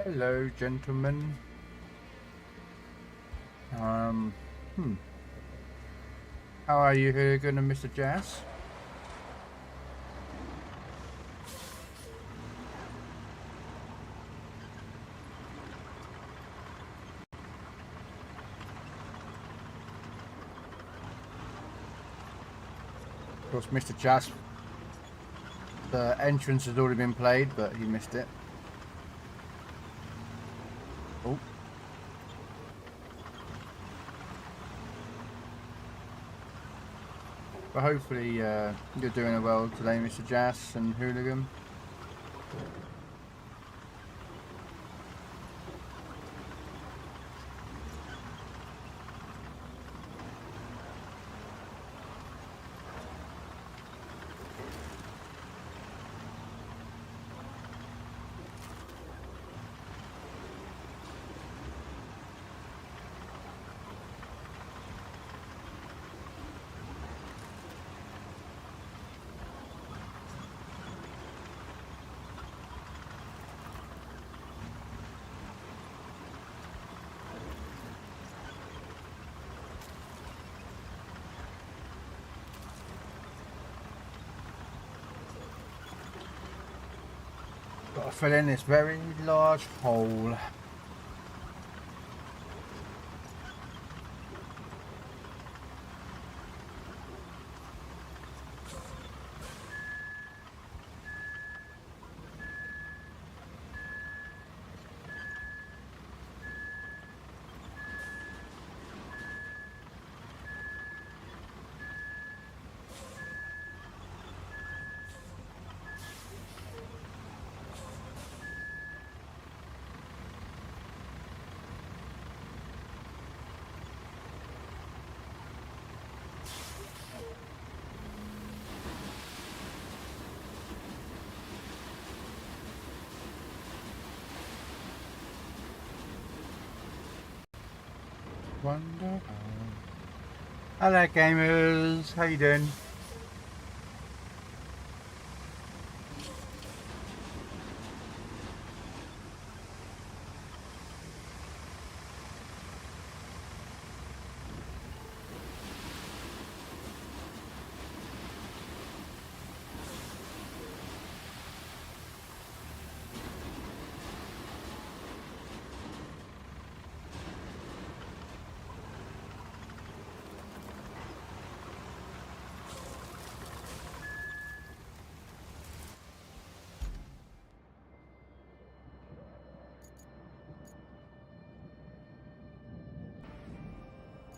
Hello, gentlemen. Um, hmm. How are you, Hooligan and Mr. Jazz? Of course, Mr. Jazz, the entrance has already been played, but he missed it. Oh. But hopefully you're doing well today, Mr. Jazz and Hooligan. Got to fill in this very large hole. Wonderful. Hello, gamers. How you doing?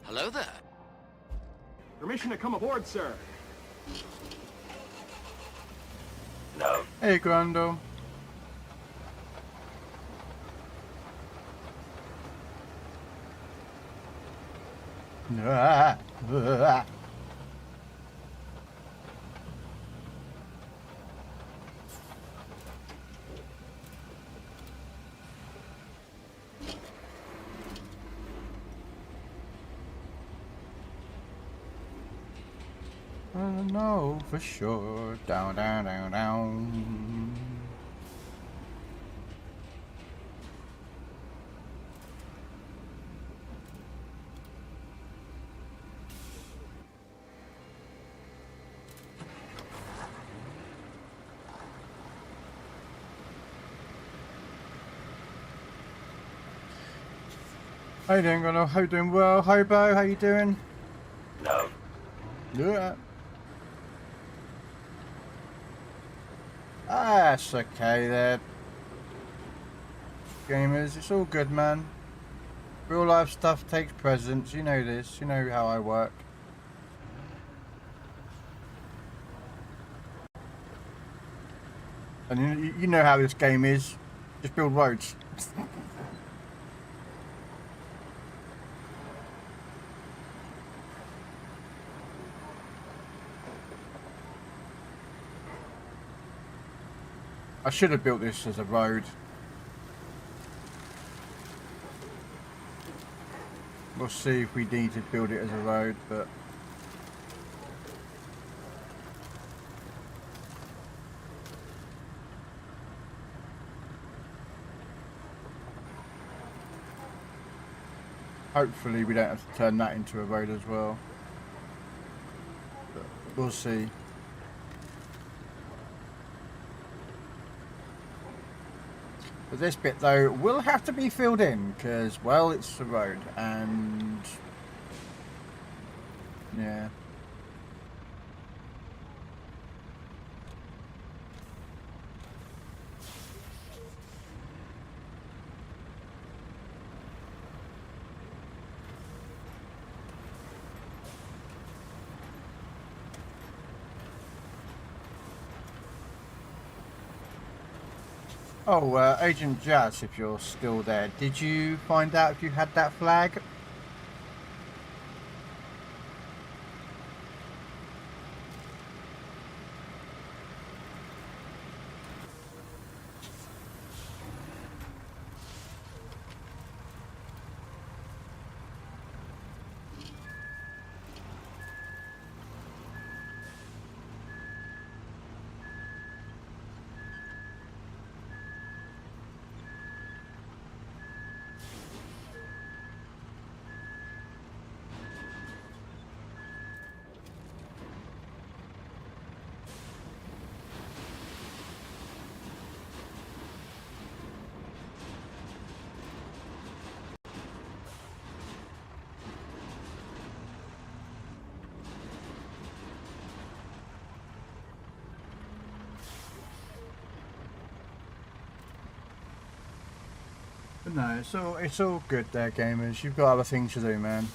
Hello there. Permission to come aboard, sir. No. Hey, Grando. I know for sure. Down, down, down, down. How you doing, Grando? How you doing? Well, Hobo, how you doing? No. Yeah. That's okay there, gamers. It's all good, man. Real life stuff takes precedence. You know this. You know how I work. And you know how this game is. Just build roads. I should have built this as a road. We'll see if we need to build it as a road, but Hopefully we don't have to turn that into a road as well. But we'll see. But this bit though will have to be filled in because, well, it's a road and yeah. Oh, Agent Jazz, if you're still there, did you find out if you had that flag? But no, it's all good there, gamers. You've got other things to do, man.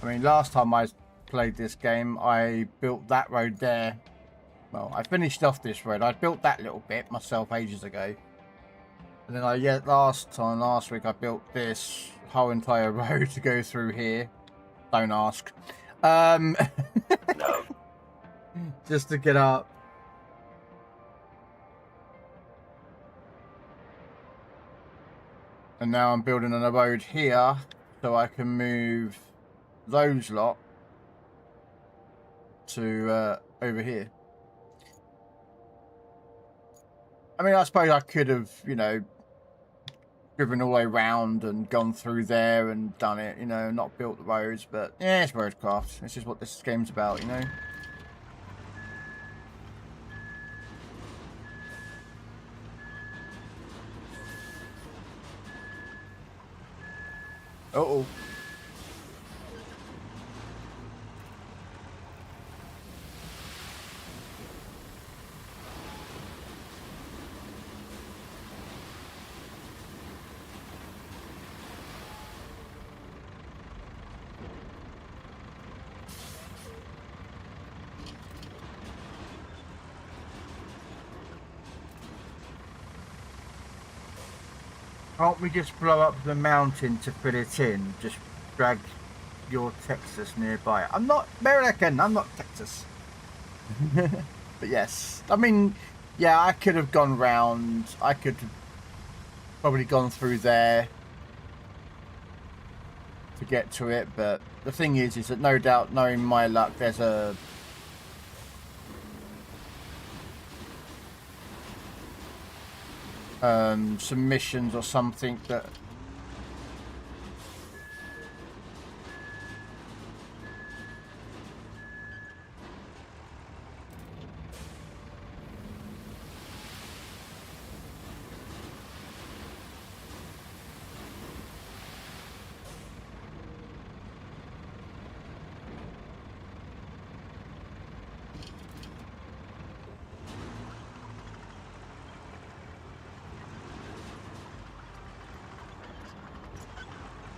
I mean, last time I played this game, I built that road there. Well, I finished off this road. I built that little bit myself ages ago. And then last week, I built this whole entire road to go through here. Don't ask. No. Just to get up. And now I'm building on a road here so I can move those lot to over here. I mean, I suppose I could have, you know, driven all the way around and gone through there and done it, you know, not built the roads, but yeah, it's roadcraft. This is what this game's about, you know. Uh-oh. Can't we just blow up the mountain to fill it in? Just drag your Texas nearby. I'm not American, I'm not Texas. But yes, I mean, yeah, I could have gone round. I could have probably gone through there to get to it. But the thing is that no doubt, knowing my luck, there's a some missions or something that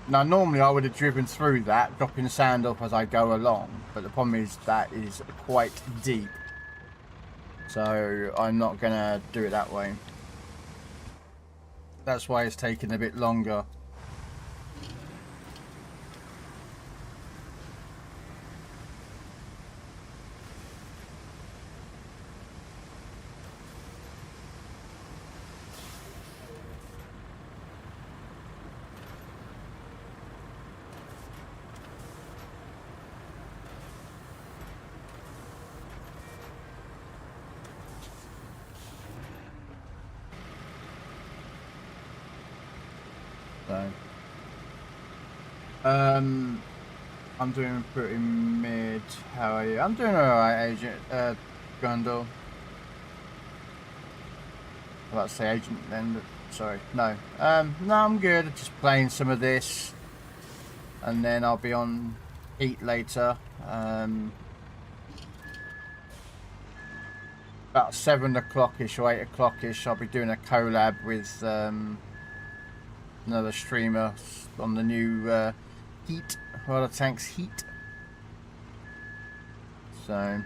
now, normally I would have driven through that, dropping sand off as I go along, but the problem is that is quite deep. So I'm not going to do it that way. That's why it's taking a bit longer. So, I'm doing pretty mid. How are you? I'm doing alright, Agent Grundle. I was about to say Agent then, but sorry, no. No, I'm good. Just playing some of this, and then I'll be on Heat later. About 7 o'clock-ish or 8 o'clock-ish, I'll be doing a collab with another streamer on the new Heat, World of Tanks Heat. So,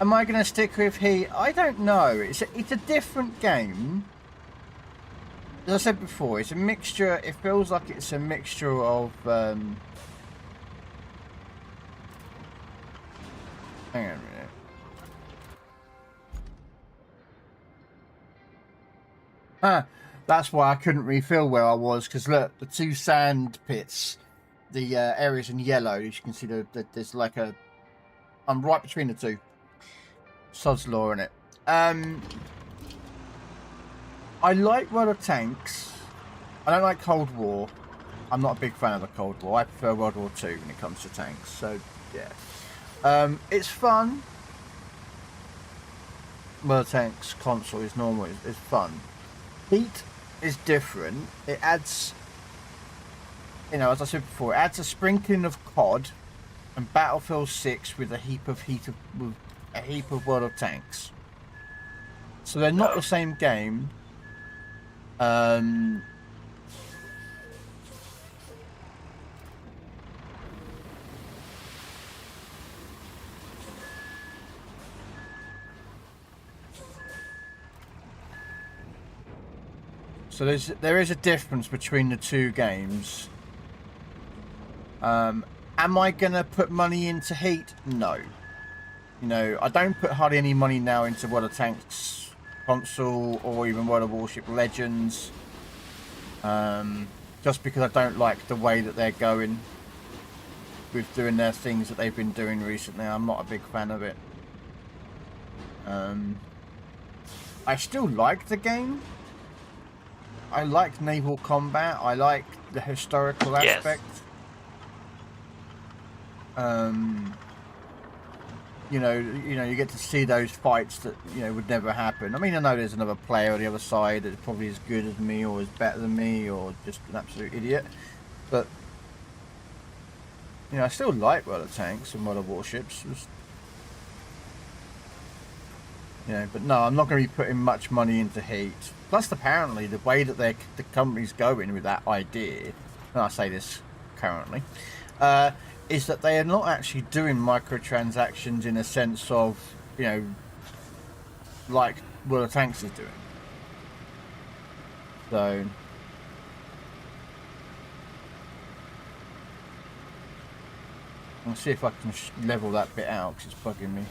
am I going to stick with Heat? I don't know. It's a different game. As I said before, it's a mixture. It feels like it's a mixture of. Hang on a minute. That's why I couldn't refill where I was, because look, the two sand pits, the areas in yellow. As you can see, there's like a. I'm right between the two. Sod's law in it. I like World of Tanks. I don't like Cold War. I'm not a big fan of the Cold War. I prefer World War II when it comes to tanks. So, yeah. It's fun. World of Tanks console is normal. It's fun. Heat is different. It adds, you know, as I said before, it adds a sprinkling of COD and Battlefield 6 with a heap of World of Tanks. So they're not the same game. So there is a difference between the two games. Am I gonna put money into Heat? No. You know, I don't put hardly any money now into World of Tanks console or even World of Warship Legends. Just because I don't like the way that they're going with doing their things that they've been doing recently. I'm not a big fan of it. I still like the game. I like naval combat. I like the historical aspect. You know, you get to see those fights that, you know, would never happen. I mean, I know there's another player on the other side that's probably as good as me or is better than me or just an absolute idiot. But, you know, I still like World of Tanks and World of Warships. You know, but no, I'm not going to be putting much money into Heat. Plus, apparently, the way that the company's going with that idea, and I say this currently, is that they are not actually doing microtransactions in a sense of, you know, like World of Tanks is doing. So, I'll see if I can level that bit out because it's bugging me.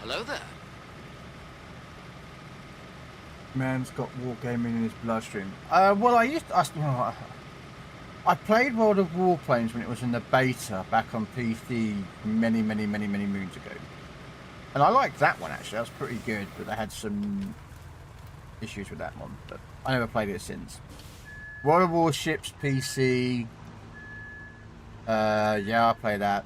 Hello there. Man's got wargaming in his bloodstream. Well, I played World of Warplanes when it was in the beta back on PC many moons ago, and I liked that one actually. That was pretty good, but I had some issues with that one. But I never played it since. World of Warships PC. Yeah, I play that.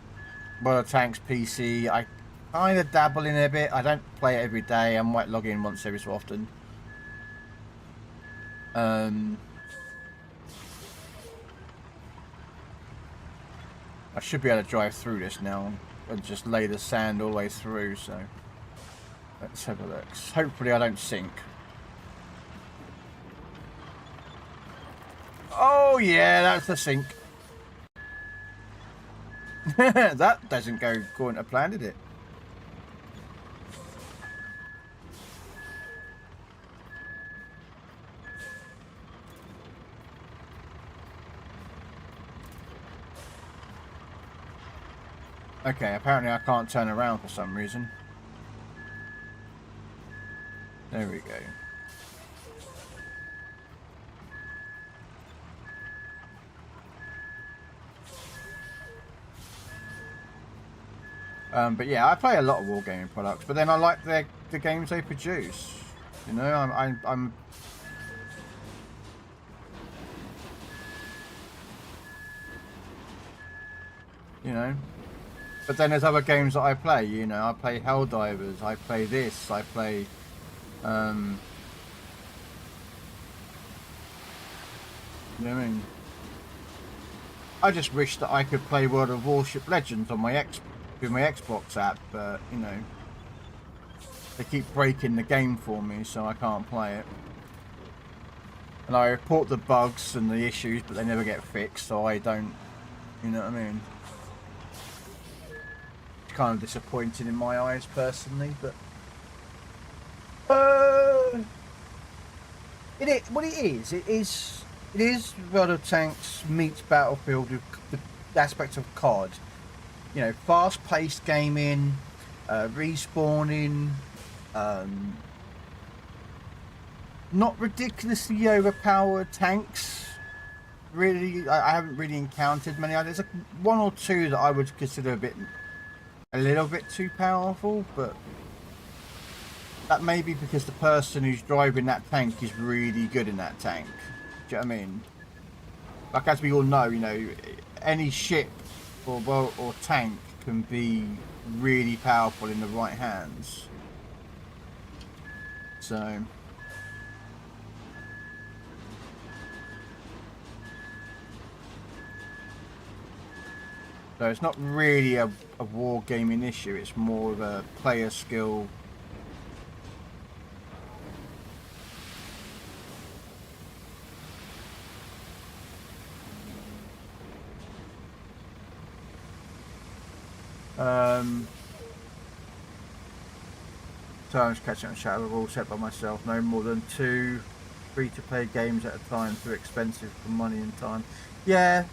World of Tanks PC. I kind of dabble in it a bit. I don't play it every day. I might log in once every so often. I should be able to drive through this now and just lay the sand all the way through, so let's have a look. Hopefully I don't sink. Oh yeah, that's the sink. That doesn't go according to plan, did it? Okay, apparently I can't turn around for some reason. There we go. But yeah, I play a lot of wargaming products, but then I like the games they produce. You know, I'm you know, but then there's other games that I play. You know, I play Helldivers, I play this, I play you know what I mean? I just wish that I could play World of Warship Legends on my with my Xbox app, but you know, they keep breaking the game for me, so I can't play it. And I report the bugs and the issues, but they never get fixed, so I don't, you know what I mean? It's kind of disappointing in my eyes, personally, but it is World of Tanks meets Battlefield with the aspect of COD. You know, fast-paced gaming, respawning, not ridiculously overpowered tanks. Really, I haven't really encountered many. There's one or two that I would consider a little bit too powerful, but that may be because the person who's driving that tank is really good in that tank. Do you know what I mean? Like, as we all know, you know, any ship or tank can be really powerful in the right hands. So it's not really a wargaming issue, it's more of a player skill. So I'm just catching on chat. We're all set by myself. No more than 2 free-to-play games at a time. Too expensive for money and time. Yeah.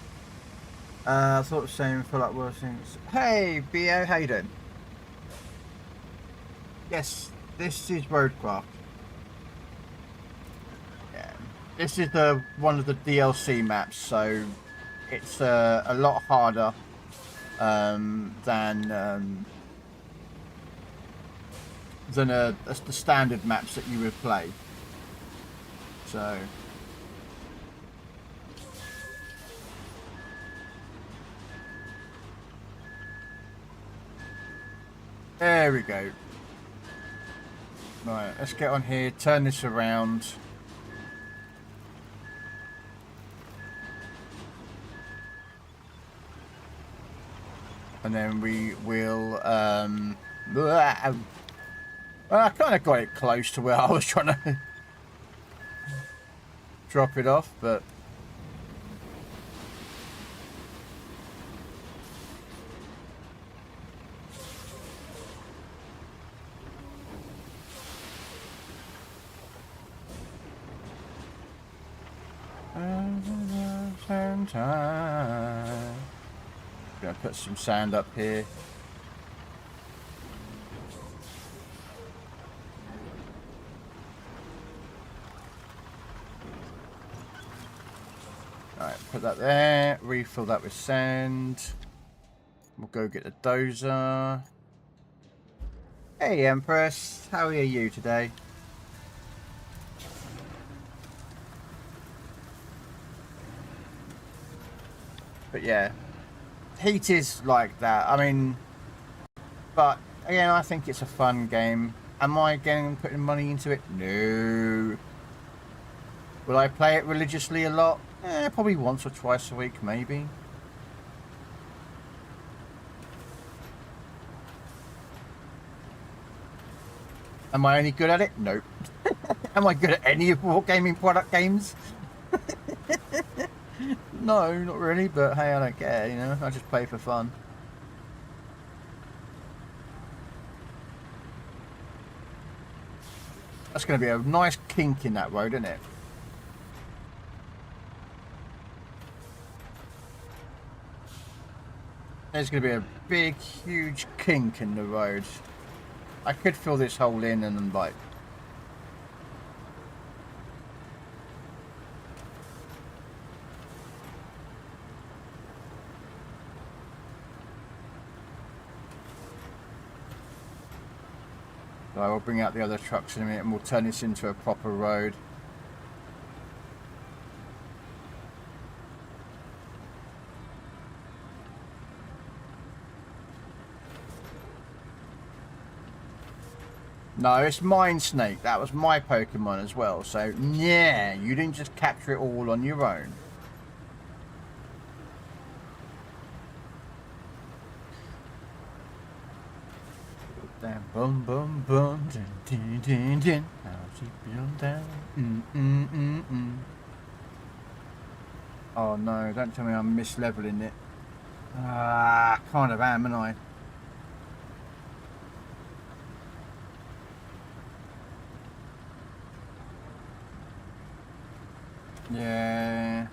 I thought the same. Feel like worse things. Hey, BO, how you doing? Yes, this is Roadcraft. Yeah, this is one of the DLC maps, so it's a lot harder than the standard maps that you would play. So there we go. Right, let's get on here, turn this around. And then we will I kind of got it close to where I was trying to drop it off, but gonna put some sand up here. Alright, put that there, refill that with sand. We'll go get the dozer. Hey Empress, how are you today? But yeah, heat is like that. I mean, but again, I think it's a fun game. Am I putting money into it? No. Will I play it religiously a lot? Probably once or twice a week, maybe. Am I any good at it? Nope. Am I good at any of wargaming product games? No, not really, but hey, I don't care, you know, I just play for fun. That's going to be a nice kink in that road, isn't it? There's going to be a big, huge kink in the road. I could fill this hole in and then like... So I will bring out the other trucks in a minute and we'll turn this into a proper road. No, it's mine, Snake. That was my Pokemon as well. So, yeah, you didn't just capture it all on your own. Bum bum bum, din din din din. I'll keep you down. Oh no! Don't tell me I'm misleveling it. Ah, kind of am, aren't I? Yeah.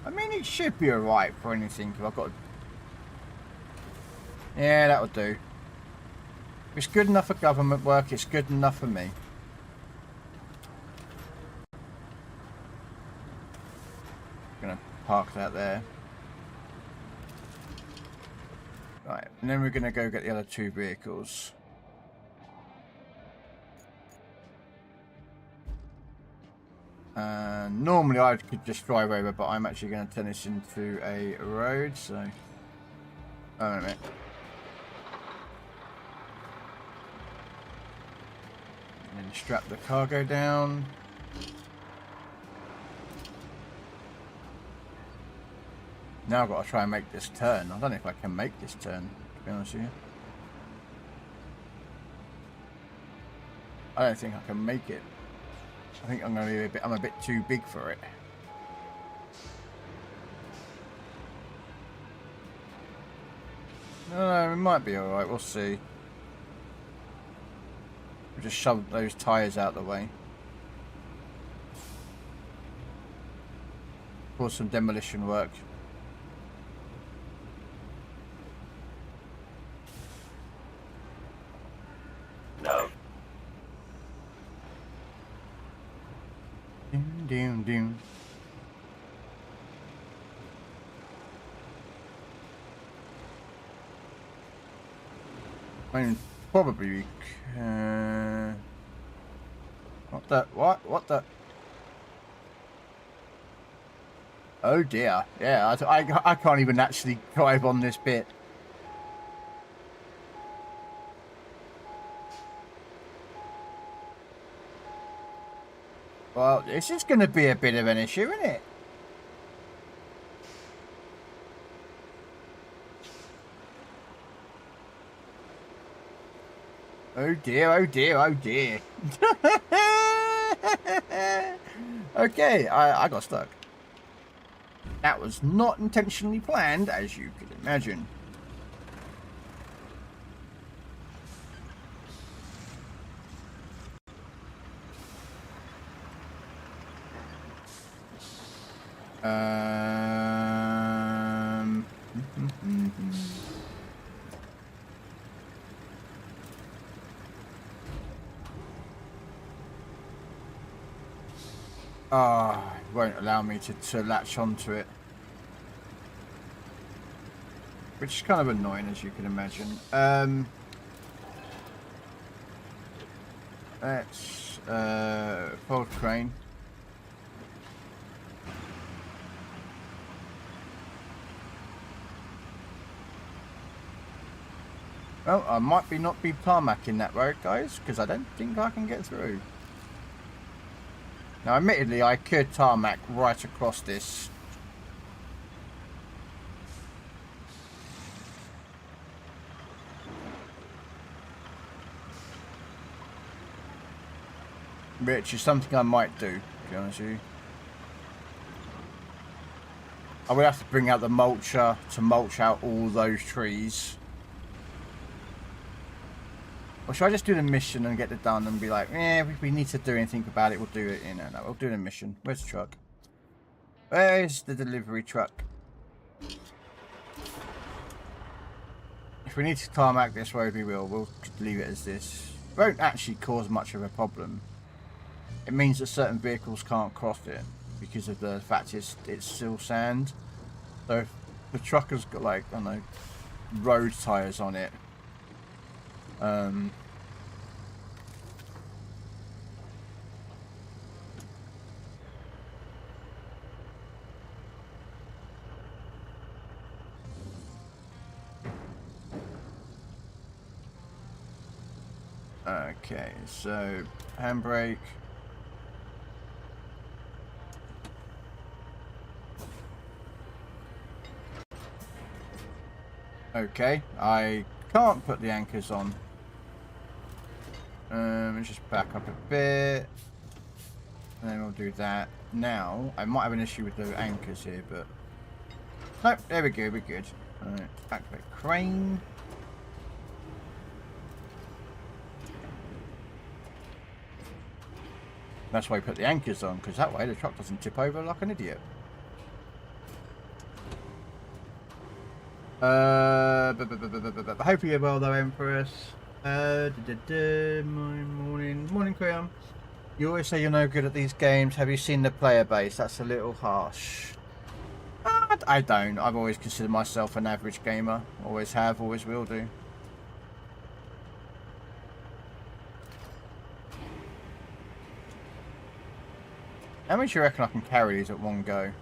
I mean, it should be alright for anything. If I've got. Yeah, that would do. If it's good enough for government work, it's good enough for me. Gonna park that there. Right, and then we're gonna go get the other two vehicles. Normally I could just drive over, but I'm actually going to turn this into a road, so... Oh, wait a minute. And then strap the cargo down. Now I've got to try and make this turn. I don't know if I can make this turn, to be honest with you. I don't think I can make it. I think I'm going to be I'm a bit too big for it. No, it might be alright, we'll see. We'll just shove those tyres out the way. For some demolition work. No. Doom, doom. I mean, probably. What the? What? What the? Oh dear. Yeah, I can't even actually drive on this bit. Well, this is going to be a bit of an issue, isn't it? Oh dear, oh dear, oh dear. Okay, I got stuck. That was not intentionally planned, as you could imagine. It won't allow me to latch onto it. Which is kind of annoying, as you can imagine. Let's fold crane. Well, I might not be tarmacking that road, guys, because I don't think I can get through. Now, admittedly, I could tarmac right across this. Which is something I might do, to be honest with you. I would have to bring out the mulcher to mulch out all those trees. Or should I just do the mission and get it done and be like, if we need to do anything about it, we'll do it. No, we'll do the mission. Where's the truck? Where's the delivery truck? If we need to tarmac this road, we will. We'll leave it as this. It won't actually cause much of a problem. It means that certain vehicles can't cross it because of the fact it's still sand. So if the truck has got, like, I don't know, road tyres on it, okay, so handbrake. Okay, I can't put the anchors on. Let's just back up a bit. And then we'll do that. Now, I might have an issue with the anchors here, but... Nope, there we go, we're good. Alright, activate crane. That's why I put the anchors on, because that way the truck doesn't tip over like an idiot. Hopefully you're well though, Empress. Morning, Graham. You always say you're no good at these games. Have you seen the player base? That's a little harsh. I don't. I've always considered myself an average gamer. Always have, always will do. How many do you reckon I can carry these at one go?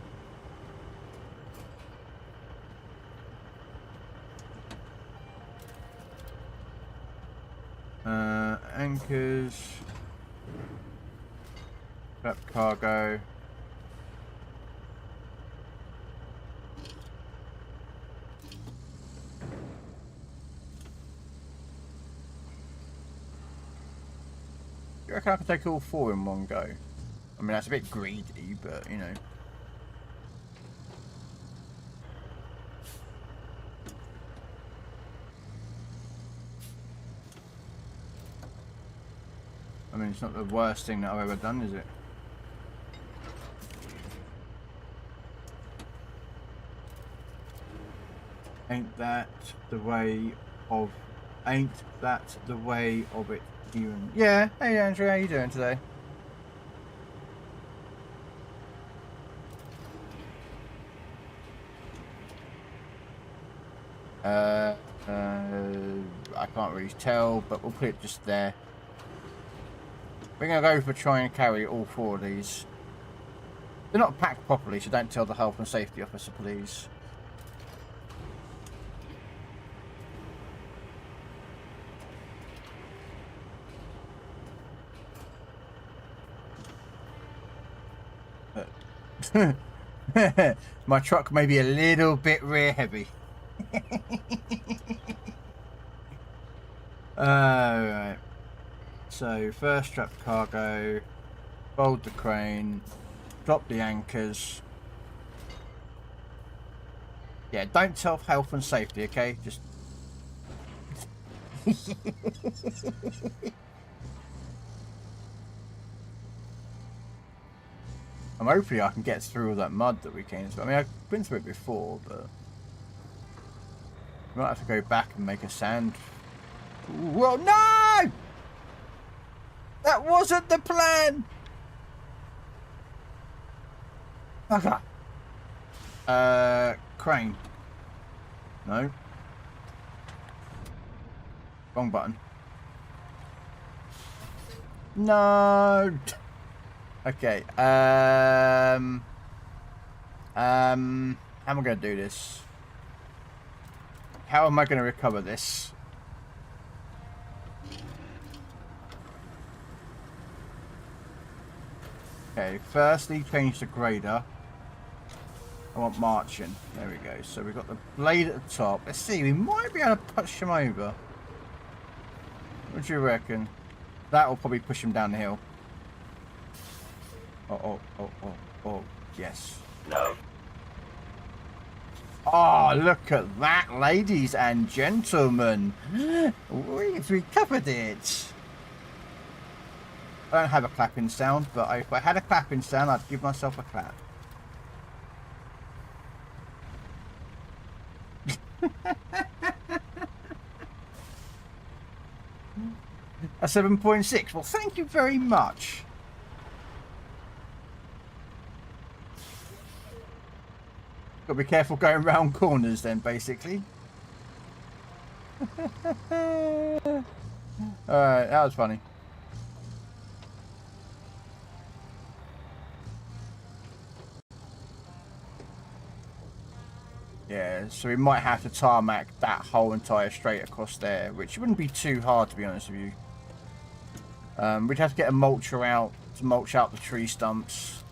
Anchors. Trap cargo. You reckon I can take all 4 in one go? I mean, that's a bit greedy, but, you know. I mean, it's not the worst thing that I've ever done, is it? Ain't that the way of it even? Yeah. Hey Andrew, how you doing today? I can't really tell, but we'll put it just there. We're going to go for try and carry all 4 of these. They're not packed properly, so don't tell the health and safety officer, please. My truck may be a little bit rear heavy. Alright. So, first strap cargo, fold the crane, drop the anchors. Yeah, don't tell health and safety, okay? Just... I'm hopefully I can get through all that mud that we came through. I mean, I've been through it before, but... we might have to go back and make a sand... Whoa, no! That wasn't the plan! Okay. Crane. No. Wrong button. No! Okay, how am I going to do this? How am I going to recover this? Okay, firstly change the grader. I want marching. There we go. So we've got the blade at the top. Let's see, we might be able to push him over. What do you reckon? That will probably push him down the hill. Oh, yes. No. Oh, look at that, ladies and gentlemen. We've recovered it. I don't have a clapping sound, but if I had a clapping sound, I'd give myself a clap. A 7.6. Well, thank you very much. Got to be careful going round corners then, basically. Alright, that was funny. Yeah, so we might have to tarmac that whole entire straight across there, which wouldn't be too hard, to be honest with you. We'd have to get a mulcher out to mulch out the tree stumps.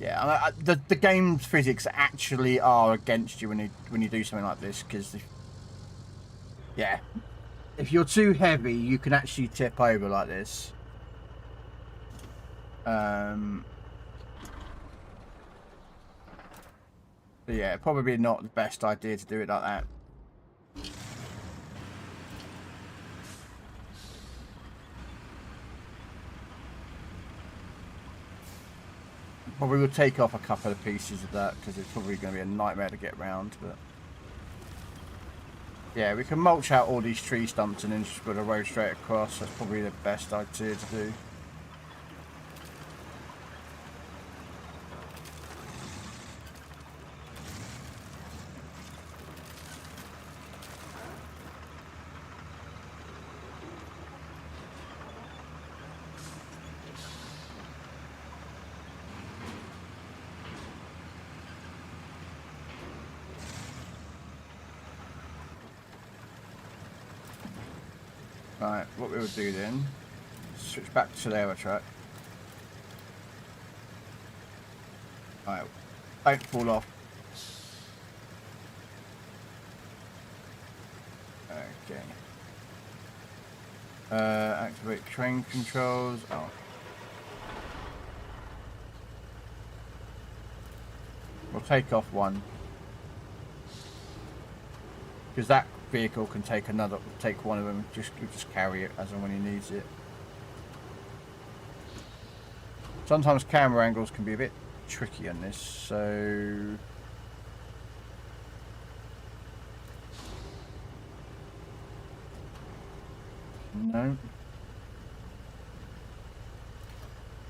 Yeah, the game's physics actually are against you when you do something like this, because yeah, if you're too heavy, you can actually tip over like this. So yeah, probably not the best idea to do it like that. Probably will take off a couple of pieces of that because it's probably going to be a nightmare to get around. But yeah, we can mulch out all these tree stumps and then just put a road straight across. That's probably the best idea to do. Right, what we will do then, switch back to the air track. Right, don't fall off. Okay. Activate train controls. Oh. We'll take off one. Because that vehicle can take one of them, just carry it as and when he needs it. Sometimes camera angles can be a bit tricky on this, so no.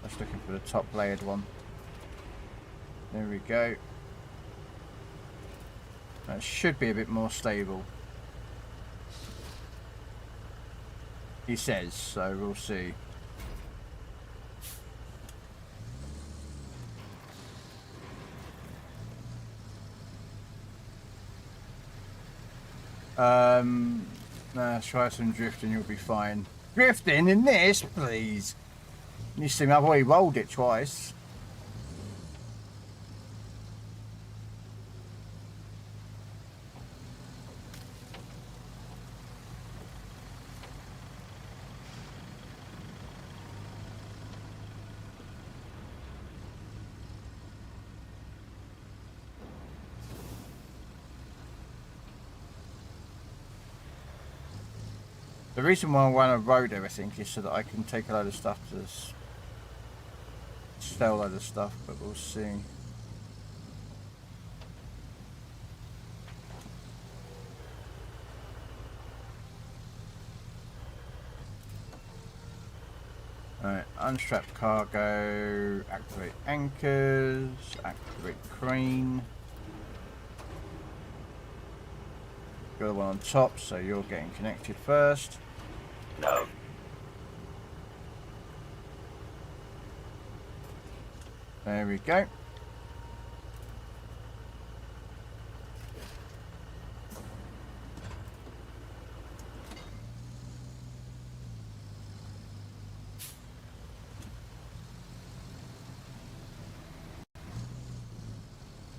Just looking for the top layered one. There we go. That should be a bit more stable. He says, so we'll see. Let's try some drifting, you'll be fine. Drifting in this, please. You see me, I've already rolled it twice. The reason why I want to road everything is so that I can take a load of stuff to sell a load of stuff, but we'll see. Alright, unstrap cargo, activate anchors, activate crane. Got the one on top, so you're getting connected first. No. There we go.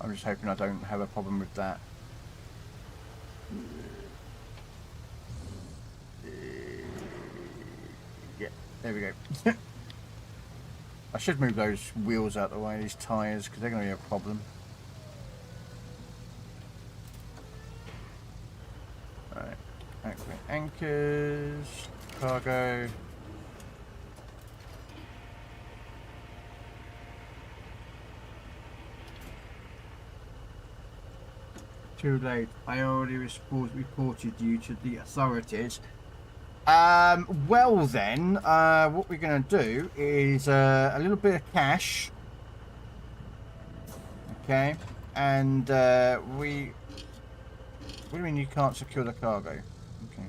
I'm just hoping I don't have a problem with that. Yeah, there we go. I should move those wheels out of the way, these tyres, because they're going to be a problem. Alright, activate anchors, cargo. Too late. I already reported you to the authorities. Well then, what we're going to do is a little bit of cash. Okay. And what do you mean you can't secure the cargo? Okay.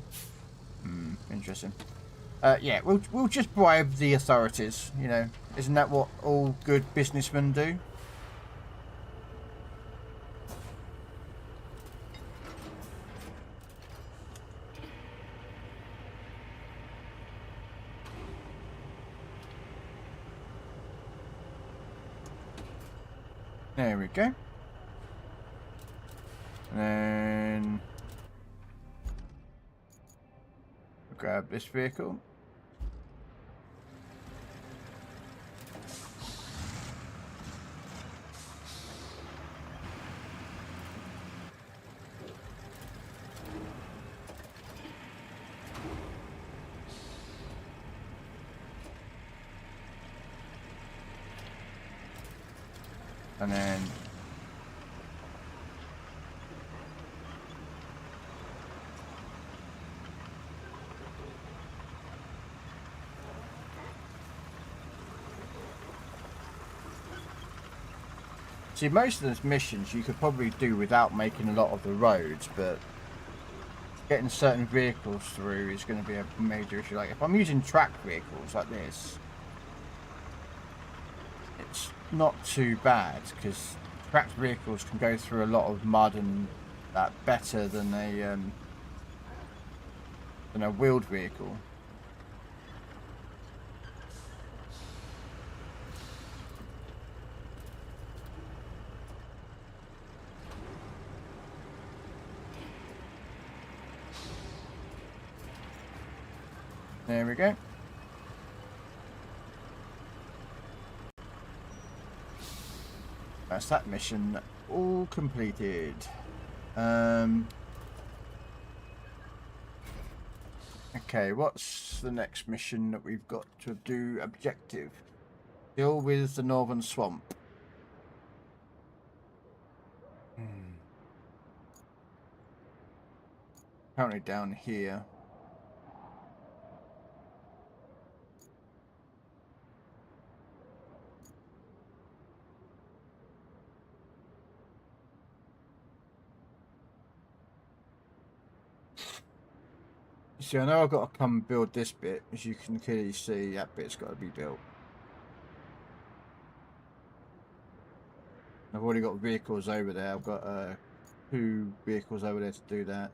Interesting. Yeah, we'll just bribe the authorities, you know. Isn't that what all good businessmen do? There we go. And then we'll grab this vehicle. And then see, most of those missions you could probably do without making a lot of the roads, but getting certain vehicles through is going to be a major issue. Like if I'm using track vehicles like this, it's not too bad because tracked vehicles can go through a lot of mud and that better than a wheeled vehicle. There we go. That's that mission all completed. Okay, what's the next mission that we've got to do? Objective. Deal with the northern swamp. Apparently down here. See, I know I've got to come build this bit. As you can clearly see, that bit's got to be built. I've already got vehicles over there. I've got 2 vehicles over there to do that.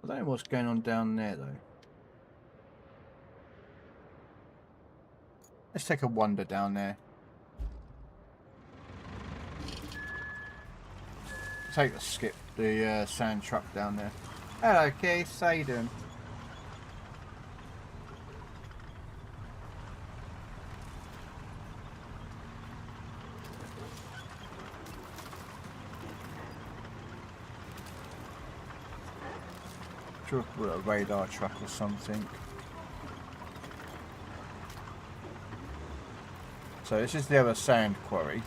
I don't know what's going on down there, though. Let's take a wander down there. Take the sand truck down there. Hello, Keith. How you doing? Sure, a radar truck or something. So this is the other sand quarry.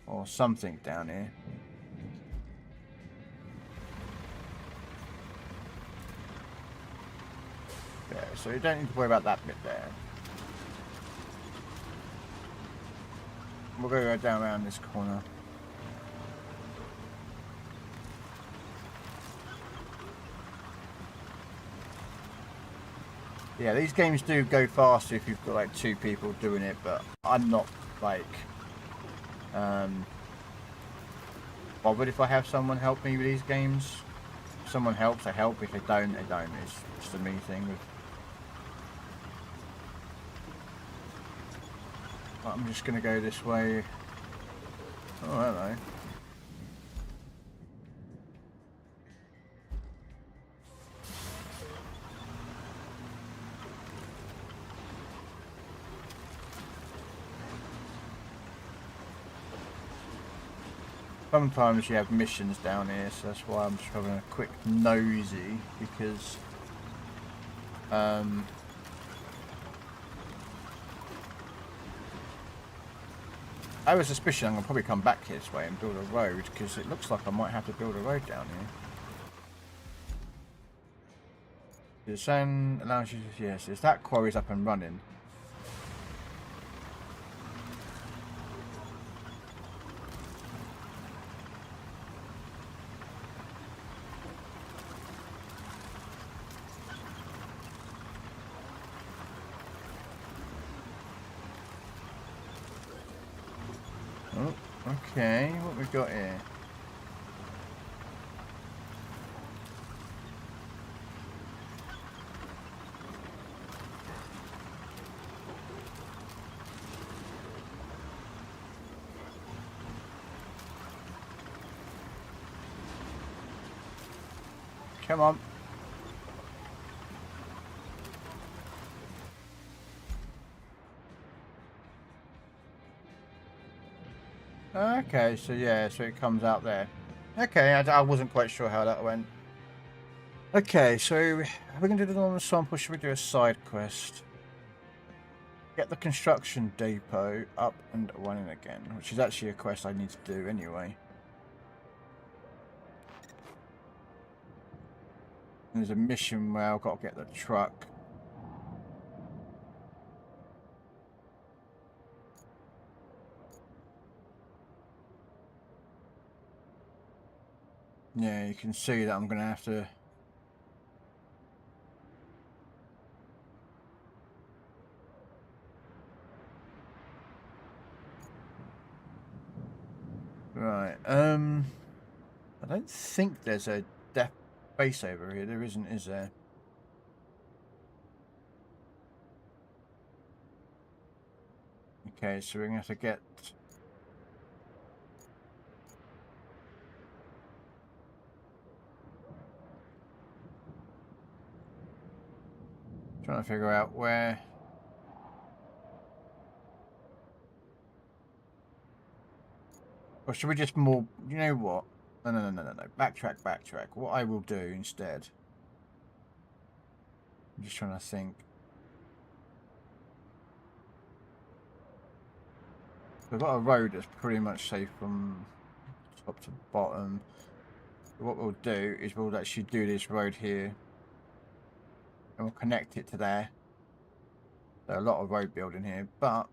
Or something down here. Yeah, so you don't need to worry about that bit there. We're going to go down around this corner. Yeah, these games do go faster if you've got like 2 people doing it, but I'm not like bothered if I have someone help me with these games. If someone helps, they help. If they don't, they don't. It's just a me thing. I'm just gonna go this way. Oh, hello. sometimes you have missions down here, so that's why I'm just having a quick nosy, because I have a suspicion I'm going to probably come back this way and build a road, because it looks like I might have to build a road down here. The sand allows you to, yes, is that quarry's up and running. Oh, okay, what we got here? Come on. Okay, so yeah, so it comes out there. Okay, I wasn't quite sure how that went. Okay, so are we going to do the normal sample? Should we do a side quest? Get the construction depot up and running again, which is actually a quest I need to do anyway. And there's a mission where I've got to get the truck. Yeah, you can see that I'm going to have to... Right, I don't think there's a death base over here. There isn't, is there? Okay, so we're going to have to get... Trying to figure out where... Or should we just more... You know what? No. Backtrack. What I will do instead... I'm just trying to think. We've got a road that's pretty much safe from top to bottom. What we'll do is we'll actually do this road here. And we'll connect it to there. There's a lot of road building here, but...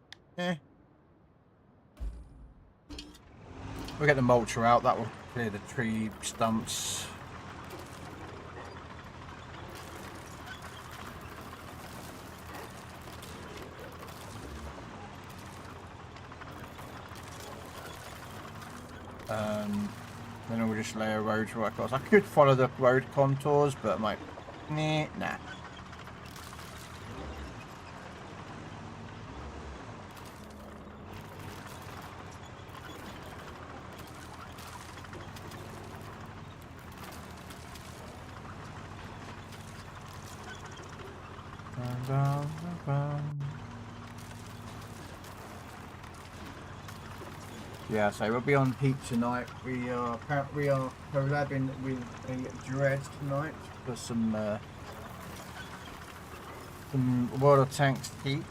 We'll get the mulcher out, that will clear the tree stumps. Then we'll just lay a road right across. I could follow the road contours, but I might... Nah. Yeah, so we'll be on Heat tonight. We are collabing with a Dread tonight for some World of Tanks Heat.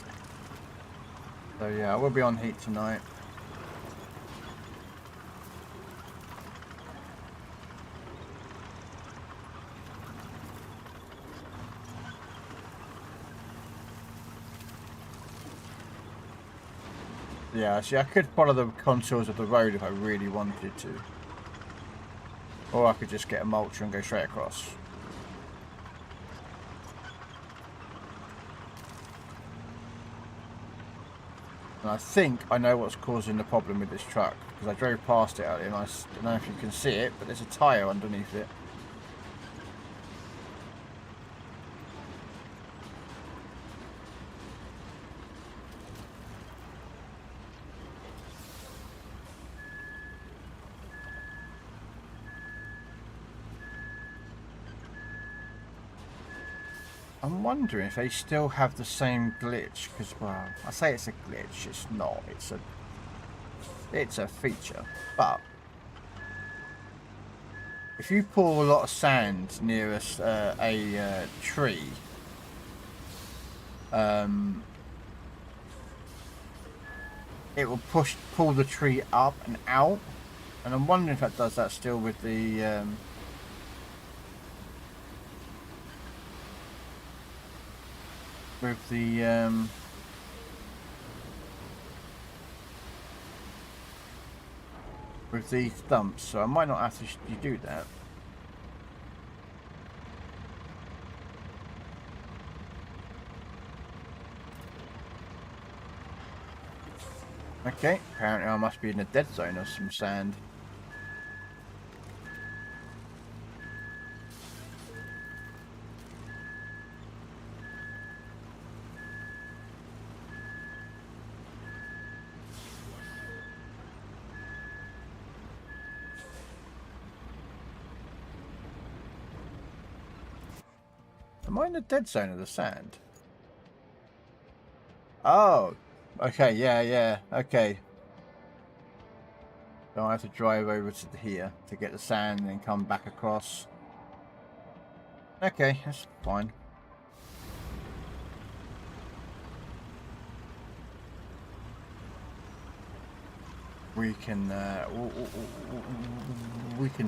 So yeah, we'll be on Heat tonight. Yeah, see, I could follow the contours of the road if I really wanted to. Or I could just get a mulcher and go straight across. And I think I know what's causing the problem with this truck, because I drove past it earlier and I don't know if you can see it, but there's a tyre underneath it. I'm wondering if they still have the same glitch, because, well, I say it's a glitch, it's not, it's a feature, but if you pour a lot of sand near a tree, it will pull the tree up and out, and I'm wondering if that does that still with the with these stumps, so I might not have to do that. Okay, apparently I must be in the dead zone of some sand. Am I in the dead zone of the sand? Oh, okay, yeah, okay. So I have to drive over to here to get the sand and then come back across. Okay, that's fine. We can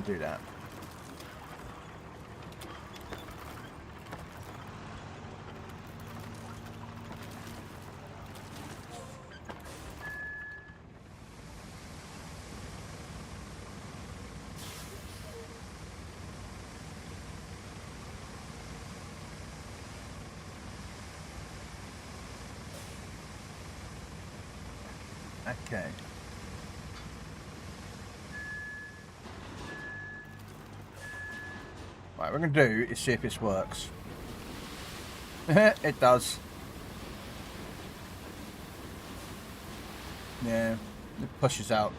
do that. Okay. Right, what we're going to do is see if this works. It does. Yeah, it pushes out.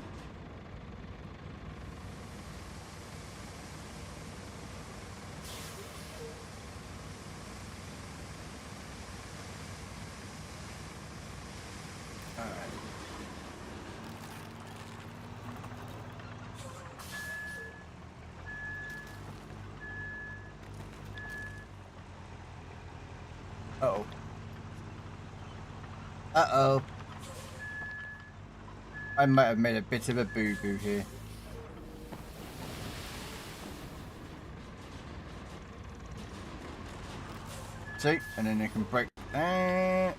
Uh-oh. Uh-oh. I might have made a bit of a boo-boo here. See? And then you can break that.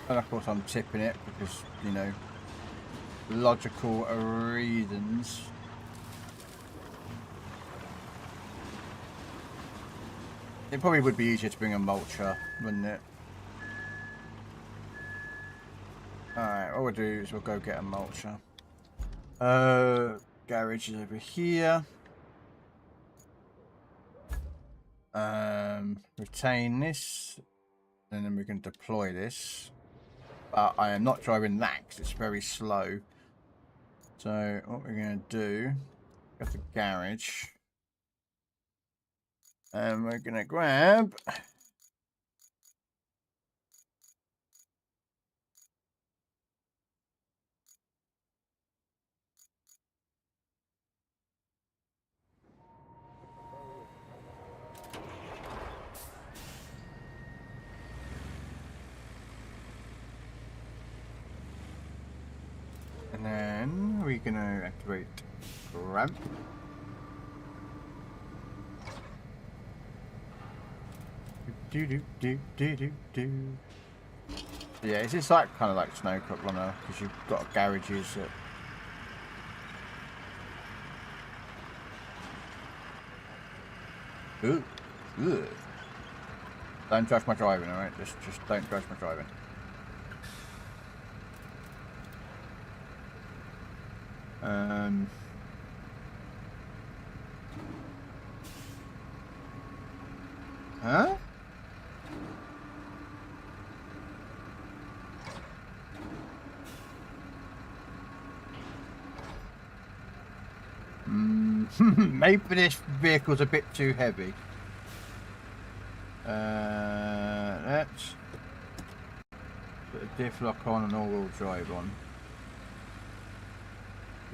And of course I'm tipping it because, you know, logical reasons. It probably would be easier to bring a mulcher, wouldn't it? Alright, what we'll do is we'll go get a mulcher. Garage is over here. Retain this. And then we can deploy this. But I am not driving that because it's very slow. So what we're going to do, go to garage. And we're going to grab... And then we're going to activate ramp. Do. Yeah, it's just like kind of like Snow Crop Runner because you've got garages that. Ooh. Don't judge my driving, alright? Just don't judge my driving. Huh? Maybe this vehicle's a bit too heavy. Let's put a diff lock on and all-wheel drive on.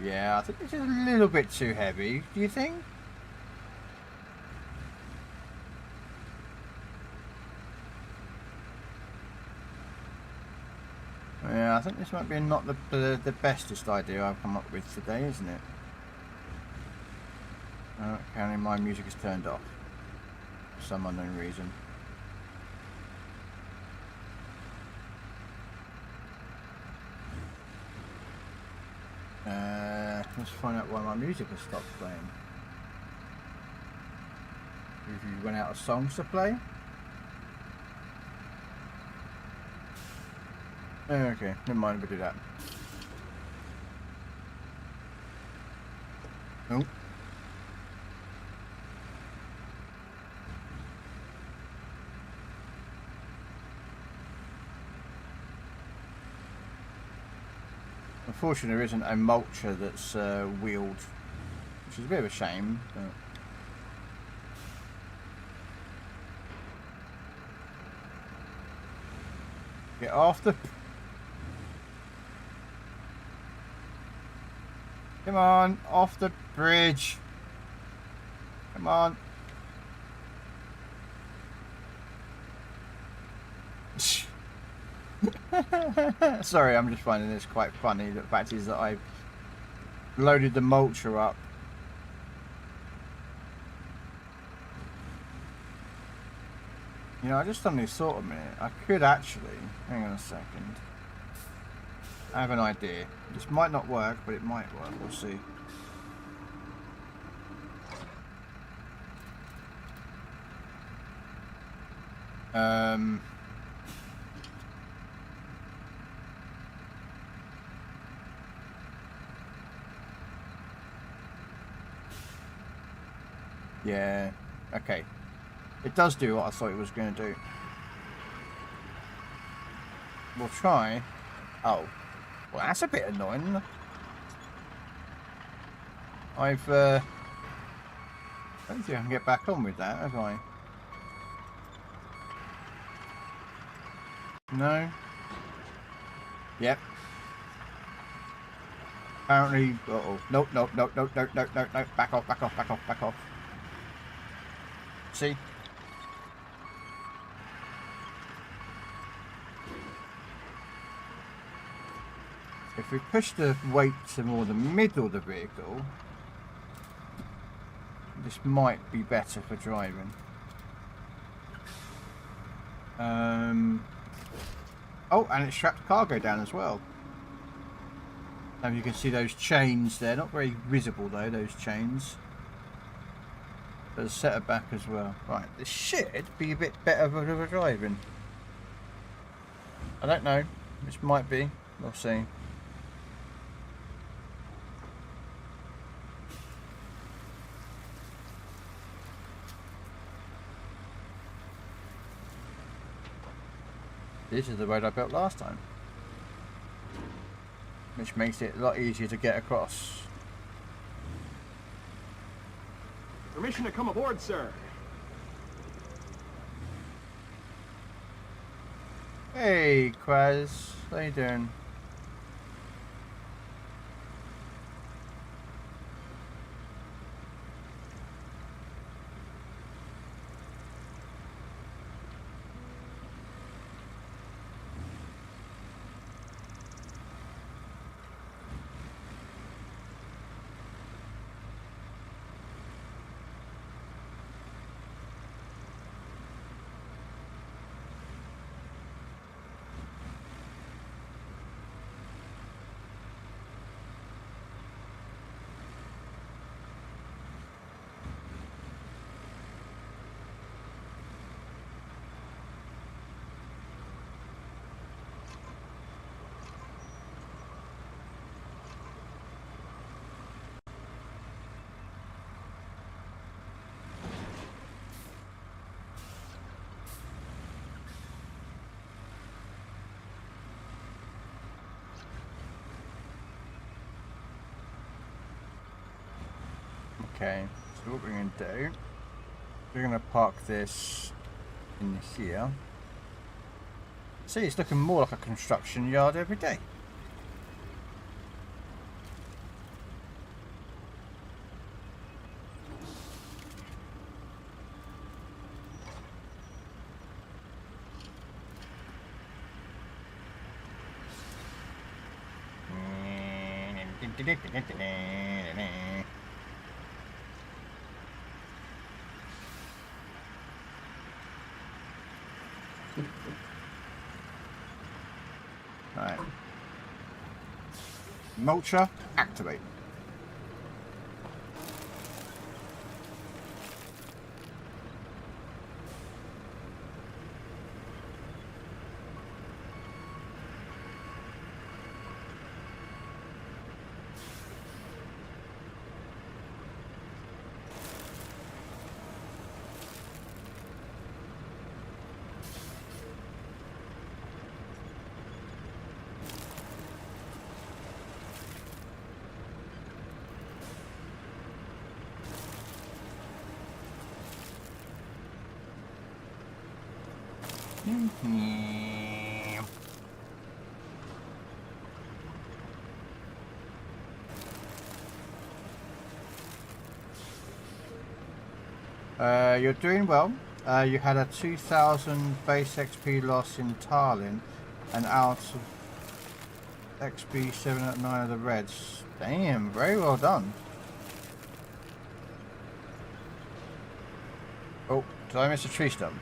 Yeah, I think this is a little bit too heavy. Do you think? Yeah, I think this might be not the bestest idea I've come up with today, isn't it? Apparently my music is turned off for some unknown reason. Let's find out why my music has stopped playing. If you went out of songs to play? Okay, never mind, we'll do that. Nope. Unfortunately, there isn't a mulcher that's wheeled, which is a bit of a shame. But... get off the... come on, off the bridge. Come on. Sorry, I'm just finding this quite funny. The fact is that I've loaded the mulcher up. You know, I just suddenly thought a minute. I could actually, hang on a second. I have an idea. This might not work, but it might work. We'll see. Yeah, okay. It does do what I thought it was going to do. We'll try. Oh, well, that's a bit annoying. I don't think I can get back on with that, have I? No. Yep. Apparently, uh-oh. Nope, nope, nope, nope, nope, nope, nope, nope. Back off, back off, back off, back off. See? If we push the weight to more the middle of the vehicle, this might be better for driving. Oh, and it strapped cargo down as well. Now you can see those chains there, not very visible though, those chains. But it's set it back as well. Right, this should be a bit better for driving. I don't know, this might be, we'll see. This is the road I built last time, which makes it a lot easier to get across. Permission to come aboard, sir. Hey, Quaz, how you doing? Okay, so what we're going to do, we're going to park this in here. See, it's looking more like a construction yard every day. Right. Mulcher, activate. You're doing well. You had a 2,000 base XP loss in Tarlin and out of XP 7 at 9 of the Reds. Damn, very well done. Oh, did I miss a tree stump?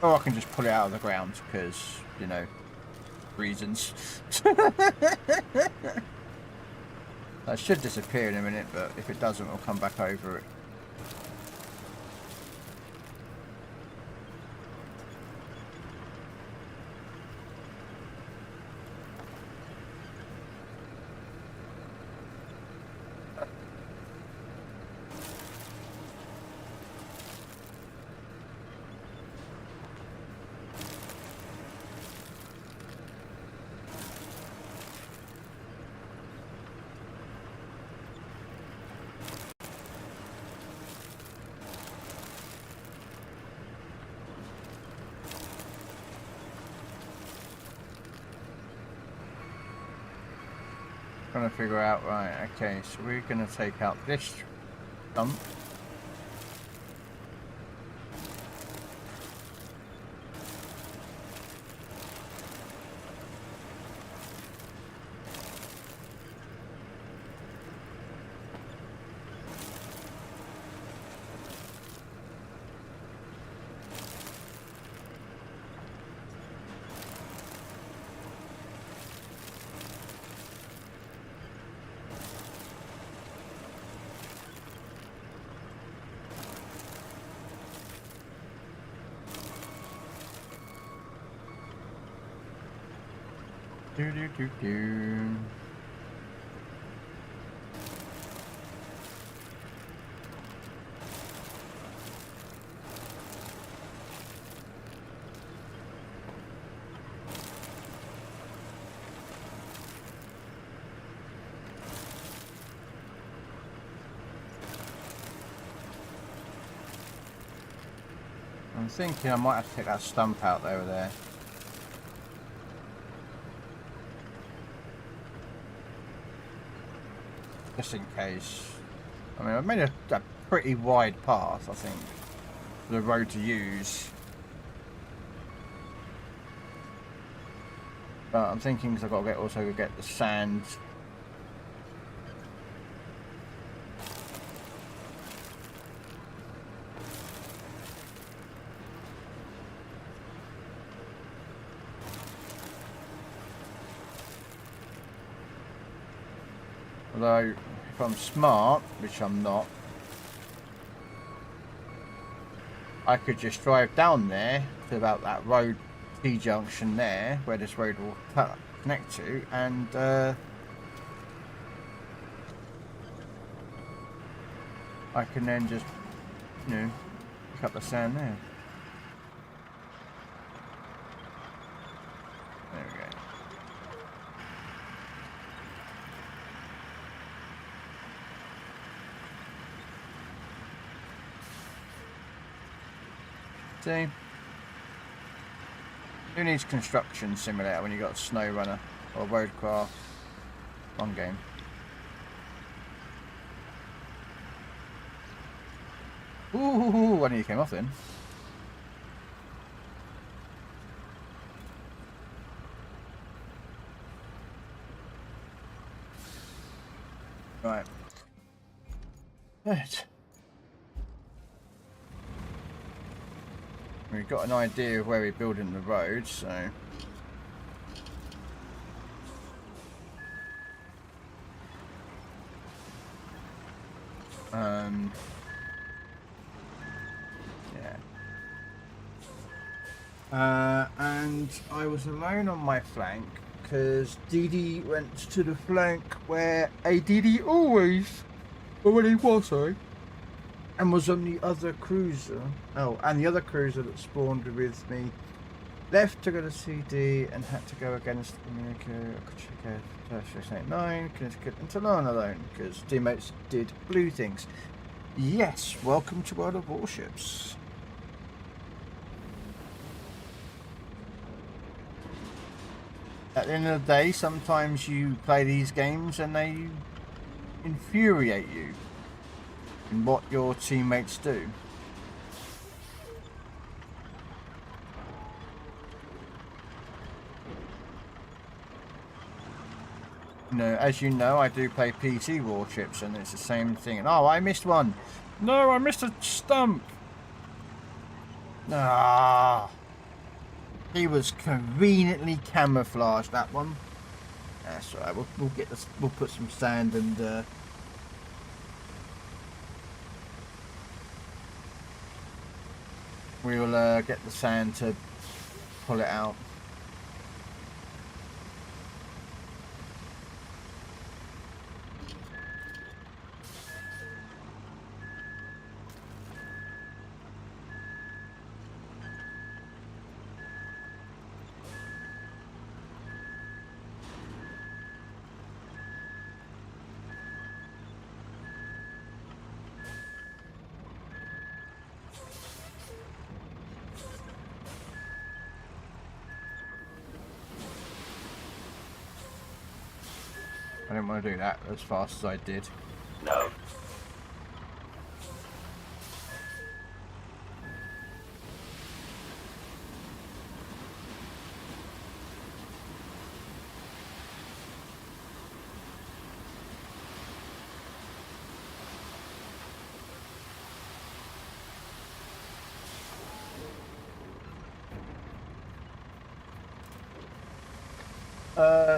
Or I can just pull it out of the ground because, you know, reasons. That should disappear in a minute, but if it doesn't, we'll come back over it. Trying to figure out, right, okay, so we're going to take out this stump. Do. I'm thinking I might have to take that stump out over there. Just in case. I mean, I've made a pretty wide path, I think, for the road to use. But I'm thinking because I've got to also get the sand. Although, if I'm smart, which I'm not, I could just drive down there to about that road T-junction there, where this road will connect to, and I can then just, you know, pick up the sand there. There we go. See? Who needs construction simulator when you got Snow Runner or Roadcraft? One game. Ooh, one of you came off then. Right. Right. We've got an idea of where we're building the road, so... yeah. And I was alone on my flank, because Didi went to the flank where a Didi always... Or when he was, sorry. And was on the other cruiser. Oh, and the other cruiser that spawned with me left to go to CD and had to go against the communicator 9 Connecticut until I'm alone because teammates did blue things. Yes, welcome to World of Warships. At the end of the day, sometimes you play these games and they infuriate you in what your teammates do. You know, as you know, I do play PC warships and it's the same thing. Oh, I missed one. No, I missed a stump. Ah, he was conveniently camouflaged, that one. That's all right. We'll get this. We'll put some sand and we will get the sand to pull it out. I didn't want to do that as fast as I did. No.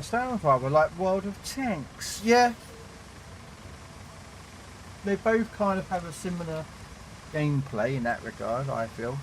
Sounds rather like World of Tanks. Yeah. They both kind of have a similar gameplay in that regard, I feel.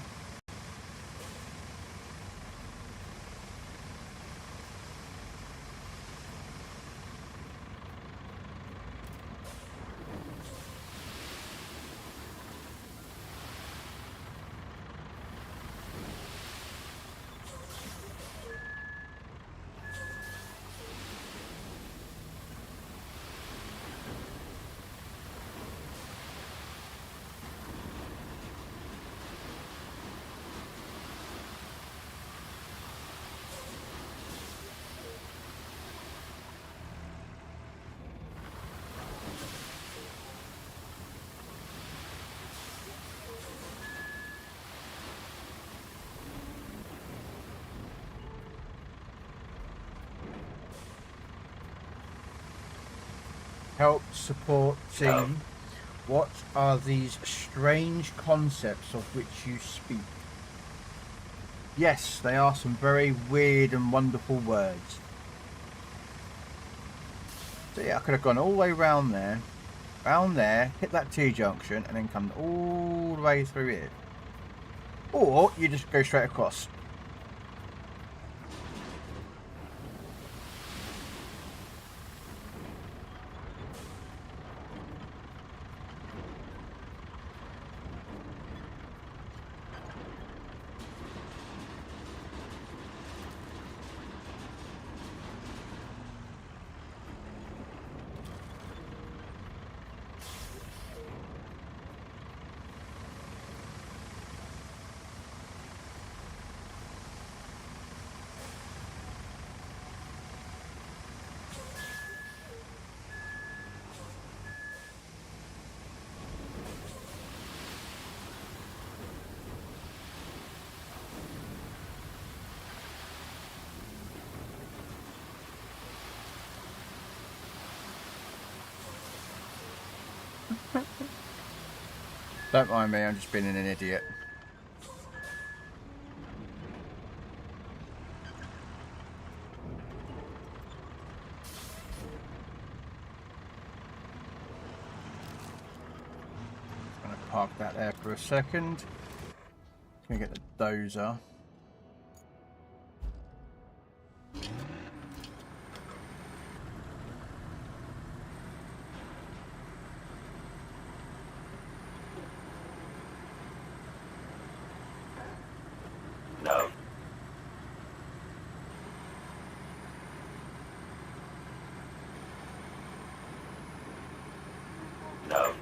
Help support team. What are these strange concepts of which you speak? Yes, they are some very weird and wonderful words. So yeah, I could have gone all the way round there, hit that T-junction, and then come all the way through here. Or you just go straight across. Don't mind me, I'm just being an idiot. I'm going to park that there for a second. Going to get the dozer. No. No.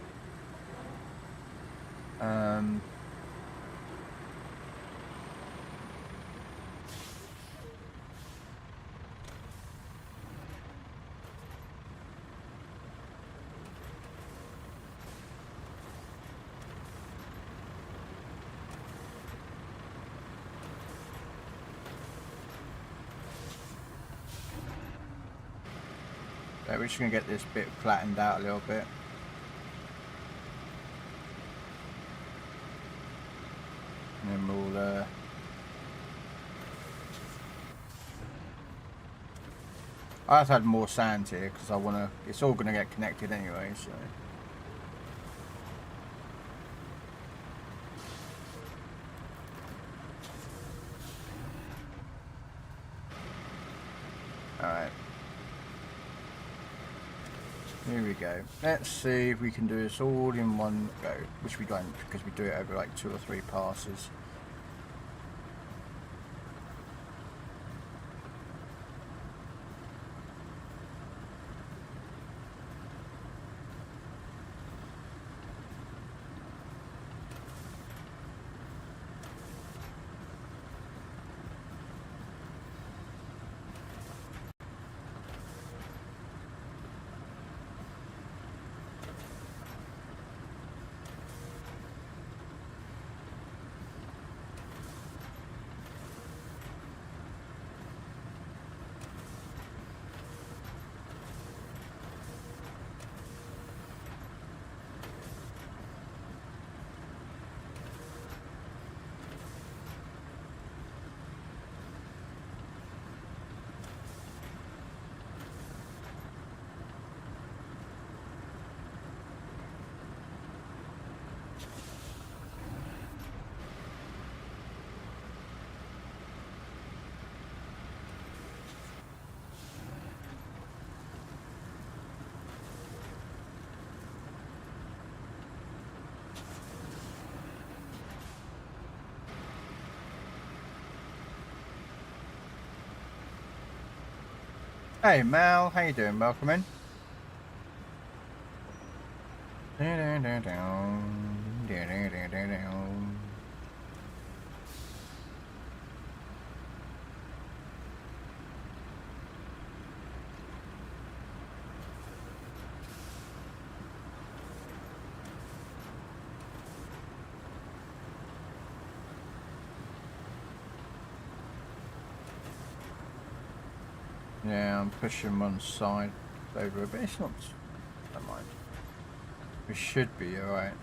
Yeah, we're just going to get this bit flattened out a little bit. And then we'll I've had more sand here because I want to, it's all going to get connected anyway, so. Alright. Here we go. Let's see if we can do this all in one go, which we don't because we do it over like 2 or 3 passes. Hey Mal, how you doing? Welcome in. Yeah, I'm pushing one side over a bit. It's not. Never mind. We should be alright.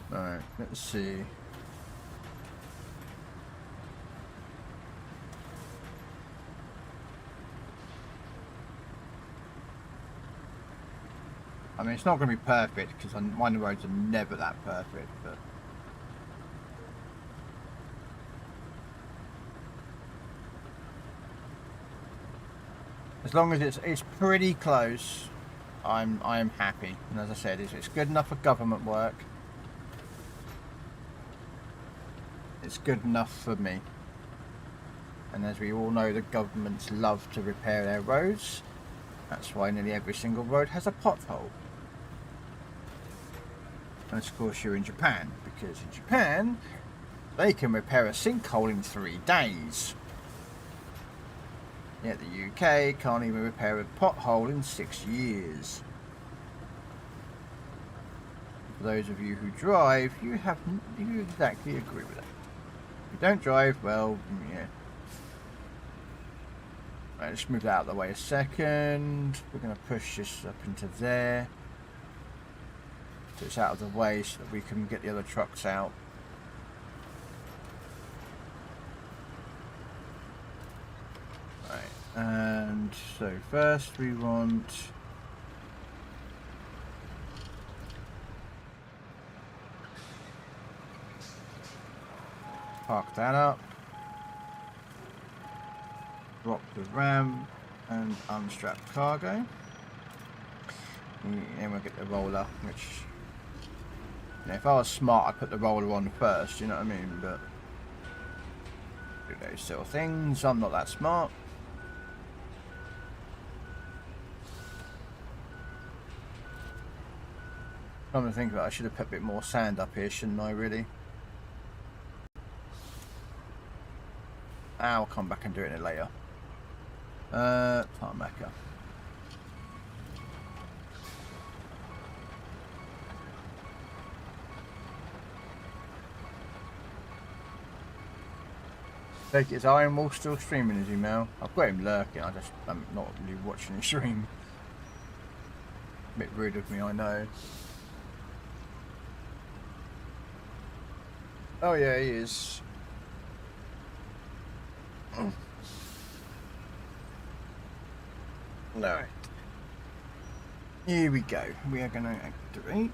Alright, let's see. I mean, it's not going to be perfect because my roads are never that perfect, but as long as it's pretty close, I am happy. And as I said, it's good enough for government work. It's good enough for me. And as we all know, the governments love to repair their roads. That's why nearly every single road has a pothole. Unless of course you're in Japan, because in Japan they can repair a sinkhole in 3 days. Yet the UK can't even repair a pothole in 6 years. For those of you who drive, you exactly agree with that. If you don't drive, well, yeah. Right, let's move that out of the way a second. We're going to push this up into there. So it's out of the way so that we can get the other trucks out. Right, and so first we want... Park that up. Drop the ram and unstrap cargo. And we'll get the roller, which, you know, if I was smart, I'd put the roller on first, you know what I mean? But do those sort of things. I'm not that smart. Come to think about it, I should have put a bit more sand up here, shouldn't I, really? I'll come back and do it later. Tarmacker. Take it as Iron Wolf still streaming his email. I've got him lurking, I'm not really watching his stream. A bit rude of me, I know. Oh yeah, he is. Alright. Here we go. We are going to activate.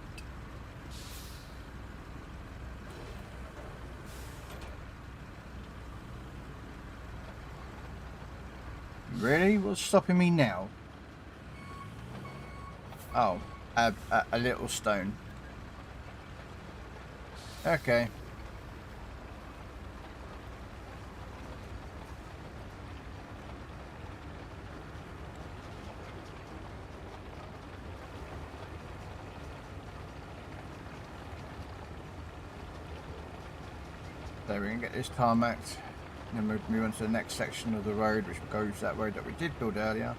Really? What's stopping me now? Oh, a little stone. Okay. So we can get this tarmacked, and then move on to the next section of the road, which goes that road that we did build earlier.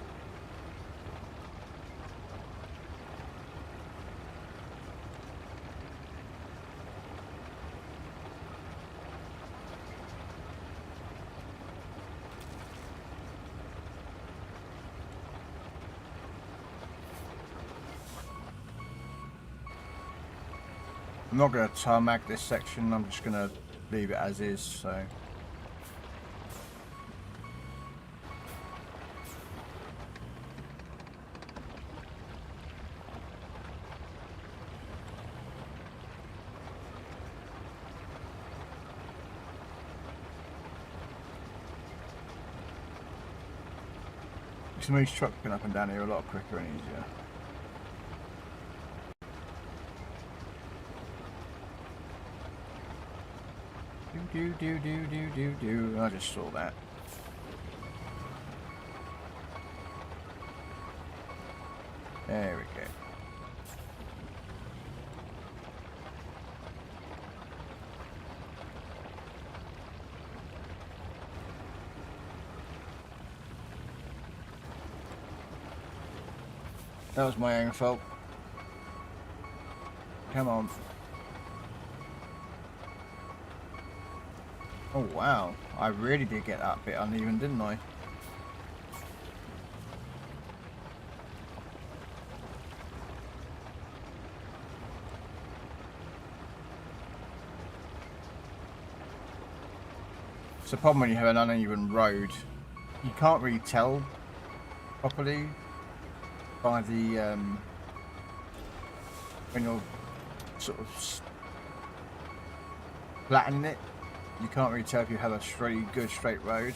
I'm not going to tarmac this section, I'm just going to leave it as is, so. Smooth truck going up and down here a lot quicker and easier. Do. I just saw that. There we go. That was my own fault. Come on. Oh wow, I really did get that bit uneven, didn't I? It's a problem when you have an uneven road. You can't really tell properly by the when you're sort of flattening it. You can't really tell if you have a good straight road.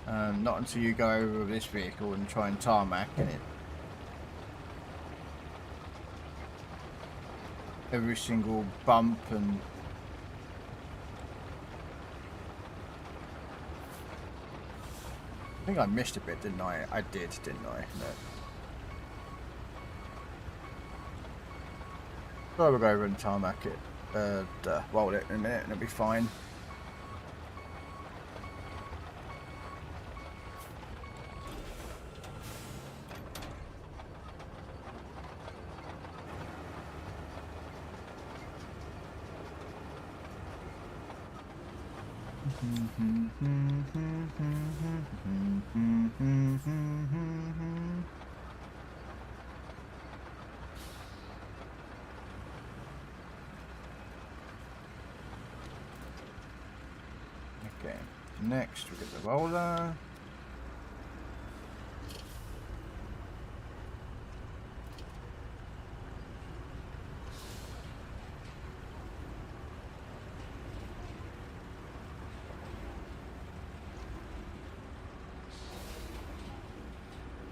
Not until you go over with this vehicle and try and tarmac in it. Every single bump and think I missed a bit, didn't I? I did, didn't I? No. So we'll go over and tarmac it. Roll it in a minute and it'll be fine. Okay, next we get the roller.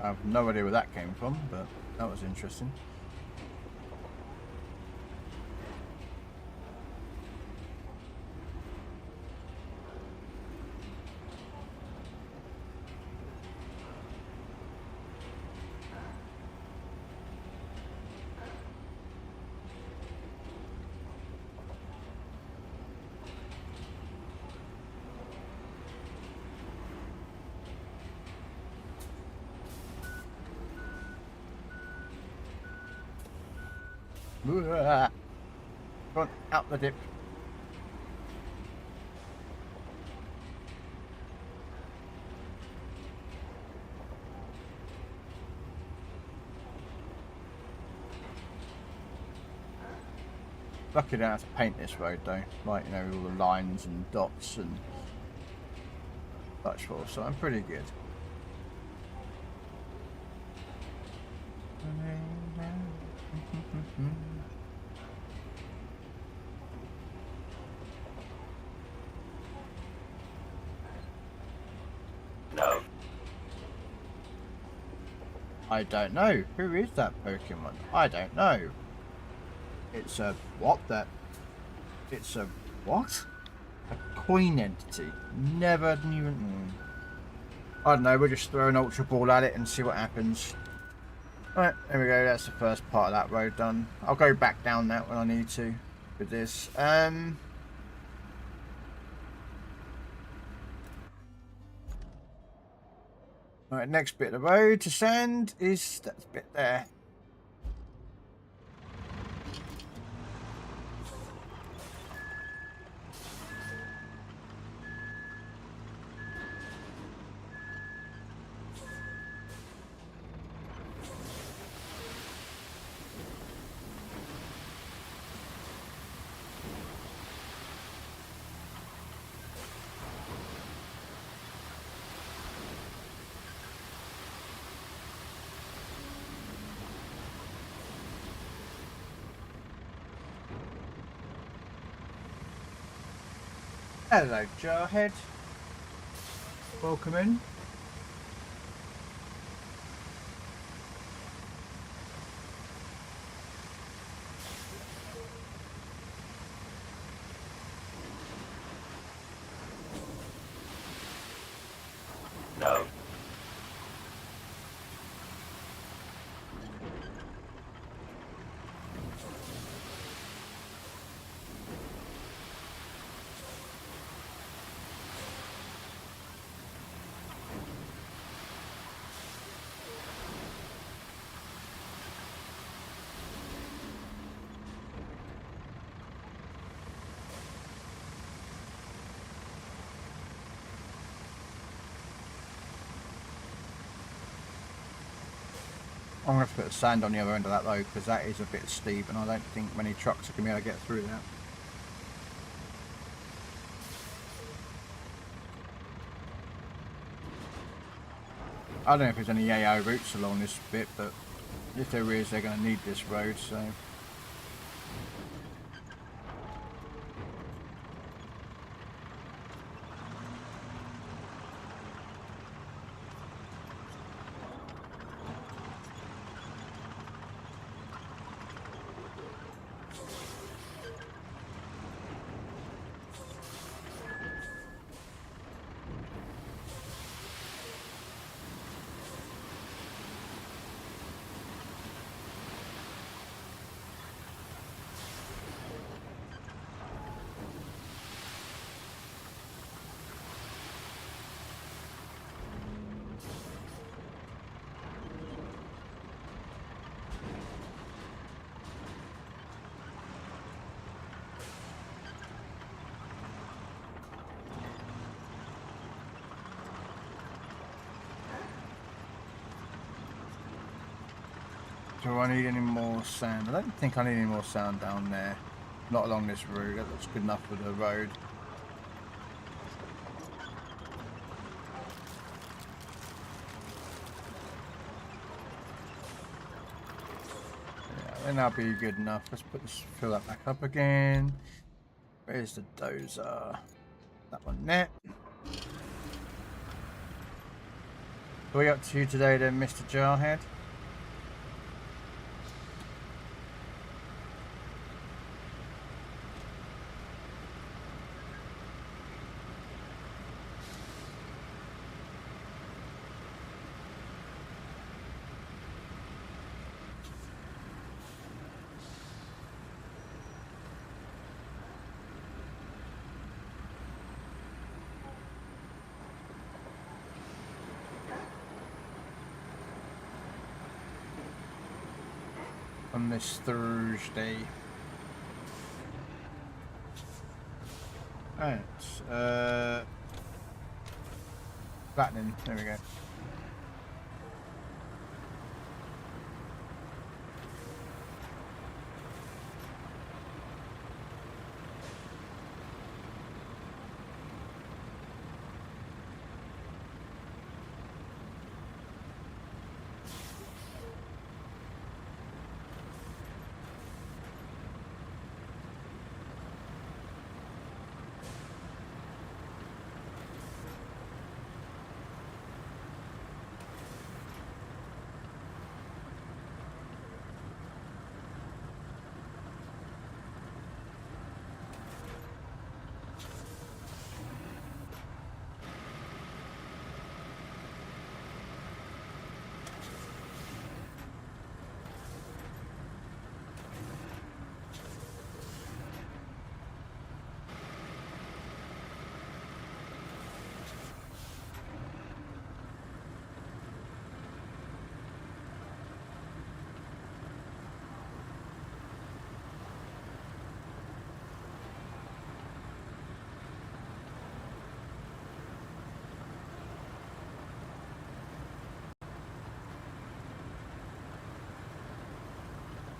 I have no idea where that came from, but that was interesting. Go on, out the dip. Lucky I don't have to paint this road though, like, you know, all the lines and dots and such forth, so I'm pretty good. No. I don't know. Who is that Pokemon? I don't know. It's a what? It's a what? A coin entity. Never knew. I don't know. We'll just throw an Ultra Ball at it and see what happens. Alright, there we go. That's the first part of that road done. I'll go back down that when I need to with this. Alright, next bit of the road to sand is that bit there. Hello, Jarhead. Welcome in. No. I'm going to have to put sand on the other end of that though, because that is a bit steep and I don't think many trucks are going to be able to get through that. I don't know if there's any AO routes along this bit, but if there is, they're going to need this road, so... Do I need any more sand? I don't think I need any more sand down there. Not along this route. That looks good enough for the road. Yeah, then that'll be good enough. Let's put this, fill that back up again. Where's the dozer? That one there. What are you up to today then, Mr. Jarhead? On this Thursday. Right, flattening, there we go.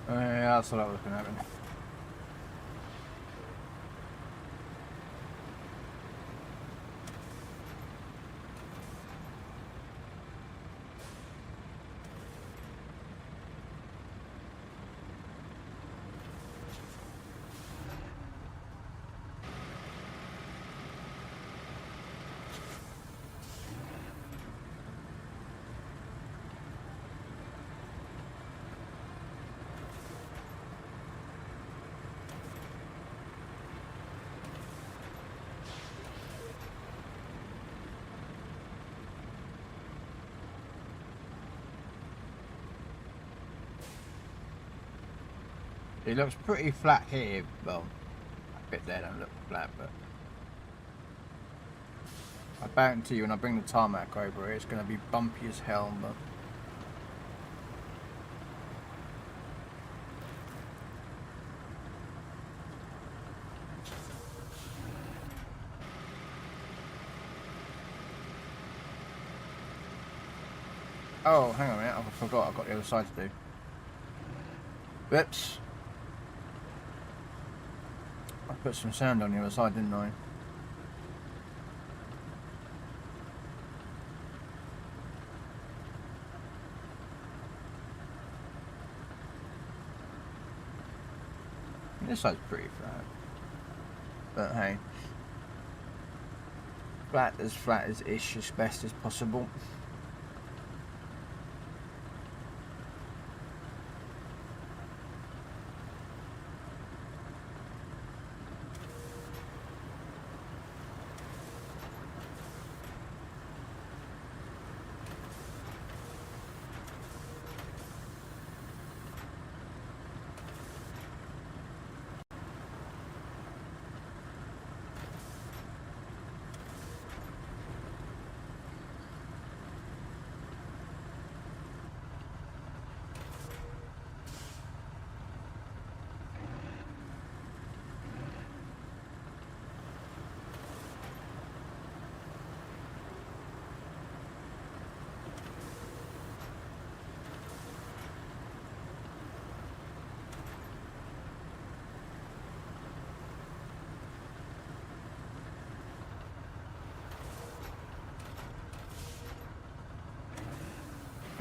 Yeah, that's what I was looking at. It looks pretty flat here. Well, a bit there don't look flat, but I guarantee you when I bring the tarmac over it, it's going to be bumpy as hell. But oh, hang on a minute, I forgot I've got the other side to do. Whoops. I put some sand on the other side, didn't I? This side's pretty flat. But hey. Flat as ish as best as possible.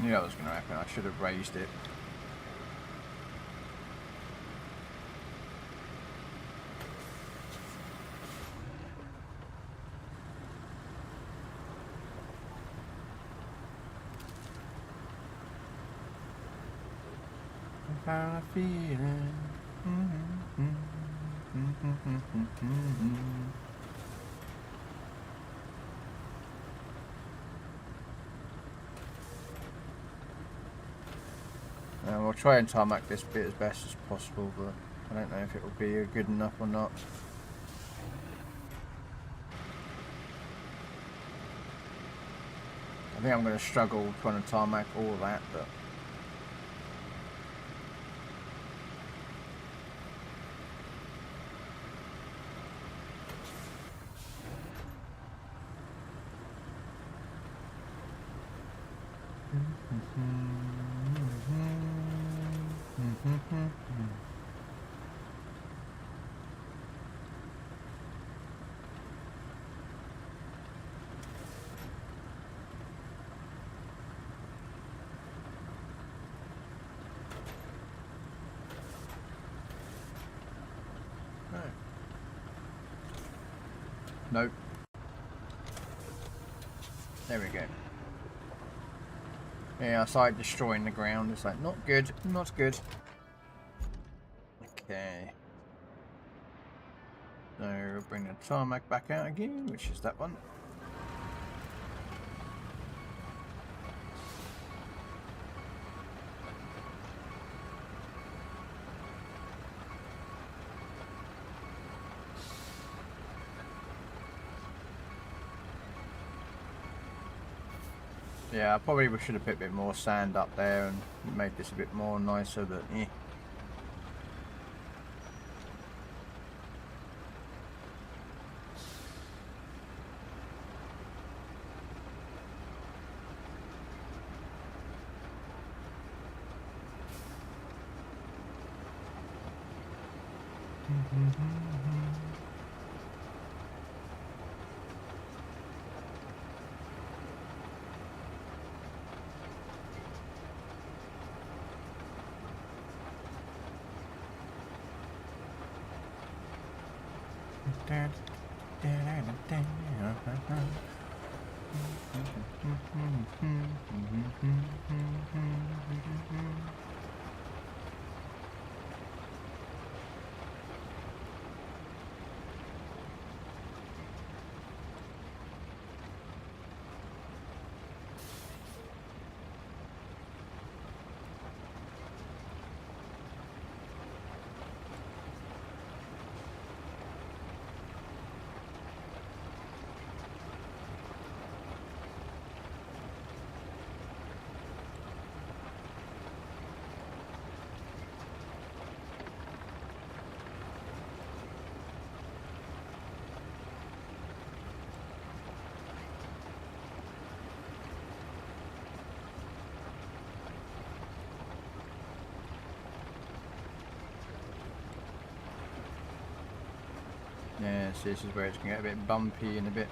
Knew that was going to happen. I should have raised it. I found a feeling. We'll try and tarmac this bit as best as possible, but I don't know if it will be good enough or not. I think I'm going to struggle trying to tarmac all of that, but nope. There we go. Yeah, I started destroying the ground. It's like, not good, not good. Okay. So we'll bring the tarmac back out again, which is that one. Yeah, I probably should have put a bit more sand up there and made this a bit more nicer, but eh. Yeah, so this is where it's going to get a bit bumpy and a bit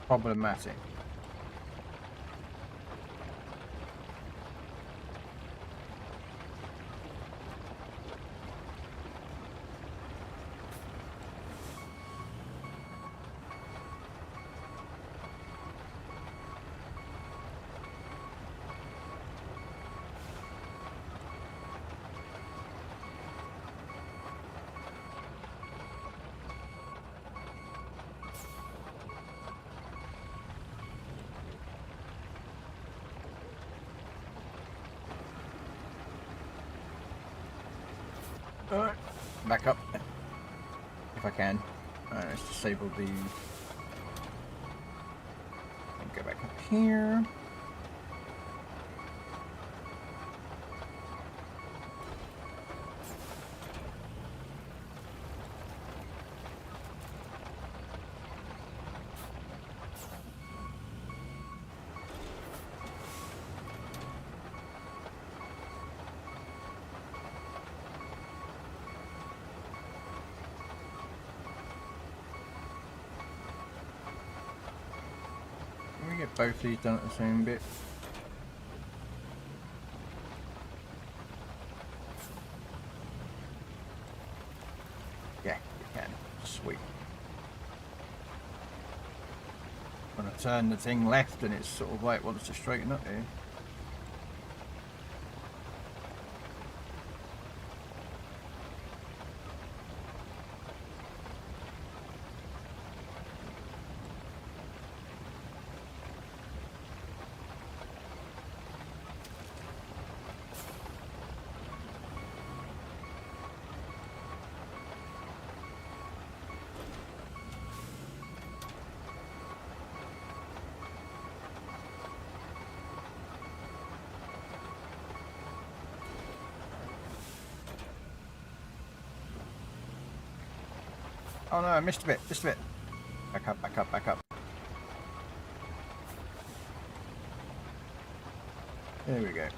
problematic. Alright, back up, if I can. Let's disable the... and go back up here. both these done at the same bit. Yeah, you can. Sweet. When I turn the thing left and it's sort of like wants to straighten up here. Oh no, I missed a bit, just a bit. Back up, back up, back up. There we go.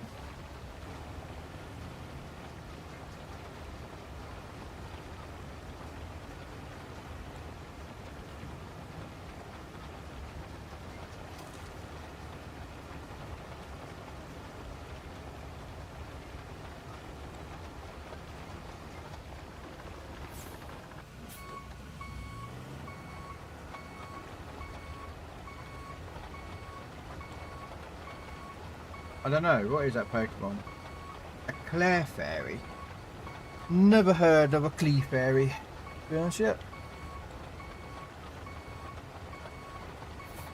I don't know, what is that Pokemon? A Claire Fairy? Never heard of a Clee Fairy, to be honest yet.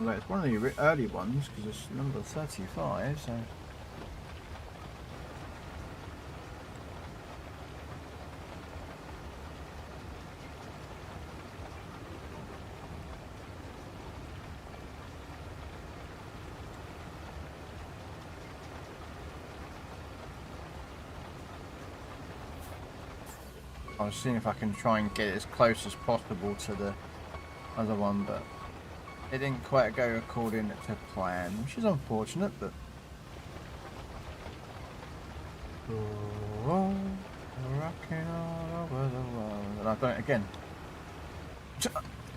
Well, it's one of the early ones, because it's number 35, so... I was seeing if I can try and get it as close as possible to the other one, but it didn't quite go according to plan, which is unfortunate, but... Oh, rocking all over the world. And I've done it again.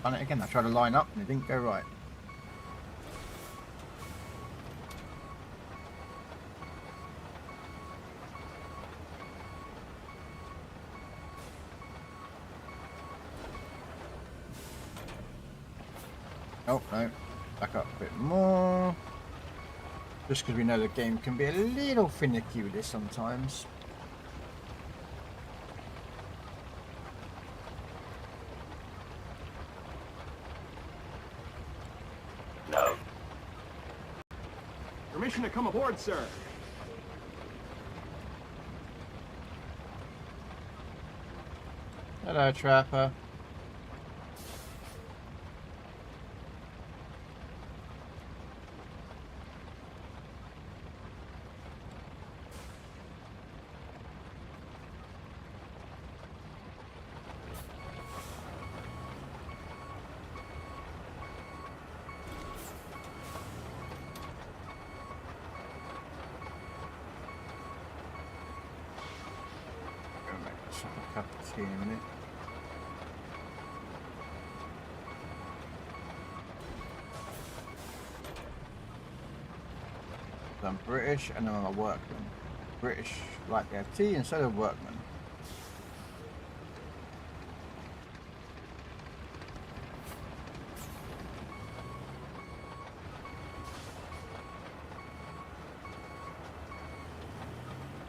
Done it again. I tried to line up and it didn't go right. Oh, no. Back up a bit more. Just because we know the game can be a little finicky with this sometimes. No. Permission to come aboard, sir. Hello, Trapper. A cup of tea in a minute. I'm British and I'm a workman. British like their tea and so do workmen.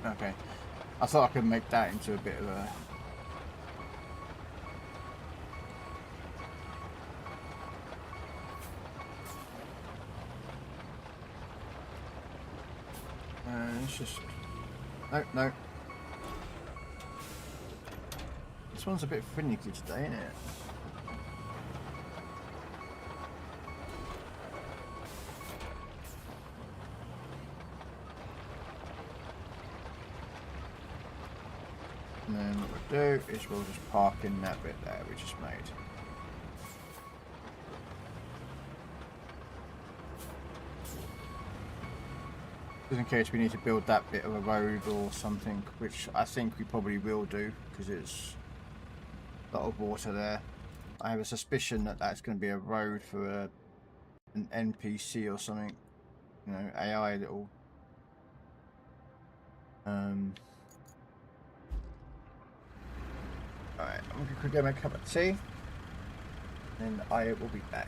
Okay. I thought I could make that into a bit of a... it's just... No, no. This one's a bit finicky today, isn't it? And then what we'll do is we'll just park in that bit there we just made. Just in case we need to build that bit of a road or something, which I think we probably will do because it's a lot of water there. I have a suspicion that that's going to be a road for a an NPC or something, you know, AI little. Alright, I'm gonna go make a cup of tea, and I will be back.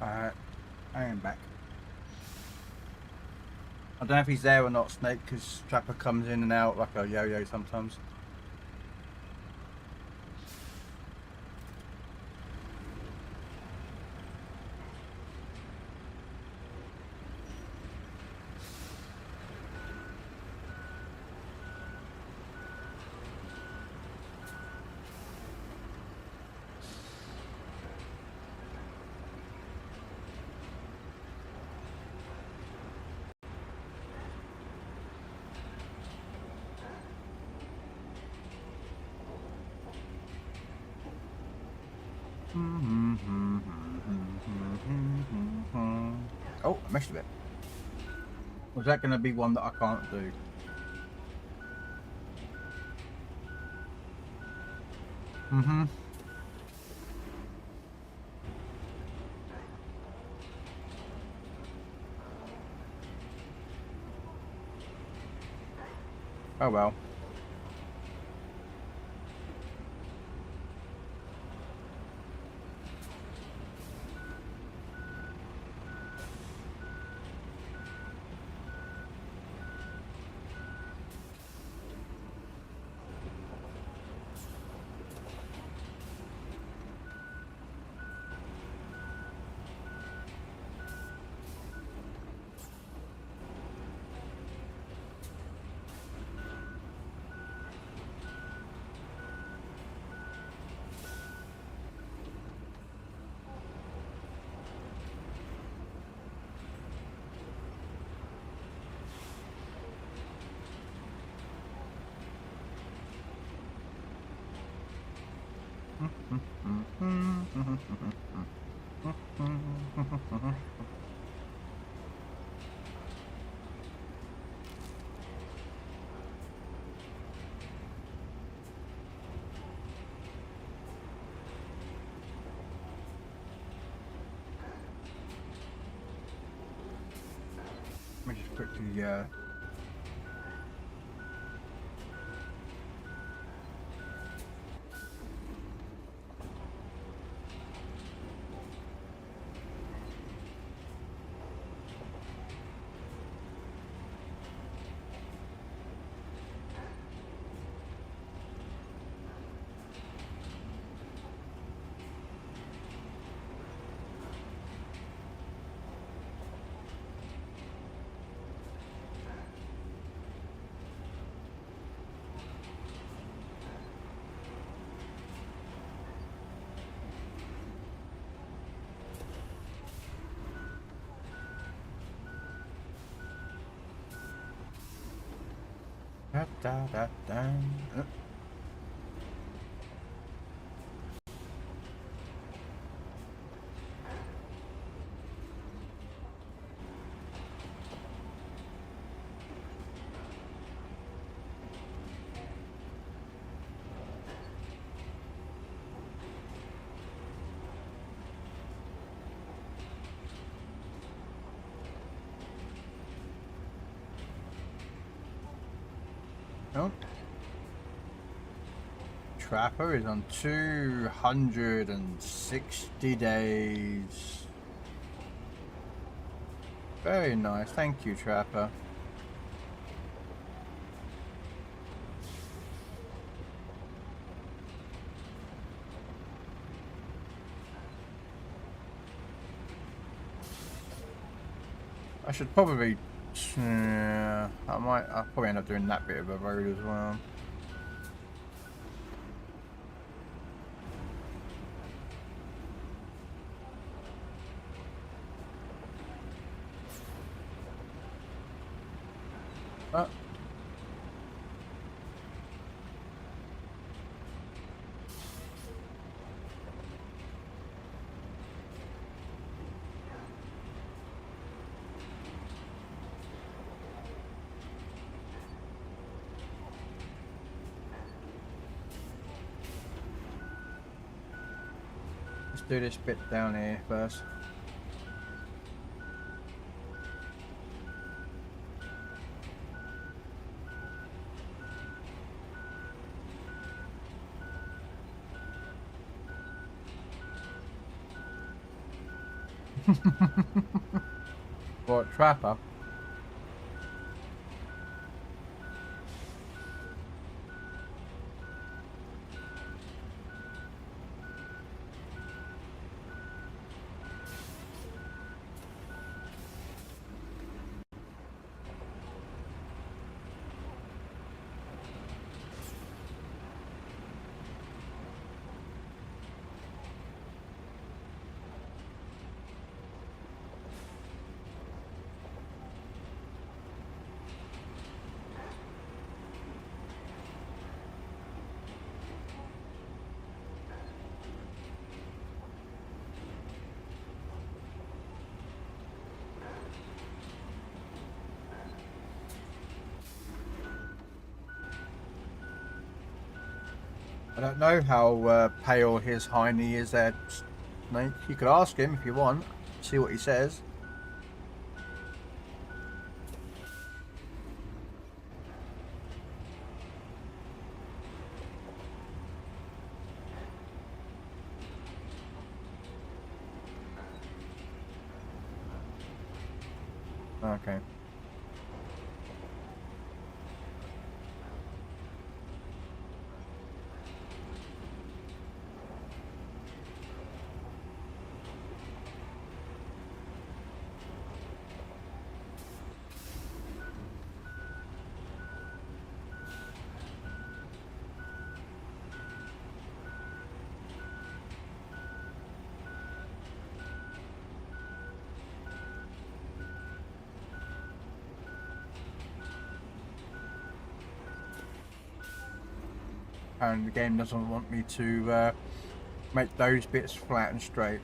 Alright, I am back. I don't know if he's there or not, Snake, because Trapper comes in and out like a yo-yo sometimes. Oh, I missed a bit. Was that going to be one that I can't do? Oh well. Let me just quickly da, da, da, da. Oh. Trapper is on 260 days. Very nice. Thank you, Trapper. I should probably... I'll probably end up doing that bit of a road as well. Let's do this bit down here first. What, Trapper? I don't know how pale his hiney is there, Snake. You could ask him if you want, see what he says. Okay. And the game doesn't want me to make those bits flat and straight.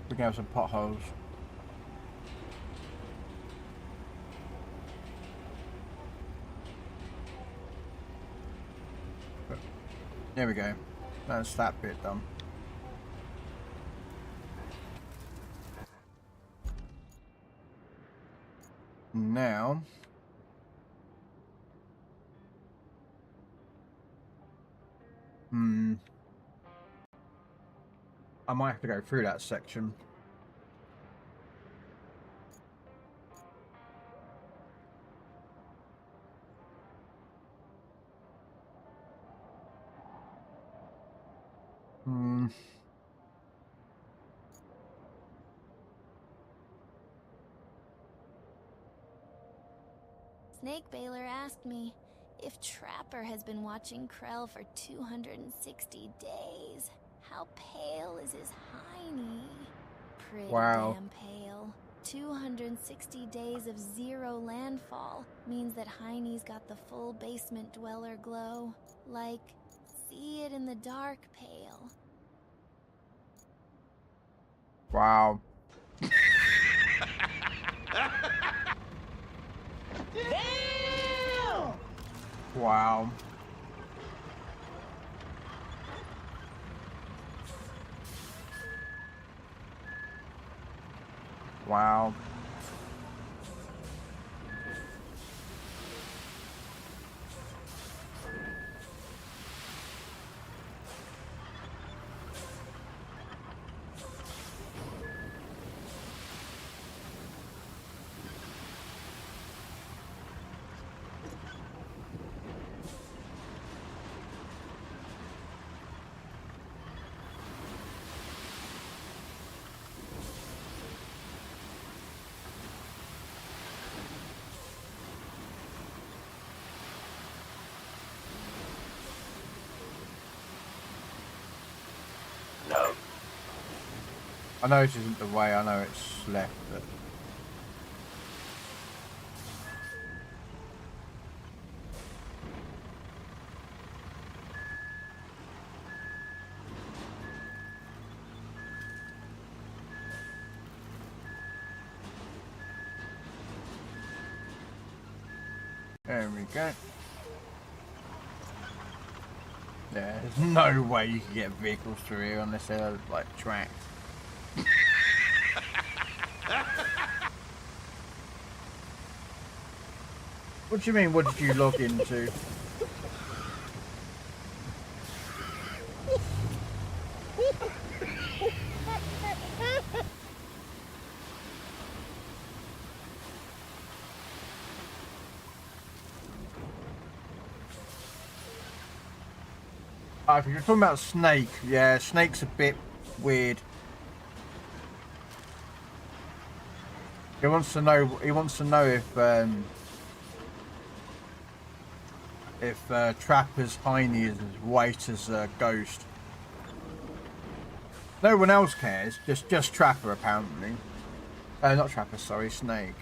We can have some potholes. But there we go. That's that bit done. Now... I might have to go through that section. Snake Baler asked me if Trapper has been watching Krell for 260 days. How pale is his hiney? Pretty damn pale. 260 days of zero landfall means that hiney's got the full basement dweller glow. Like, see it in the dark pale. Wow. Damn! Wow. Wow. I know this isn't the way, I know it's left, but... There we go. Yeah, there's no way you can get vehicles through here unless they're like tracked. What do you mean, what did you log into? If you're talking about Snake, yeah, Snake's a bit weird. He wants to know if Trapper's Heine is as white as a ghost. No one else cares, just Trapper apparently. Not Trapper, sorry, Snake.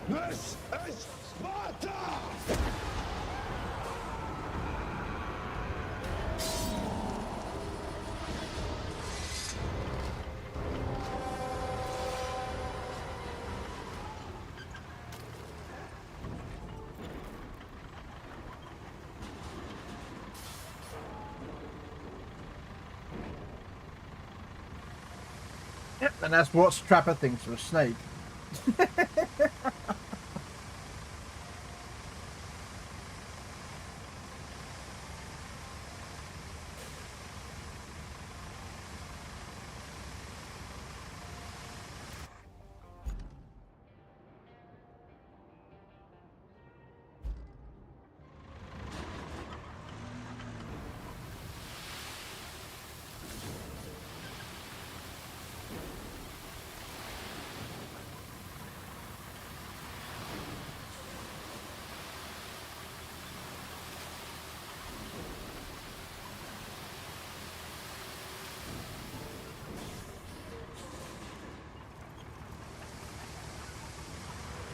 This is Sparta! Yep, and that's what Trapper thinks of a snake.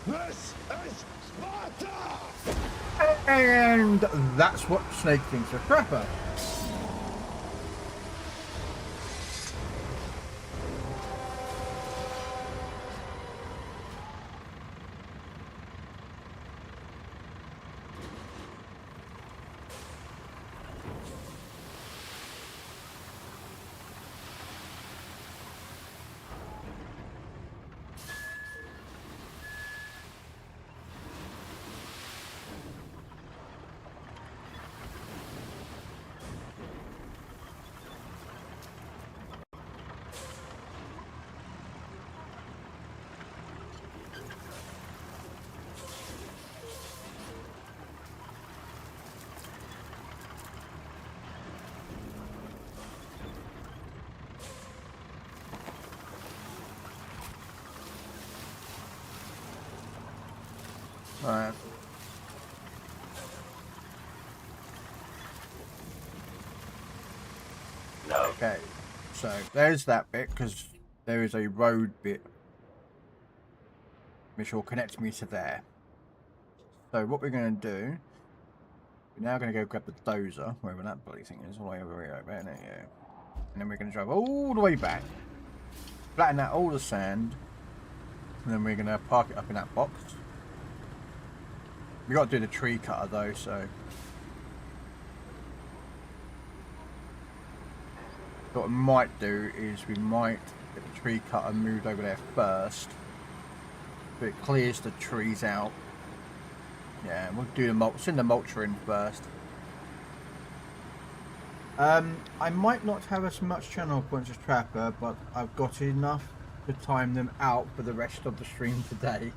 This is Sparta! And that's what Snake thinks of Trapper. Alright. No. Okay, so there's that bit because there is a road bit which will connect me to there. So what we're going to do, we're now going to go grab the dozer, wherever that bloody thing is, all the way over here, isn't it? Yeah. And then we're going to drive all the way back, flatten out all the sand, and then we're going to park it up in that box. We got to do the tree cutter though, so what we might do is we might get the tree cutter moved over there first, so it clears the trees out. Yeah, we'll do the mulch. Send the mulcher in first. I might not have as much channel points as Trapper, but I've got enough to time them out for the rest of the stream today.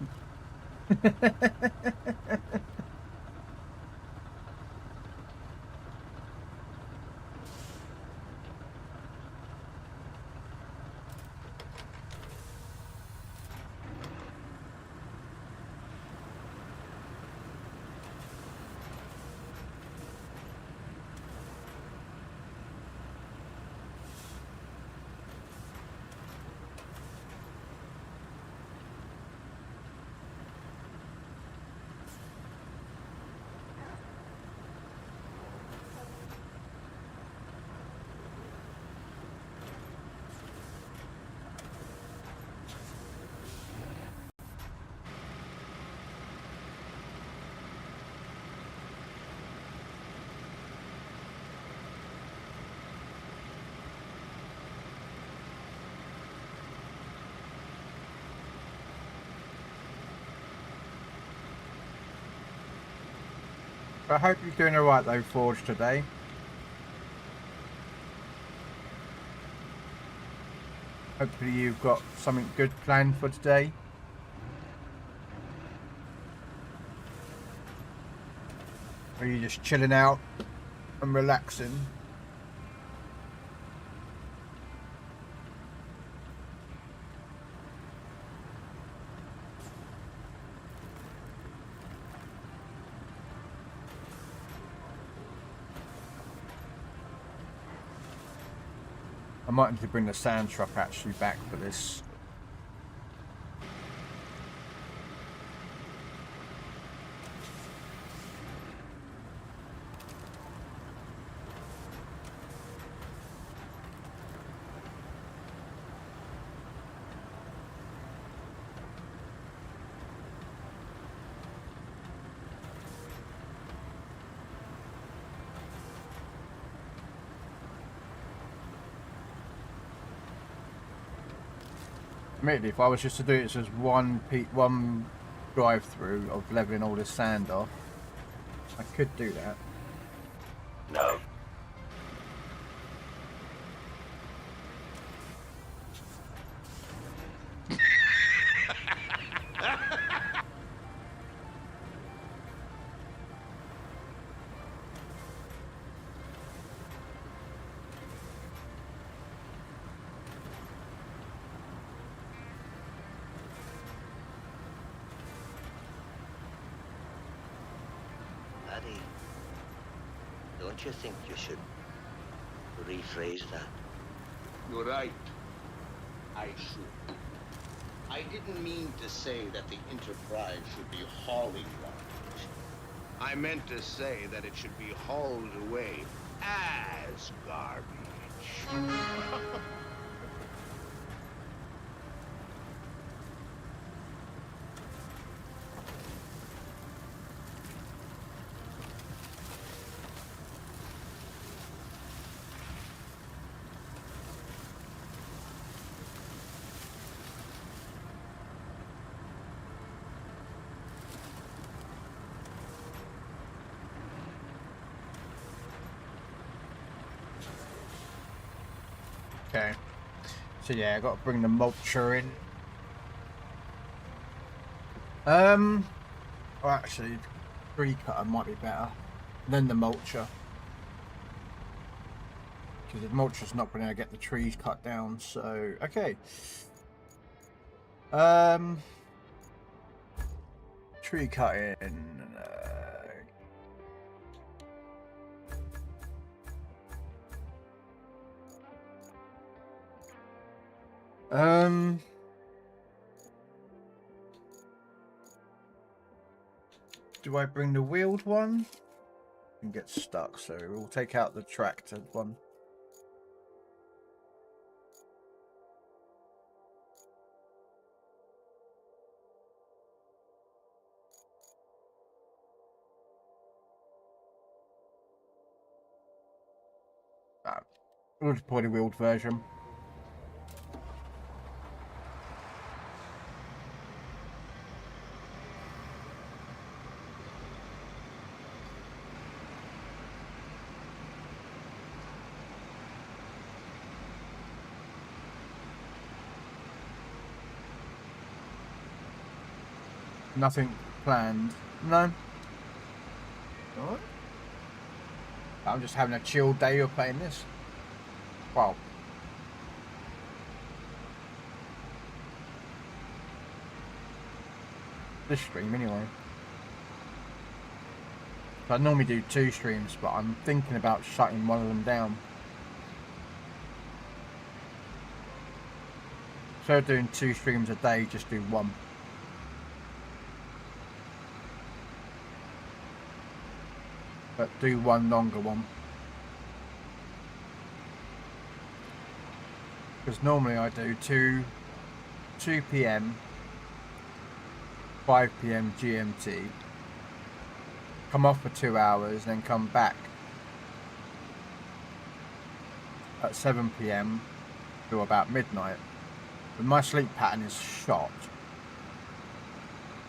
I hope you're doing alright though, Forge, today. Hopefully you've got something good planned for today. Or are you just chilling out and relaxing? I might need to bring the sand truck actually back for this. Admittedly, if I was just to do it as one drive through of leveling all this sand off, I could do that. No. Laddie, don't you think you should rephrase that? You're right. I should. I didn't mean to say that the Enterprise should be hauling garbage. I meant to say that it should be hauled away as garbage. Okay. So yeah, I got to bring the mulcher in. Well, actually, tree cutter might be better than the mulcher, because the mulcher's not going to get the trees cut down. So tree cutting. Do I bring the wheeled one? And get stuck, so we'll take out the tractor one. We'll deploy the wheeled version. Nothing planned. No. What? I'm just having a chill day of playing this. Wow. This stream anyway. So I normally do 2 streams, but I'm thinking about shutting one of them down. Instead of doing 2 streams a day, just do 1. But do 1 longer one. Because normally I do 2 PM, 5 PM GMT, come off for 2 hours, then come back at 7 PM till about midnight. But my sleep pattern is shot.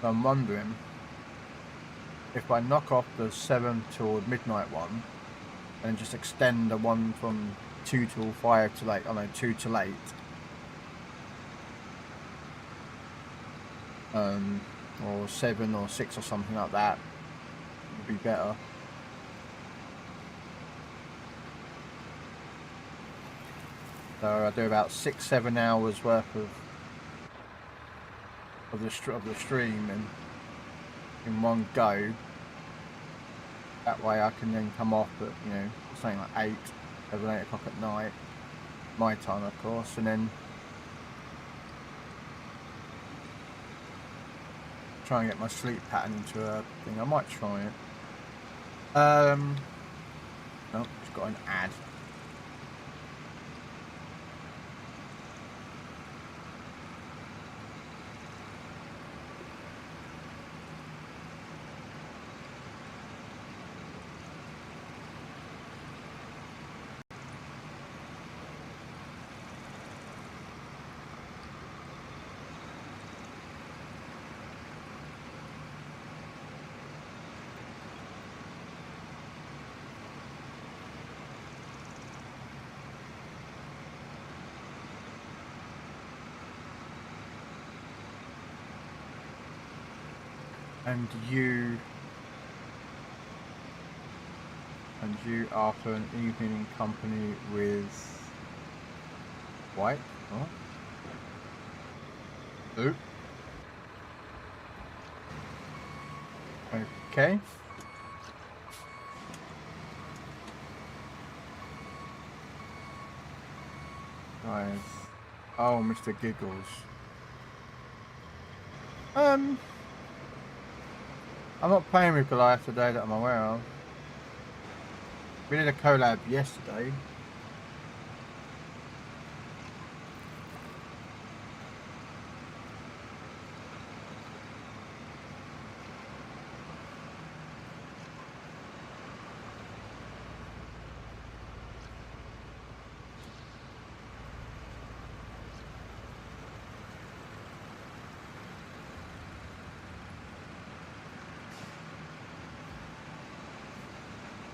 So I'm wondering if I knock off the 7 till midnight one and just extend the one from 2 till 5 till 8, I know 2 till 8. Or 7 or 6 or something like that would be better. So I do about 6-7 hours worth of the stream and in one go. That way I can then come off at, you know, something like 8 o'clock at night, my time of course, and then try and get my sleep pattern into a thing. I might try it. Nope, just got an ad. And you after an evening in company with White? What? Ooh. Okay. Guys. Oh, Mr. Giggles. I'm not playing with Goliath today that I'm aware of. We did a collab yesterday.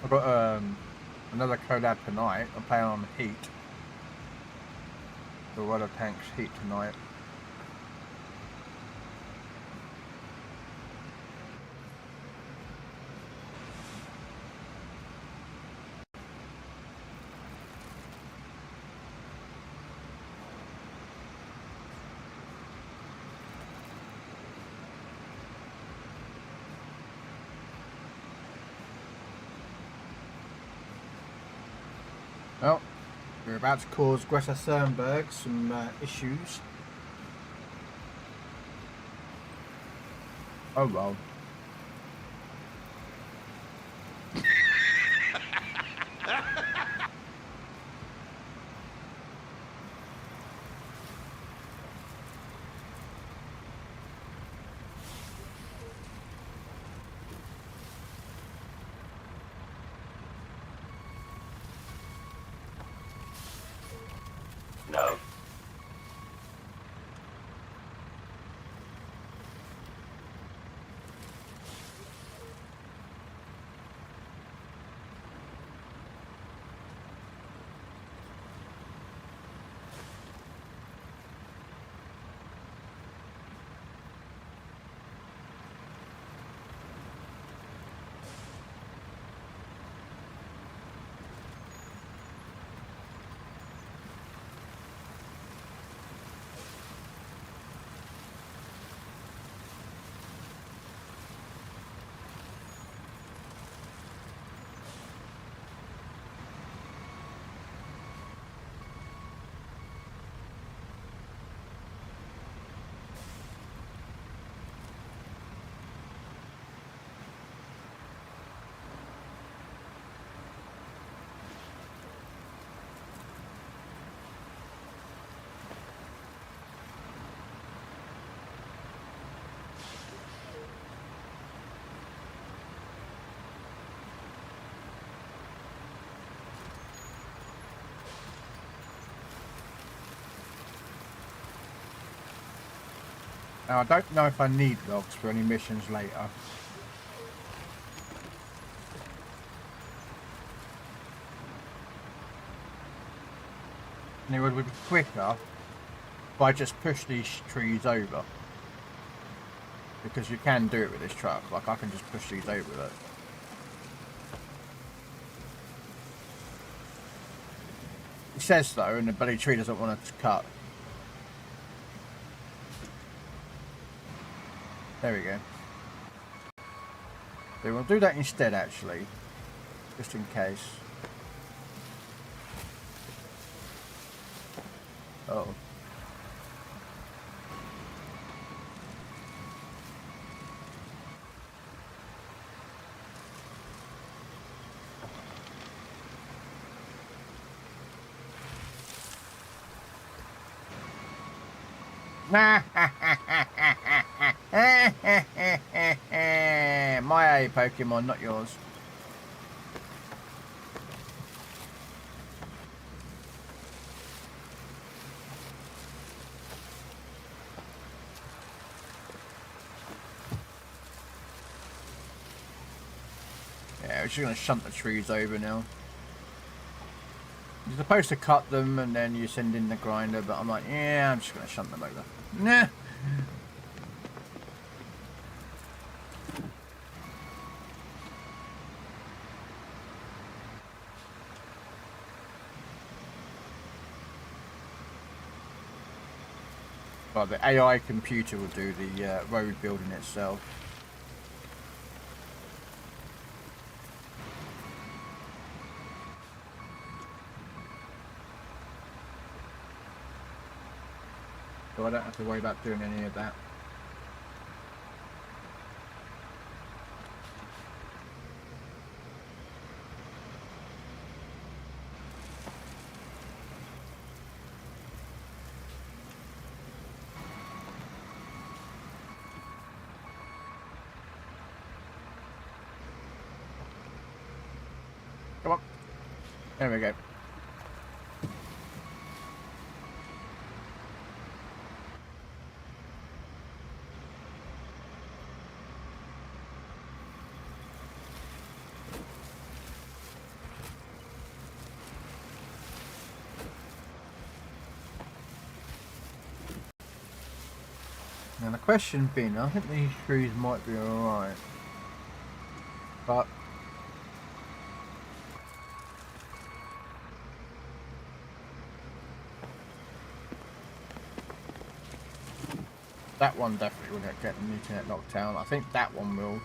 I've got another collab tonight. I'm playing on Heat. The Water Tanks Heat tonight. We're about to cause Greta Thunberg some issues. Oh well. No. Now I don't know if I need logs for any missions later. And it would be quicker if I just push these trees over. Because you can do it with this truck, like I can just push these over with it. It says though, and the bloody tree doesn't want it to cut. There we go. So we'll do that instead actually, just in case. Oh. My Pokemon, not yours. Yeah, we're just going to shunt the trees over now. You're supposed to cut them and then you send in the grinder, but I'm like, yeah, I'm just going to shunt them over. Nah. But the AI computer will do the road building itself. So I don't have to worry about doing any of that. Come on. There we go. Now the question being, I think these trees might be alright, but that one definitely will get the internet knocked down. I think that one will.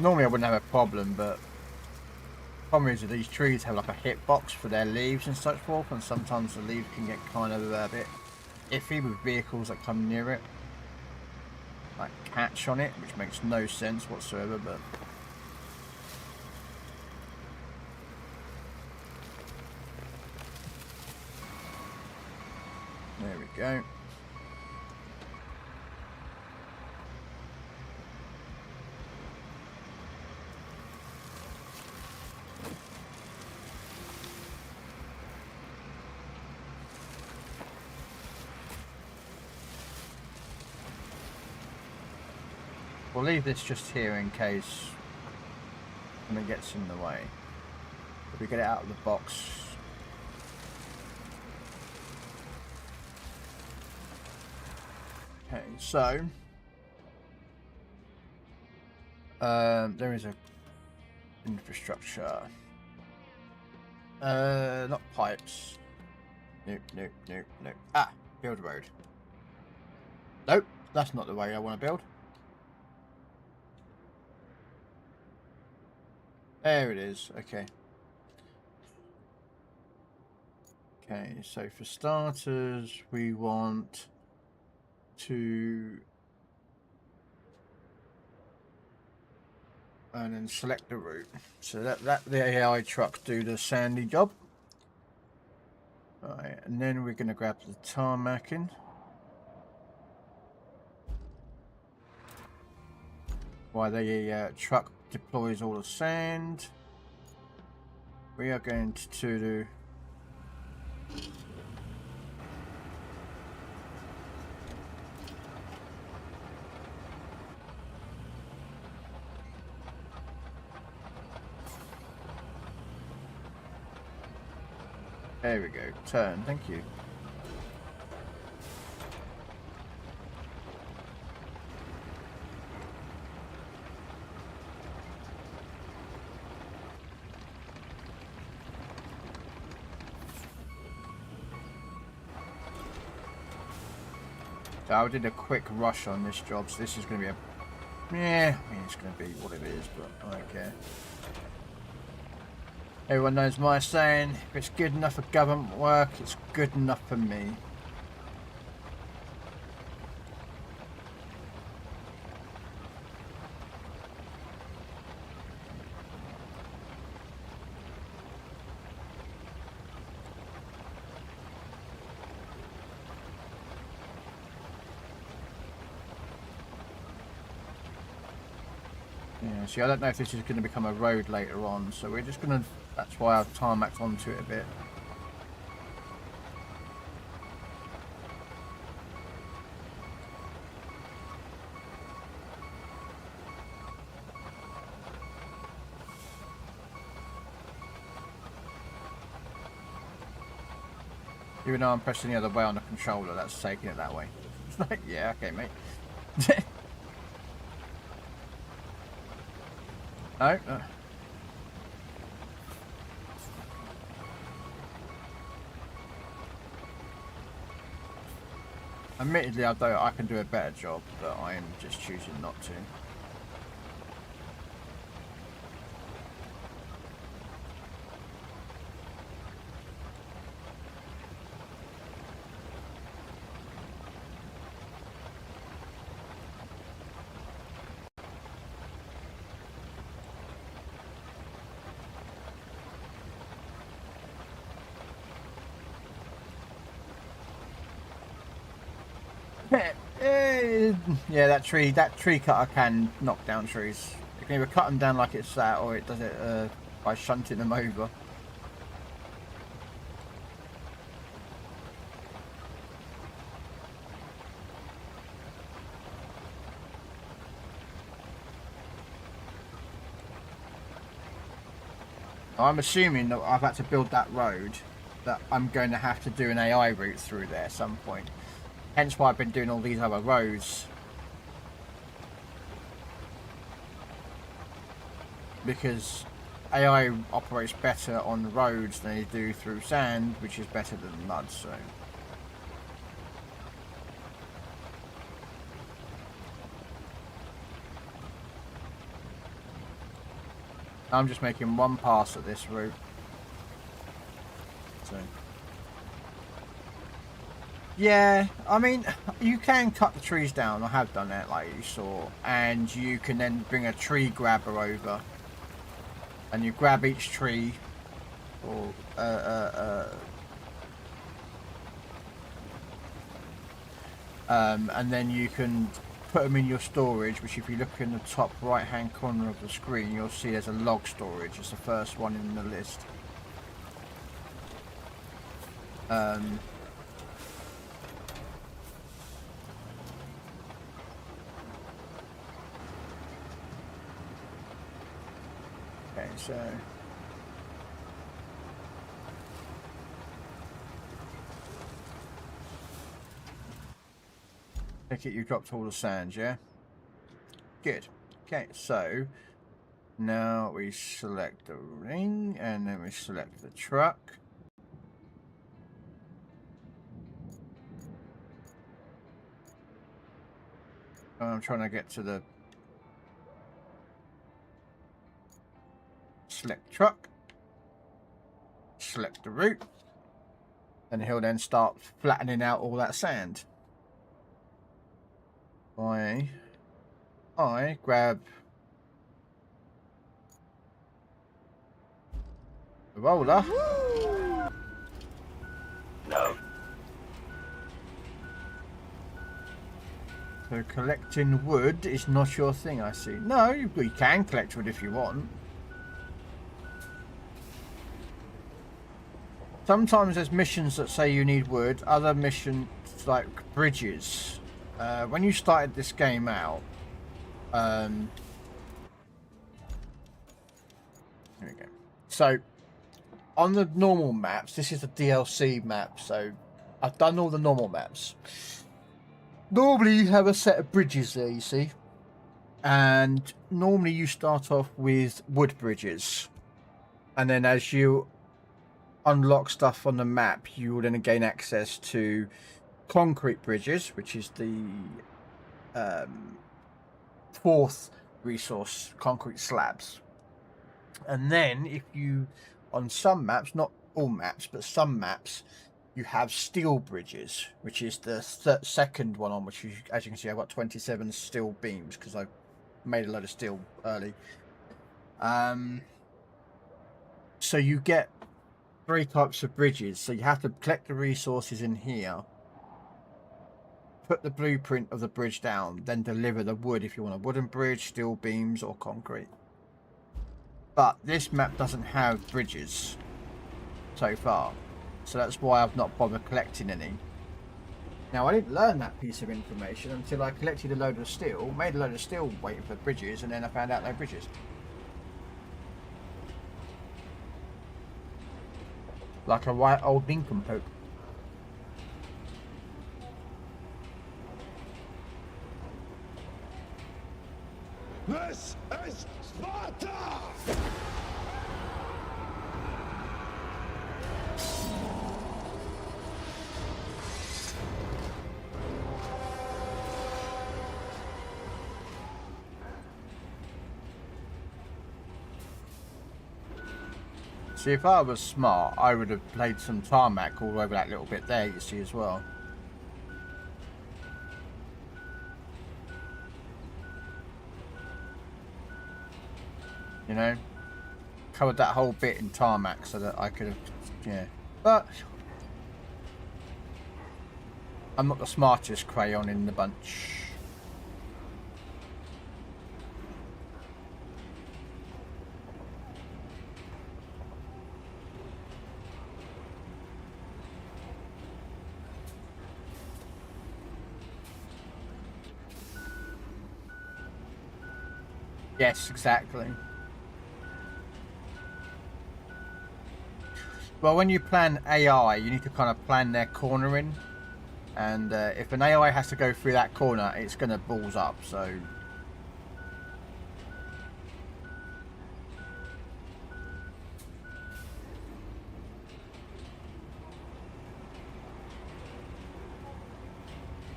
Normally I wouldn't have a problem, but the problem is that these trees have like a hitbox for their leaves and such forth, and sometimes the leaves can get kind of a bit iffy with vehicles that come near it. Like catch on it, which makes no sense whatsoever, but... There we go. We'll leave this just here in case something gets in the way. If we get it out of the box. Okay, so there is a infrastructure. Not pipes. Nope, nope, nope, nope. Ah, build a road. Nope, that's not the way I want to build. There it is, okay. Okay, so for starters, we want to... And then select the route. So let the AI truck do the sandy job. Right, and then we're going to grab the tarmacking. While the truck deploys all the sand, we are going to do... There we go, turn, thank you. So I did a quick rush on this job, so this is going to be a... Yeah, I mean, it's going to be what it is, but I don't care. Everyone knows my saying, if it's good enough for government work, it's good enough for me. Yeah, see, I don't know if this is going to become a road later on, so we're just going to... That's why I've tarmacked onto it a bit. Even though I'm pressing the other way on the controller, that's taking it that way. It's like, yeah, okay, mate. No. Admittedly, I can do a better job, but I am just choosing not to. Yeah, that tree cutter can knock down trees. You can either cut them down like it's that, or it does it by shunting them over. I'm assuming that I've had to build that road, that I'm going to have to do an AI route through there at some point. Hence why I've been doing all these other roads. Because AI operates better on roads than they do through sand, which is better than mud, so... I'm just making one pass at this route. So. Yeah, I mean, you can cut the trees down. I have done that, like you saw. And you can then bring a tree grabber over. And you grab each tree. Or, and then you can put them in your storage, which if you look in the top right hand corner of the screen, you'll see there's a log storage. It's the first one in the list. Okay, so take it you dropped all the sand, yeah? Good. Okay, so now we select the ring and then we select the truck. I'm trying to get to the select truck, select the route, and he'll then start flattening out all that sand. I grab the roller. No. So collecting wood is not your thing, I see. No, you can collect wood if you want. Sometimes there's missions that say you need wood. Other missions, like bridges. When you started this game out, here we go. So on the normal maps, this is the DLC map. So I've done all the normal maps. Normally you have a set of bridges there, you see, and normally you start off with wood bridges, and then as you unlock stuff on the map, you will then gain access to concrete bridges, which is the fourth resource, concrete slabs. And then if you, on some maps, not all maps, but some maps, you have steel bridges, which is the second one on which, as you can see, I've got 27 steel beams because I made a load of steel early. So you get 3 types of bridges. So you have to collect the resources in here, put the blueprint of the bridge down, then deliver the wood if you want a wooden bridge, steel beams, or concrete. But this map doesn't have bridges so far. So that's why I've not bothered collecting any. Now, I didn't learn that piece of information until I collected a load of steel, made a load of steel waiting for bridges, and then I found out no bridges. Like a right old nincompoop. This is Sparta! See, if I was smart, I would have played some tarmac all over that little bit there, you see, as well. You know? Covered that whole bit in tarmac so that I could have, yeah. But I'm not the smartest crayon in the bunch. Yes, exactly. Well, when you plan AI, you need to kind of plan their cornering. And if an AI has to go through that corner, it's going to balls up, so...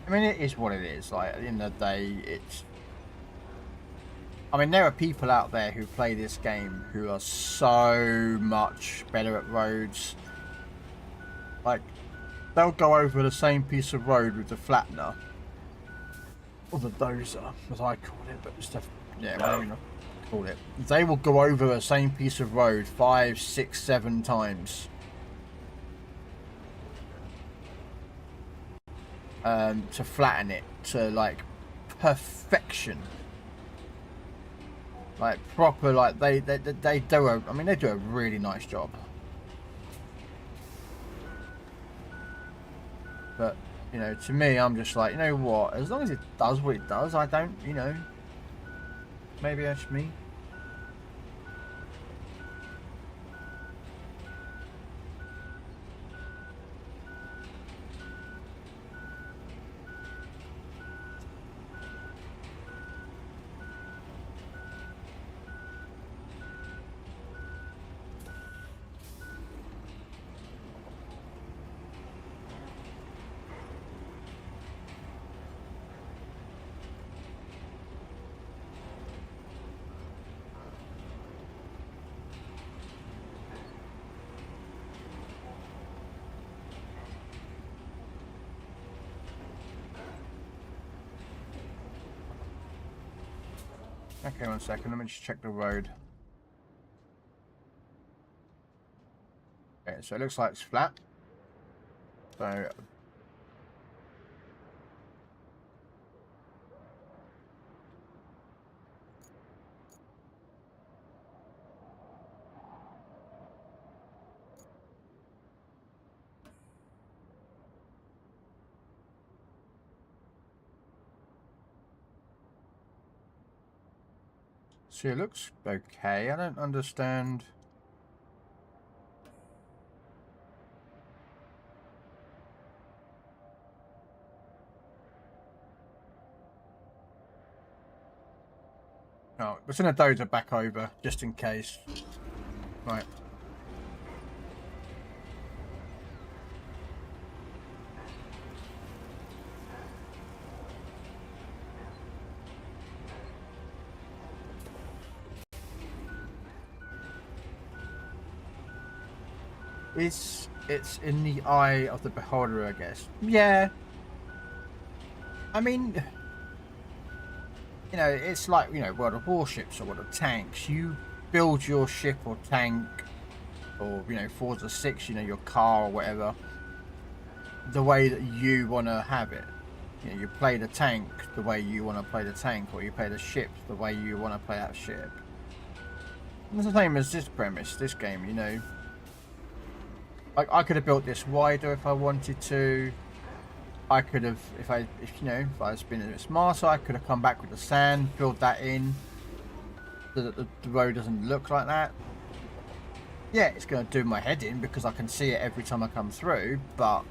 I mean, it is what it is. Like, at the end of the day, it's... I mean, there are people out there who play this game who are so much better at roads. Like, they'll go over the same piece of road with the flattener. Or the dozer, as I call it, but it's yeah, whatever you call it. They will go over the same piece of road 5, 6, 7 times. To flatten it to like perfection. Like proper, like they do a, I mean, they do a really nice job. But, you know, to me, I'm just like, you know what, as long as it does what it does, I don't, you know, maybe that's me. Okay, 1 second, let me just check the road. Okay, so it looks like it's flat. So it looks okay. I don't understand. Oh, let's send a dozer back over just in case. Right. It's in the eye of the beholder, I guess. Yeah. I mean, you know, it's like, you know, World of Warships or World of Tanks. You build your ship or tank, or, you know, Forza 6, you know, your car or whatever, the way that you want to have it. You know, you play the tank the way you want to play the tank, or you play the ship the way you want to play that ship. And it's the same as this premise, this game, you know. Like, I could have built this wider if I wanted to. I could have, if you know, if I was been a bit smarter, I could have come back with the sand, filled that in, so that the road doesn't look like that. Yeah, it's going to do my head in because I can see it every time I come through, but,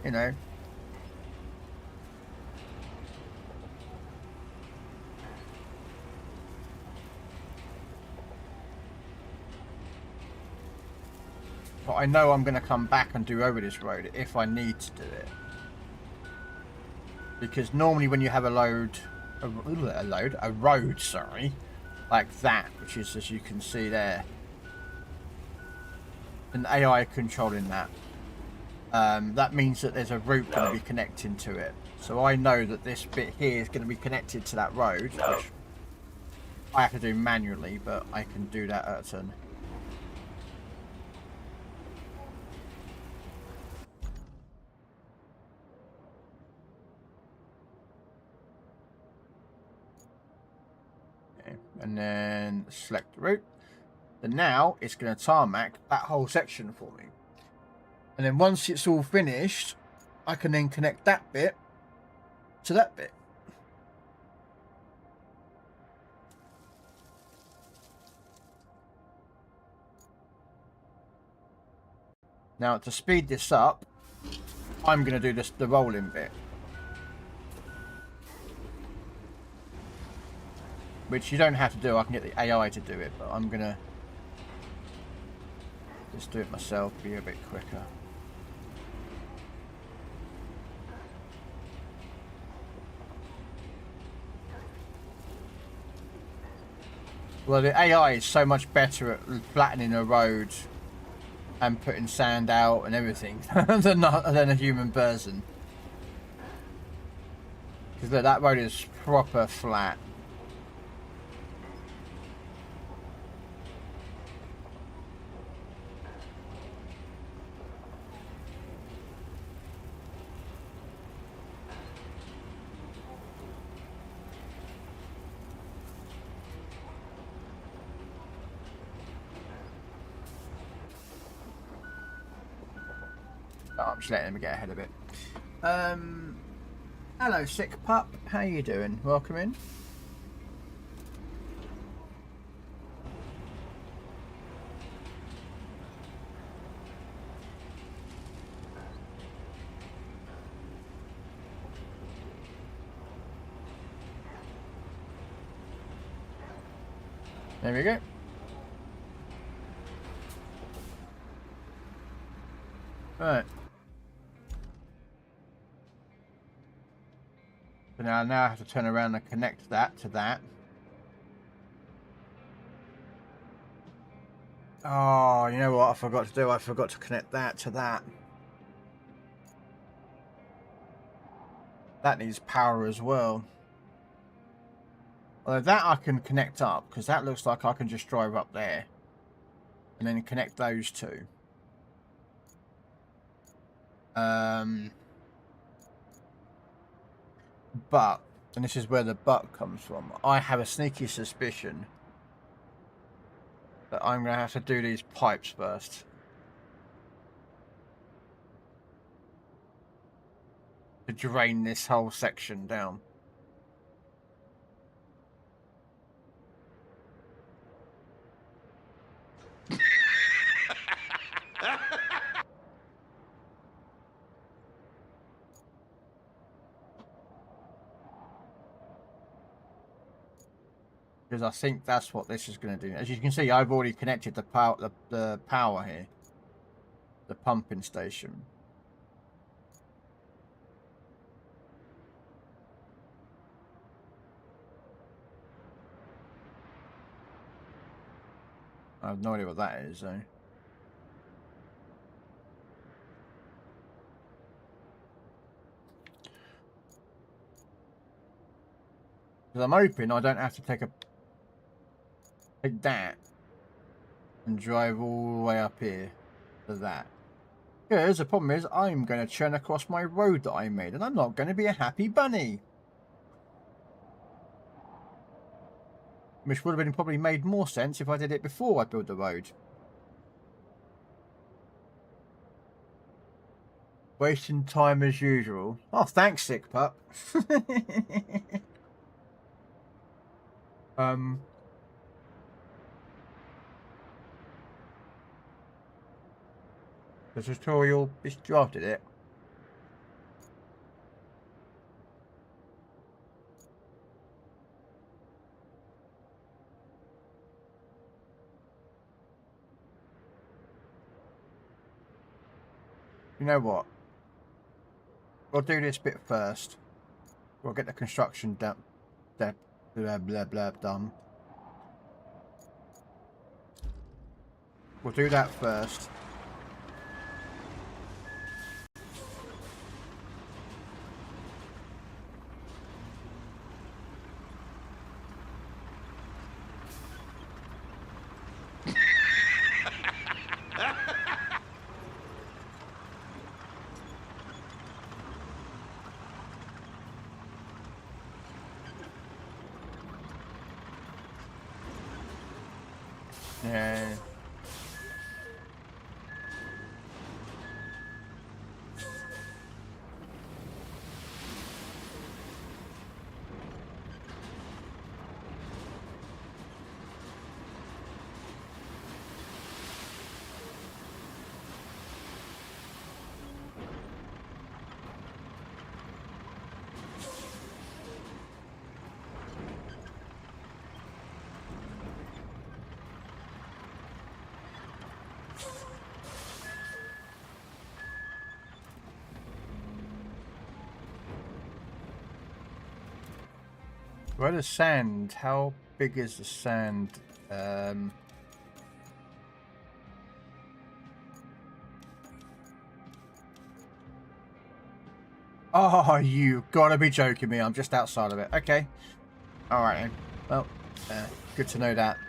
you know. But I know I'm going to come back and do over this road if I need to do it. Because normally when you have a road, sorry, like that, which is, as you can see there, an AI controlling that, that means that there's a route going to be connecting to it. So I know that this bit here is going to be connected to that road, which I have to do manually, but I can do that at a turn. And then select the route. Then now it's going to tarmac that whole section for me. And then once it's all finished, I can then connect that bit to that bit. Now to speed this up, I'm going to do the rolling bit. Which you don't have to do, I can get the AI to do it, but I'm going to just do it myself, be a bit quicker. Well, the AI is so much better at flattening a road and putting sand out and everything than a human person. Because that road is proper flat. Oh, I'm just letting him get ahead of it. Hello, sick pup. How you doing? Welcome in. There we go. Right. So now I have to turn around and connect that to that. Oh, you know what I forgot to do? I forgot to connect that to that. That needs power as well. Although that I can connect up, because that looks like I can just drive up there. And then connect those two. But, and this is where the but comes from, I have a sneaky suspicion that I'm going to have to do these pipes first. To drain this whole section down. Because I think that's what this is going to do. As you can see, I've already connected the power here. The pumping station. I have no idea what that is, though. Because I'm hoping I don't have to take that and drive all the way up here to that. Because the problem is I'm going to churn across my road that I made, and I'm not going to be a happy bunny. Which would have been probably made more sense if I did it before I built the road. Wasting time as usual. Oh, thanks, sick pup. The tutorial is drafted it. You know what? We'll do this bit first. We'll get the construction done. Blah blah blah done. We'll do that first. Yeah. Where the sand? How big is the sand Oh, you gotta be joking me. I'm just outside of it. Okay. Alright then. Well, good to know that.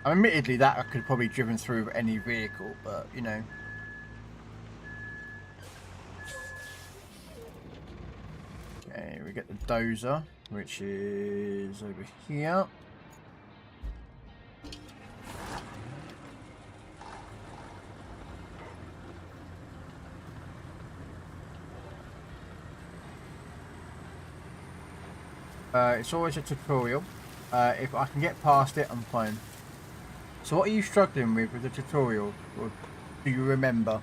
Admittedly, that I could have probably driven through any vehicle, but, you know. Okay, we get the dozer, which is over here. It's always a tutorial. If I can get past it, I'm fine. So what are you struggling with the tutorial? Or do you remember?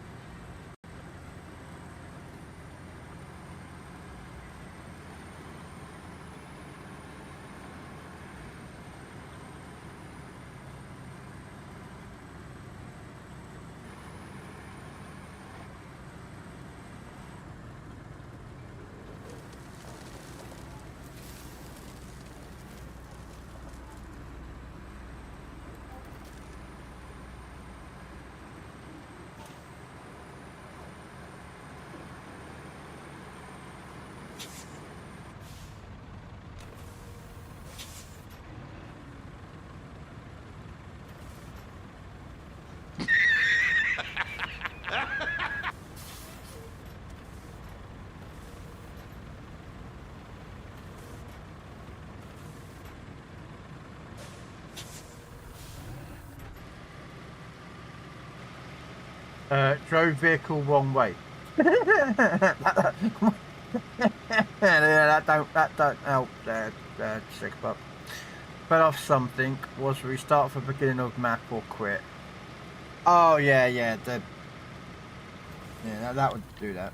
Drove vehicle wrong way. that don't help there, sick pup. Fell off something. Was restart for beginning of map or quit? Oh yeah, yeah, that would do that.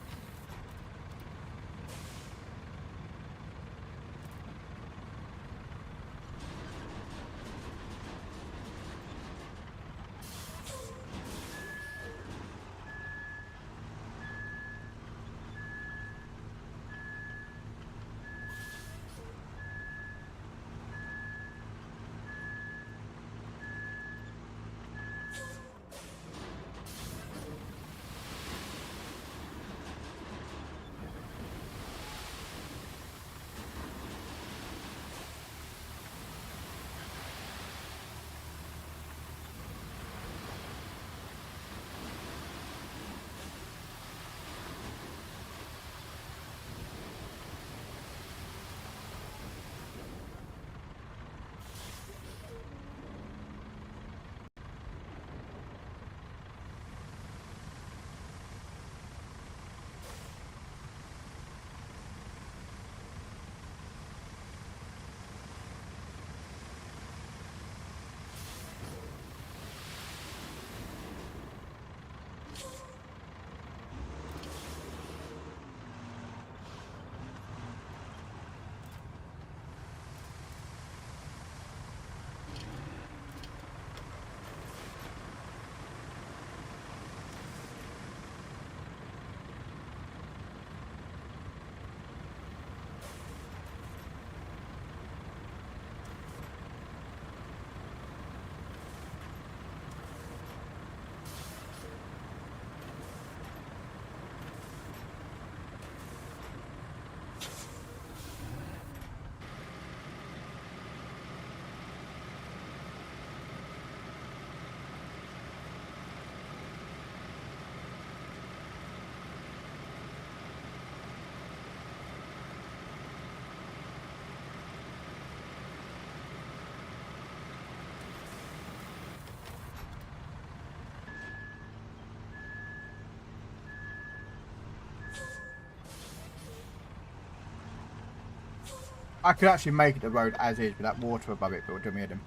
I could actually make the road as is with that water above it, but we'll do me him.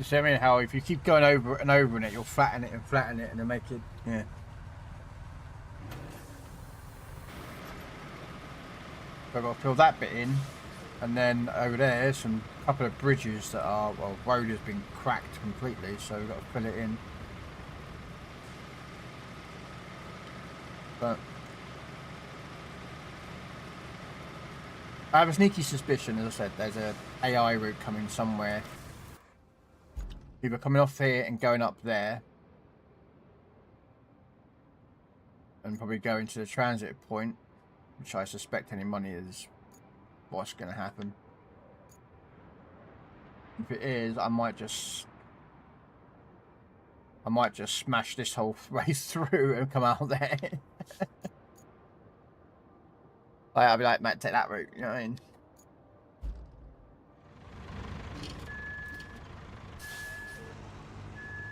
You see what I mean? How if you keep going over and over in it, you'll flatten it and then make it, yeah. So I've got to fill that bit in, and then over there, some couple of bridges that are, well, road has been cracked completely, so we've got to fill it in. But I have a sneaky suspicion, as I said, there's a AI route coming somewhere. Either coming off here and going up there. And probably going to the transit point, which I suspect any money is what's going to happen. If it is, I might just smash this whole race through and come out there. Like, I'll be like, Matt, take that route, you know what I mean?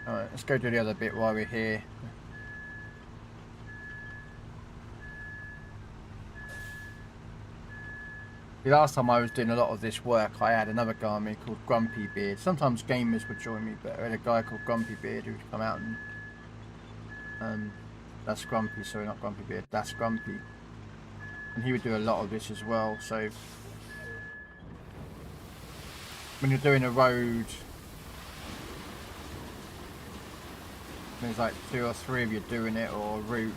Alright, let's go do the other bit while we're here. The last time I was doing a lot of this work, I had another guy on me called Grumpy Beard. Sometimes gamers would join me, but I had a guy called Grumpy Beard who would come out and... that's Grumpy, sorry, not Grumpy Beard, that's Grumpy. And he would do a lot of this as well, so... when you're doing a road... there's like 2 or 3 of you doing it, or a route.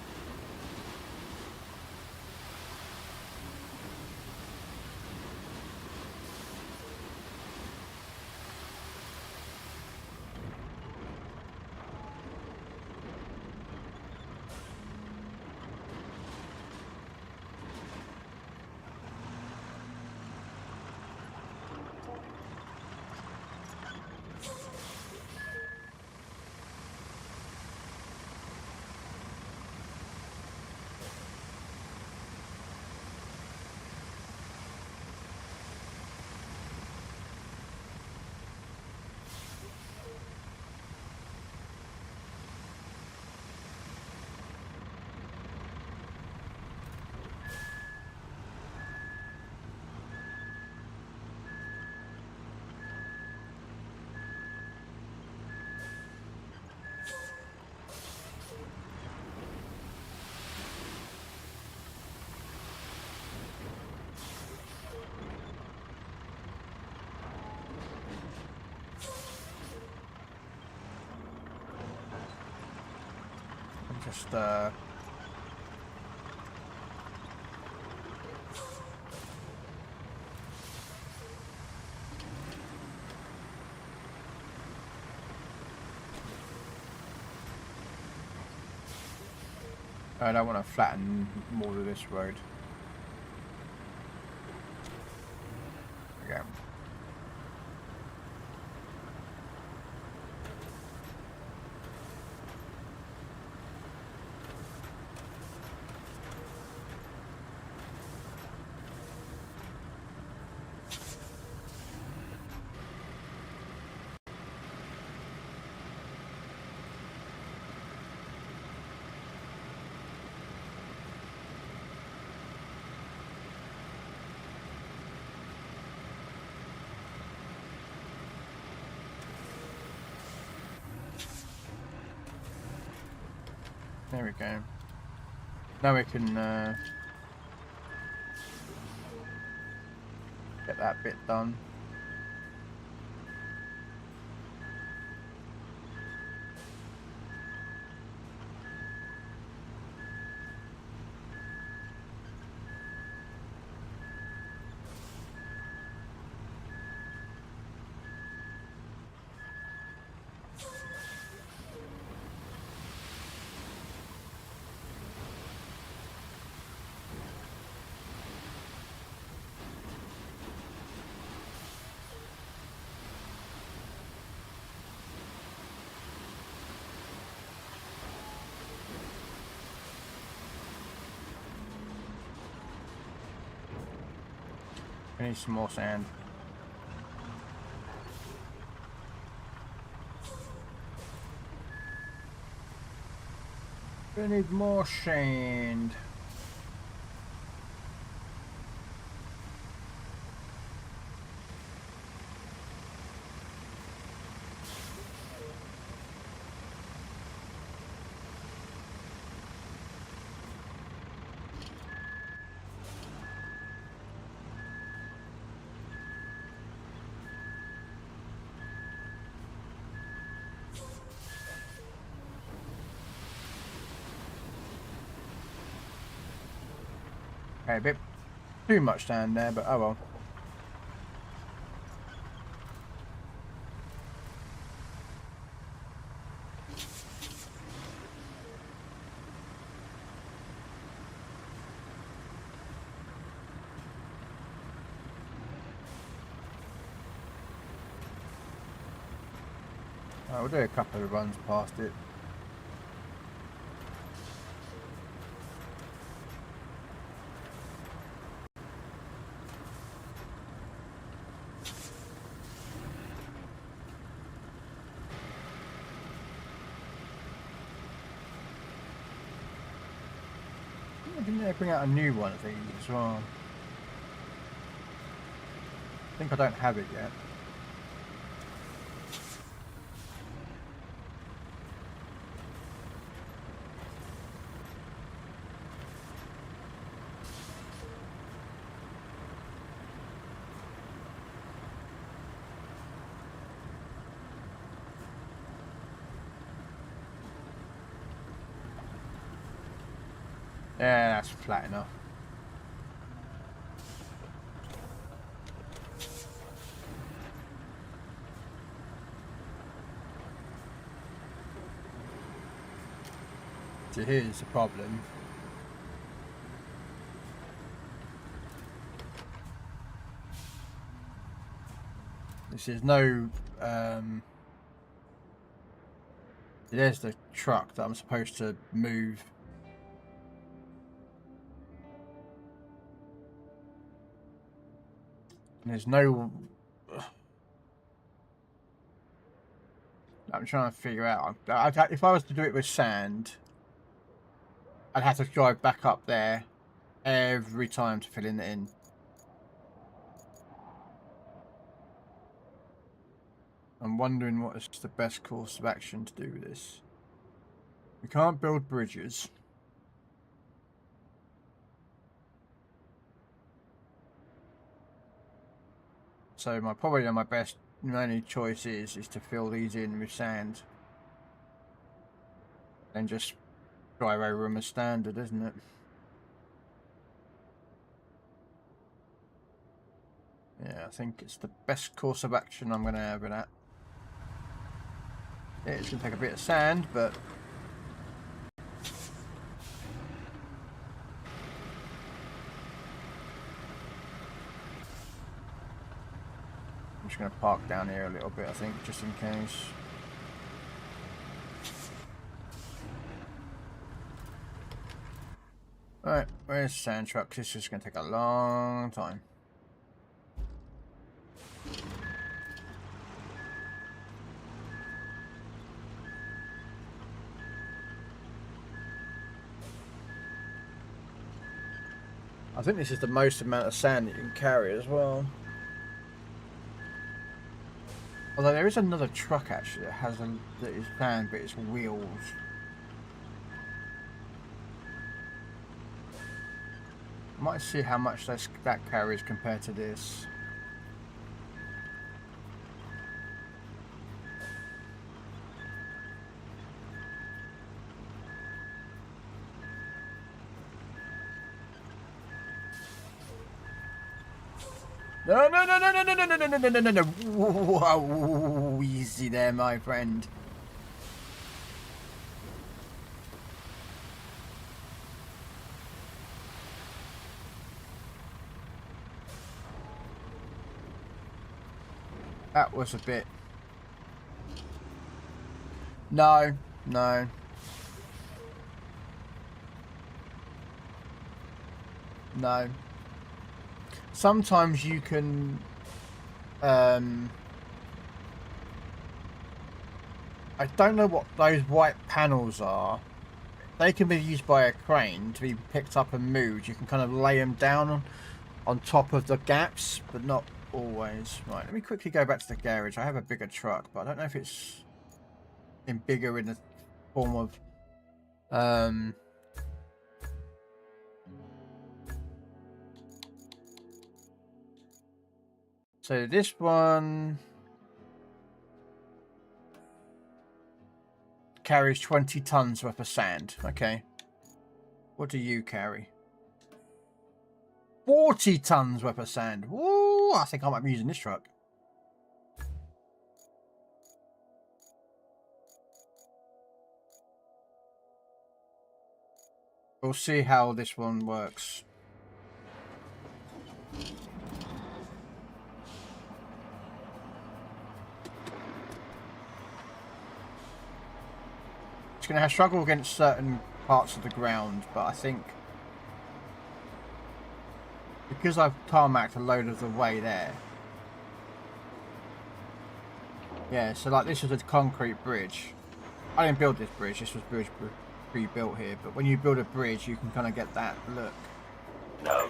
Just I don't want to flatten more of this road. Okay. There we go. Now we can get that bit done. I need some more sand. We need more sand. Okay, a bit too much down there, but oh well. We'll do a couple of runs past it. Didn't they bring out a new one of these as well? I think I don't have it yet. Yeah, that's flat enough. So here's the problem. This is no there's the truck that I'm supposed to move. There's no... I'm trying to figure out. If I was to do it with sand, I'd have to drive back up there every time to fill it in. I'm wondering what is the best course of action to do with this. We can't build bridges. So probably my only choice is to fill these in with sand. Then just drive over them as standard, isn't it? Yeah, I think it's the best course of action I'm going to have with that. Yeah, it's going to take a bit of sand, but... I'm just going to park down here a little bit, I think, just in case. Right, where's the sand truck? This is going to take a long time. I think this is the most amount of sand that you can carry as well. Although there is another truck actually that is sand, but it's wheels. I might see how much that carries compared to this. No, no, no, no, no, no, no, no, no, no, no, no, no. Whoa, easy there, my friend. That was a bit... No, no. No. Sometimes you can... I don't know what those white panels are. They can be used by a crane to be picked up and moved. You can kind of lay them down on top of the gaps, but not always. Right, let me quickly go back to the garage. I have a bigger truck, but I don't know if it's bigger in the form of so this one carries 20 tons worth of sand. Okay, what do you carry? 40 tons worth of sand. Woo! I think I might be using this truck. We'll see how this one works. It's going to struggle against certain parts of the ground, but I think because I've tarmacked a load of the way there. Yeah, so like this was a concrete bridge. I didn't build this bridge, this was bridge pre-built here, but when you build a bridge you can kind of get that look. No.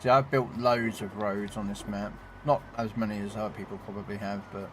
See, I've built loads of roads on this map. Not as many as other people probably have, but...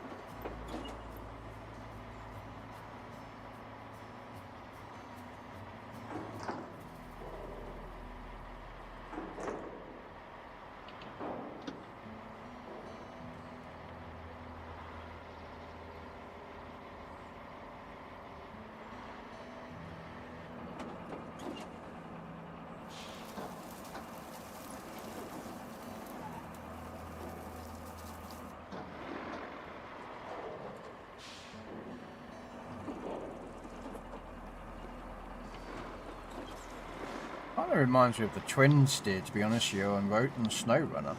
Kind of reminds me of the twin steer, to be honest, you on Road and Snow Runner.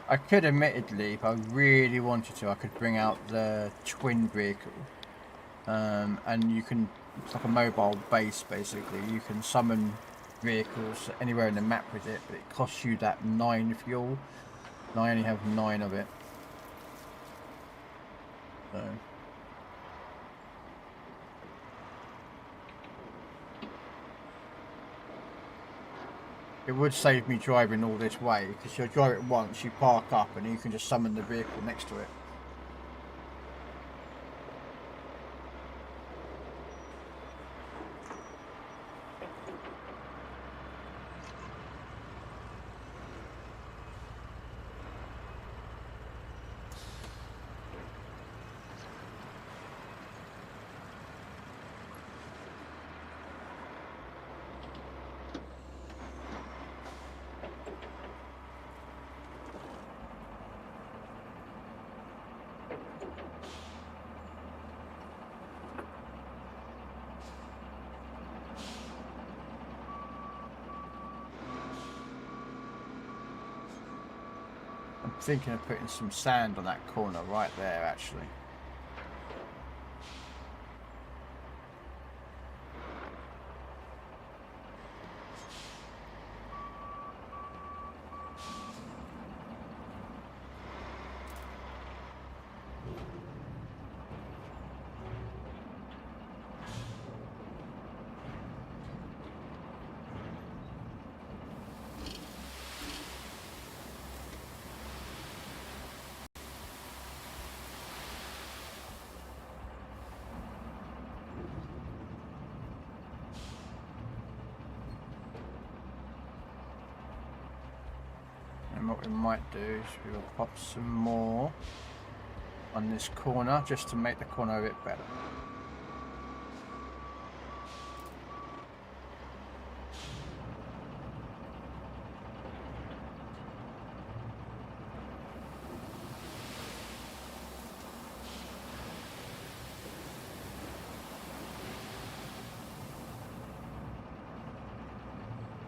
I could, admittedly, if I really wanted to, I could bring out the twin vehicle, and you can. It's like a mobile base, basically. You can summon vehicles anywhere in the map with it, but it costs you that 9 fuel. And I only have 9 of it. So. It would save me driving all this way, because you'll drive it once, you park up, and you can just summon the vehicle next to it. Thinking of putting some sand on that corner right there, actually. And what we might do is we will pop some more on this corner just to make the corner a bit better.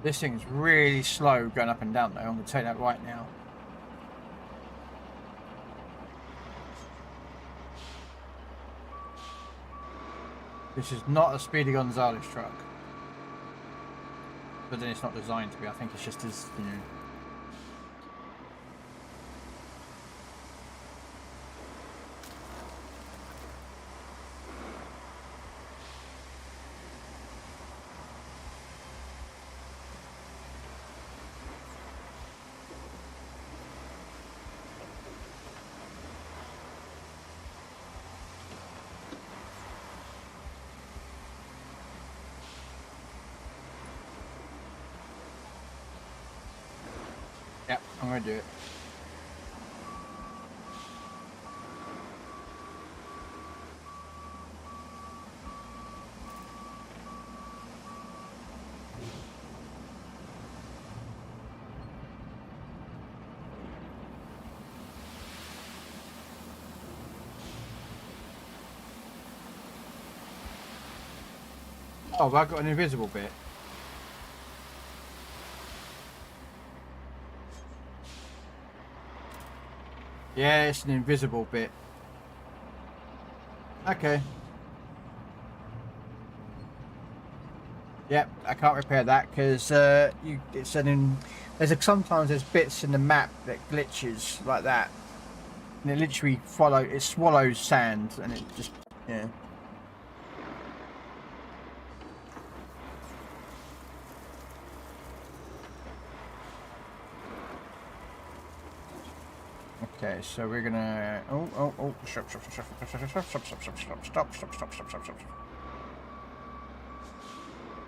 This thing's really slow going up and down though, I'm going to tell you that right now. This is not a Speedy Gonzales truck. But then it's not designed to be, I think it's just as, you know. I'm gonna do it. Oh, have I got an invisible bit? Yeah, it's an invisible bit. Okay. Yep, I can't repair that because sometimes there's bits in the map that glitches like that, and it literally swallows sand, and it just yeah. Okay, so we're gonna stop.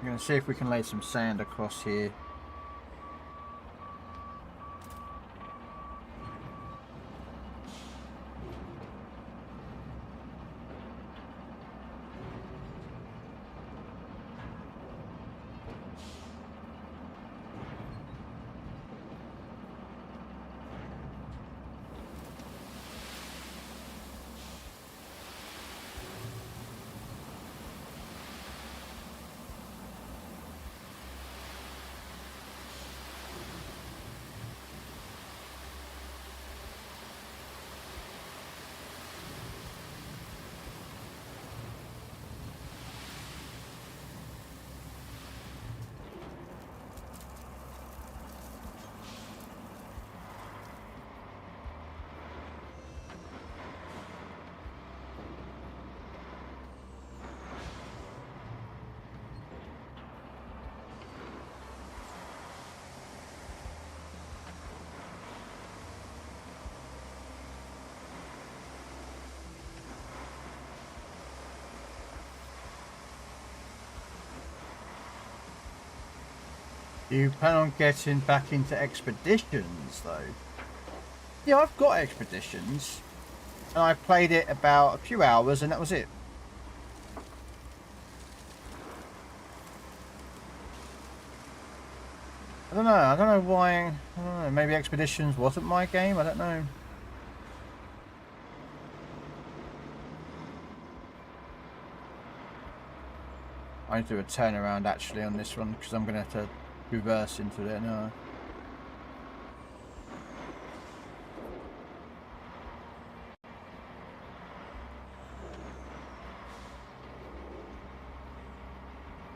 We're gonna see if we can lay some sand across here. You plan on getting back into expeditions, though? Yeah, I've got expeditions. And I played it about a few hours, and that was it. I don't know why. I don't know, maybe expeditions wasn't my game? I don't know. I need to do a turnaround, actually, on this one, because I'm going to have to reverse into it now.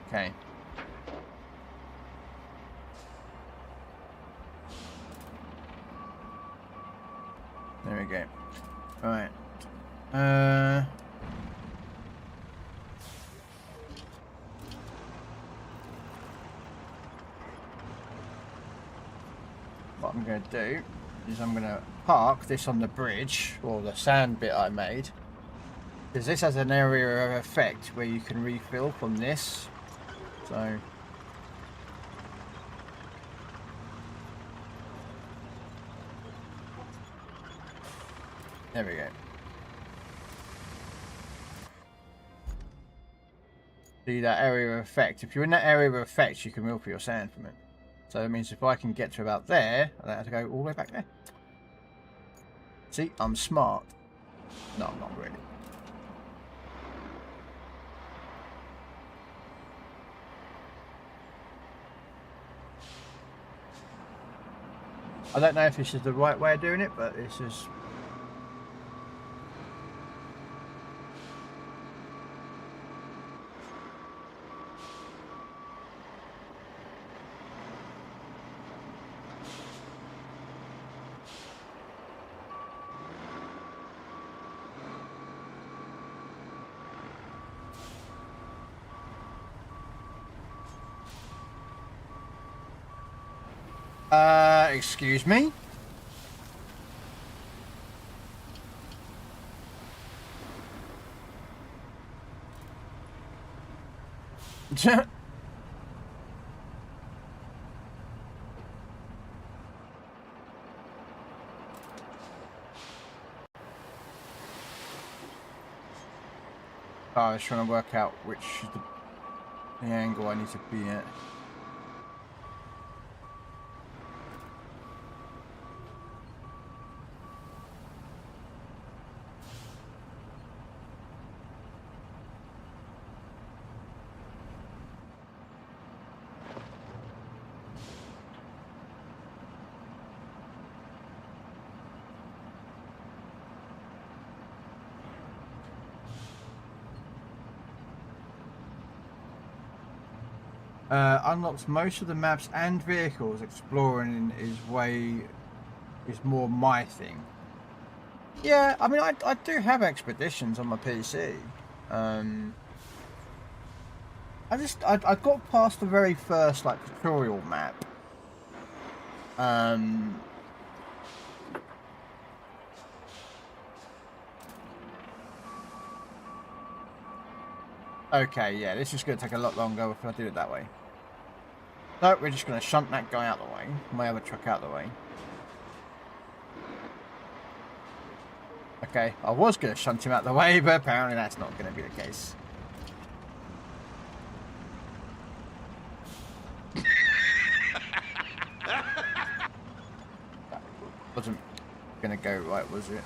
Okay. There we go. Right. What I'm going to do is I'm going to park this on the bridge, or the sand bit I made, because this has an area of effect where you can refill from this. So there we go. See that area of effect? If you're in that area of effect, you can refill your sand from it. So that means if I can get to about there, I don't have to go all the way back there. See, I'm smart. No, I'm not really. I don't know if this is the right way of doing it, but this is... excuse me? car is trying to work out which is the angle I need to be at. Unlocks most of the maps and vehicles. Exploring is more my thing. Yeah, I mean, I do have expeditions on my PC. I got past the very first like tutorial map. Okay, yeah, this is going to take a lot longer if I do it that way. No, we're just going to shunt that guy out the way. My other truck out the way. Okay, I was going to shunt him out the way, but apparently that's not going to be the case. That wasn't going to go right, was it?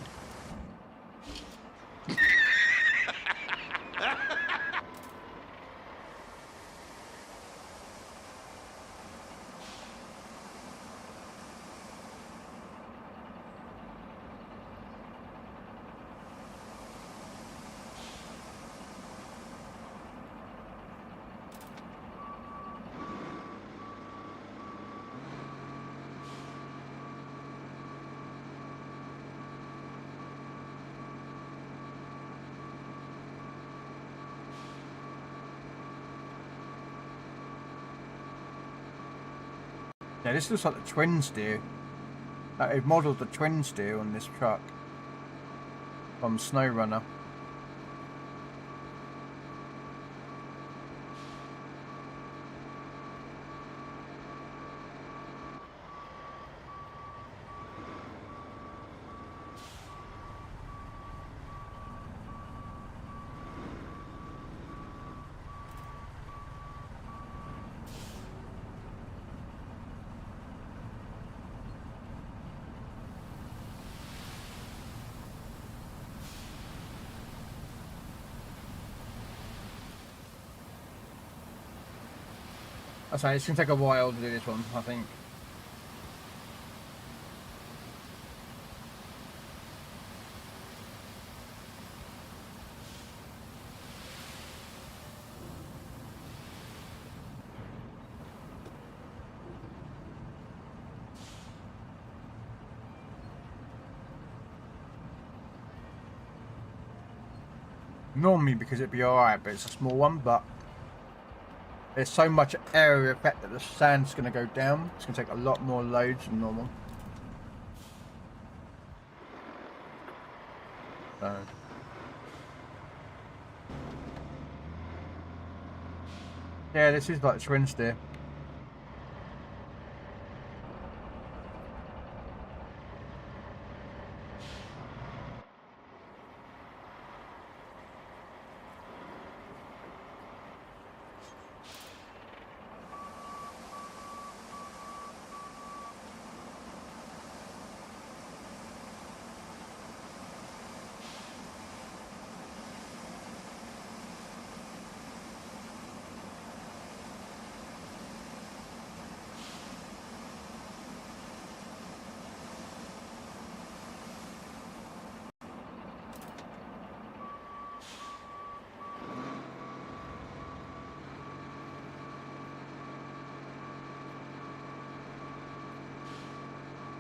Yeah, this looks like the twin steer. They've modelled the twin steer on this truck from SnowRunner. I say it's gonna take a while to do this one, I think. Normally because it'd be alright, but it's a small one, but there's so much area effect that the sand's going to go down. It's going to take a lot more loads than normal. So. Yeah, this is like twin steer.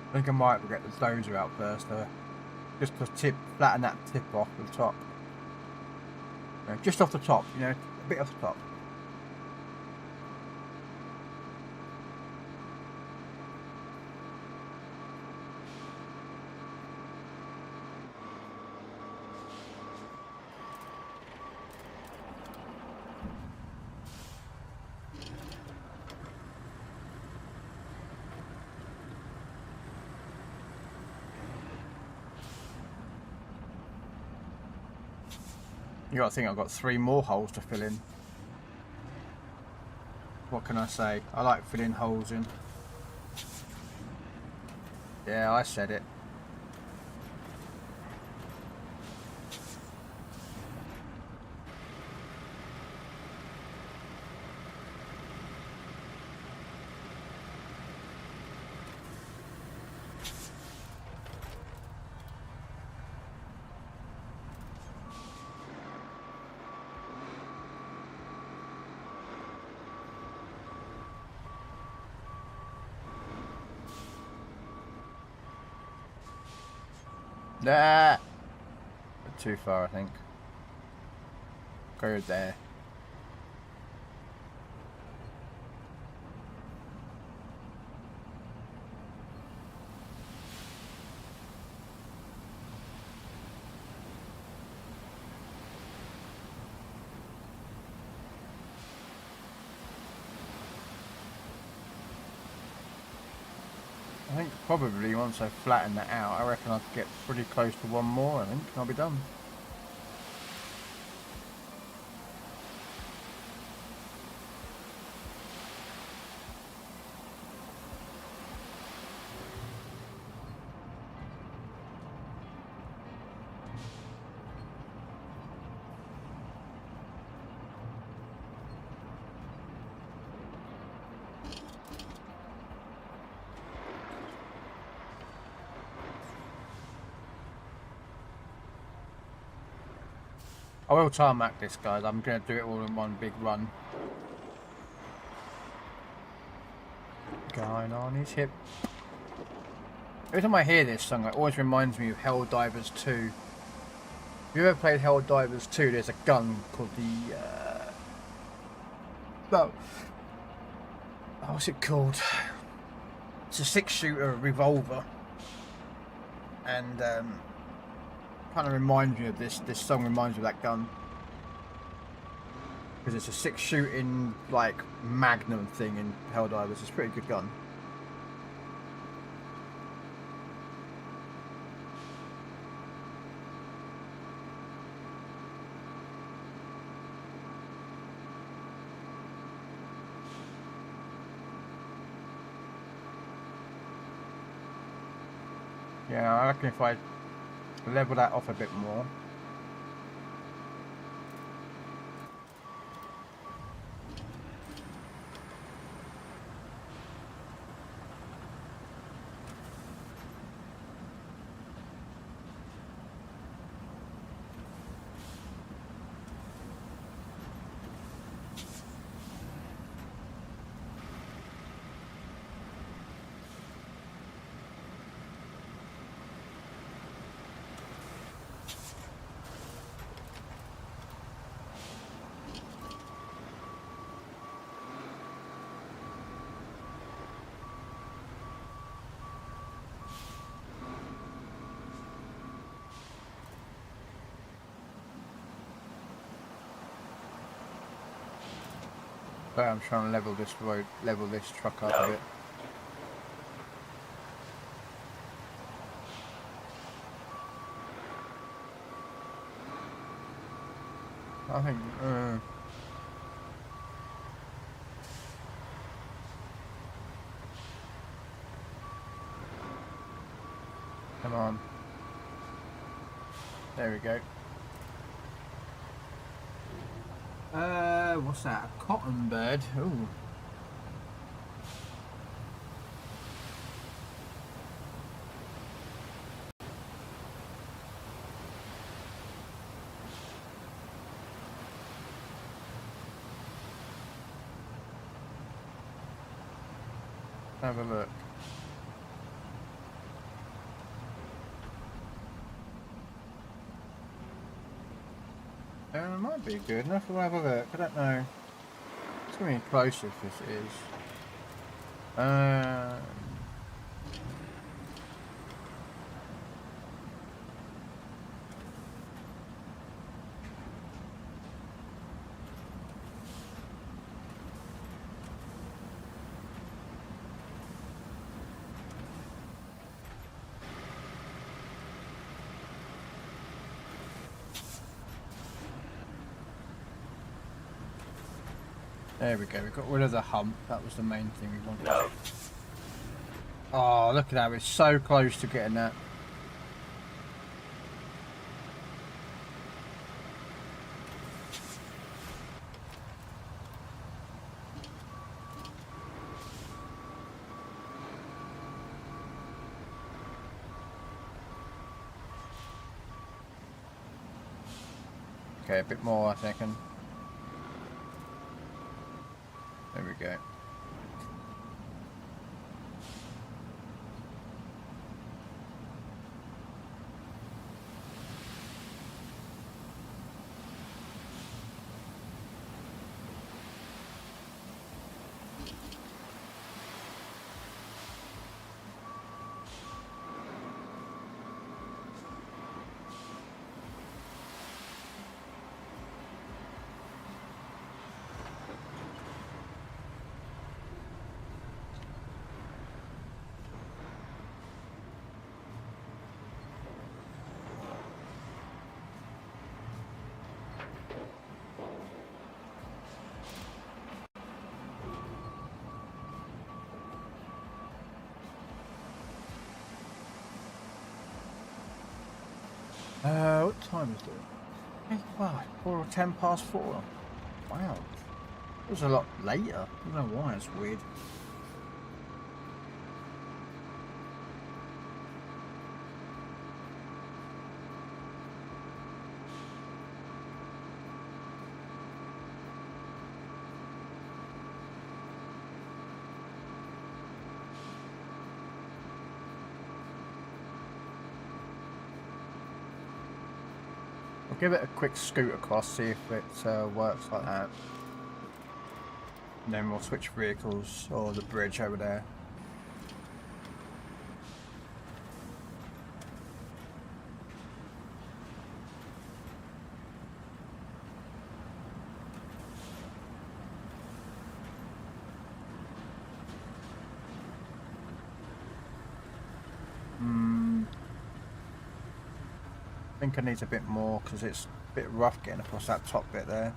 I think I might get the dozer out first, just to flatten that tip off the top. Just off the top, you know, a bit off the top. You gotta think I've got 3 more holes to fill in. What can I say? I like filling holes in. Yeah, I said it. Nah, too far, I think. Go there. I think probably once I flatten that out, I reckon I could get pretty close to 1 more, I think. I'll be done. I will tarmac this, guys. I'm going to do it all in one big run. Going on his hip. Every time I hear this song, it always reminds me of Helldivers 2. If you ever played Helldivers 2, there's a gun called the... what's it called? It's a 6-shooter revolver. And... kind of reminds me of this song reminds me of that gun, because it's a 6-shooting like Magnum thing in Helldivers. It's a pretty good gun. Yeah, I reckon if I level that off a bit more. But I'm trying to level this road, level this truck up a bit. I think. Come on. There we go. What's that? A cotton bird? Ooh. Have a look. It might be good enough. We'll have a look. I don't know. It's going to be close if it is. There we go, we got rid of the hump. That was the main thing we wanted. No. Oh, look at that, we're so close to getting that. Okay, a bit more, I reckon. There we go. What time is it? Hey, wow, 4 or 10 past 4. Wow. It was a lot later. I don't know why, it's weird. I'll give it a quick scoot across, see if it works like that. And then we'll switch vehicles, or the bridge over there. I think it needs a bit more because it's a bit rough getting across that top bit there.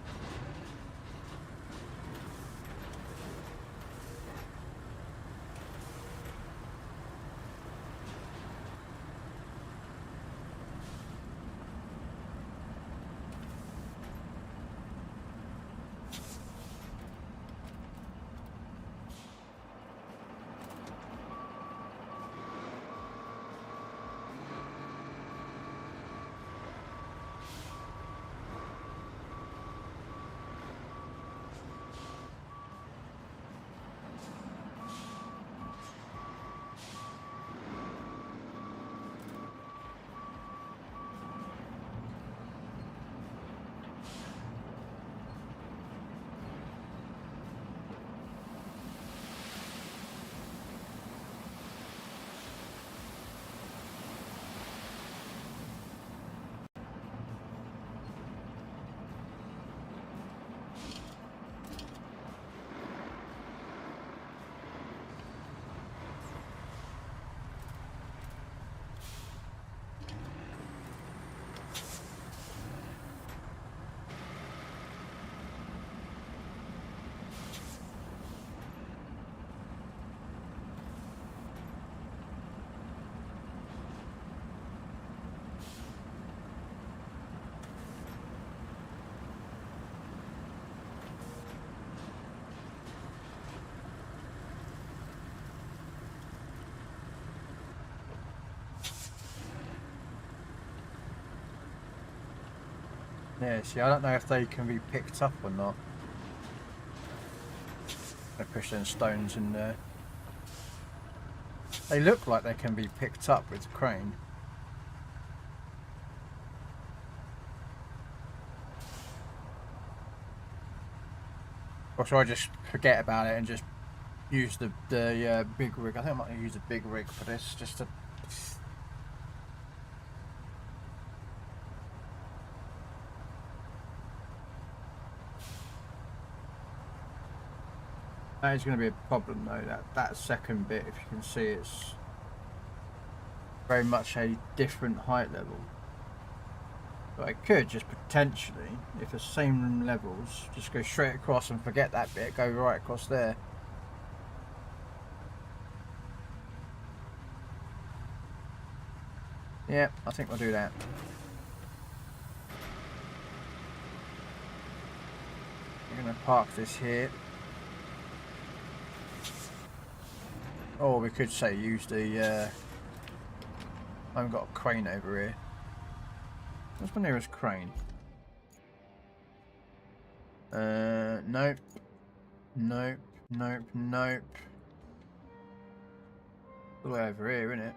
Yeah, see, I don't know if they can be picked up or not. They're pushing stones in there. They look like they can be picked up with the crane. Or should I just forget about it and just use the big rig? I think I might use a big rig for this, just to... That is going to be a problem though, that second bit, if you can see, it's very much a different height level. But I could just potentially, if the same levels, just go straight across and forget that bit, go right across there. Yeah, I think we'll do that. We're going to park this here. Or we could say use the... I haven't got a crane over here. What's my nearest crane? Nope. Nope. Nope. Nope. All the way over here, isn't it?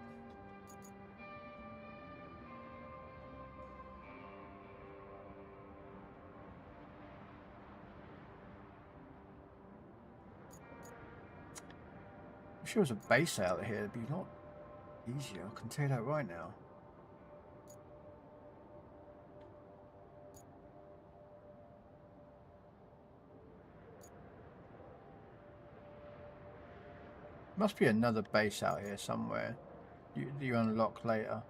If there was a base out here, it'd be a lot easier. I can tell you that right now. Must be another base out here somewhere. You unlock later.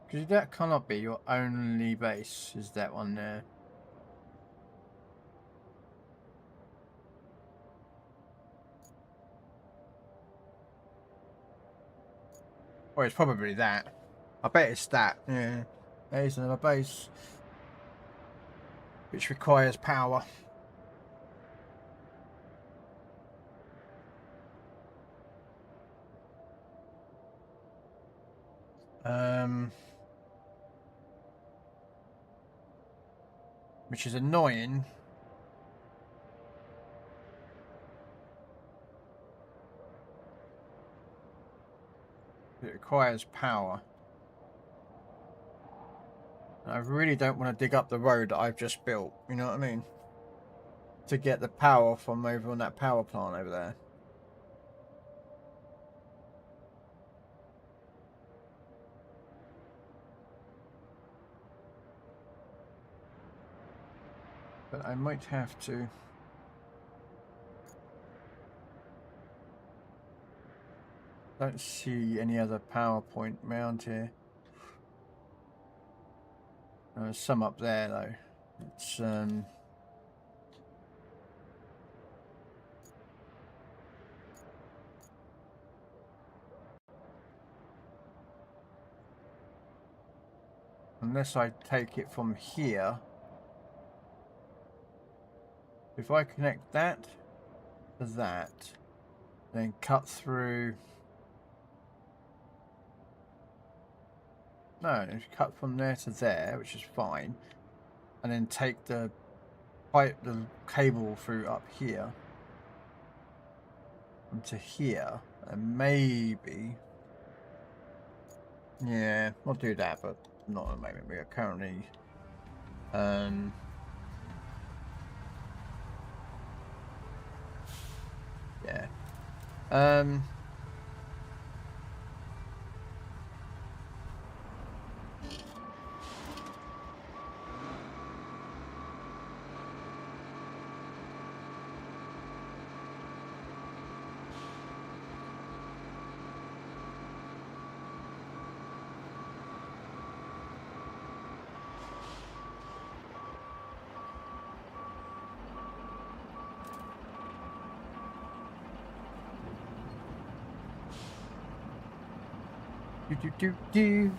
Because that cannot be your only base, is that one there? Or it's probably that. I bet it's that. Yeah. There's another base. Which requires power. Which is annoying. It requires power. And I really don't want to dig up the road that I've just built, you know what I mean? To get the power from over on that power plant over there. But I might have to. Don't see any other power point around here. There's some up there though. It's unless I take it from here. If I connect that to that, then cut through. No, cut from there to there, which is fine, and then take the pipe, the cable through up here into here, and maybe, yeah, I'll do that, but not at the moment. We are currently, yeah, do.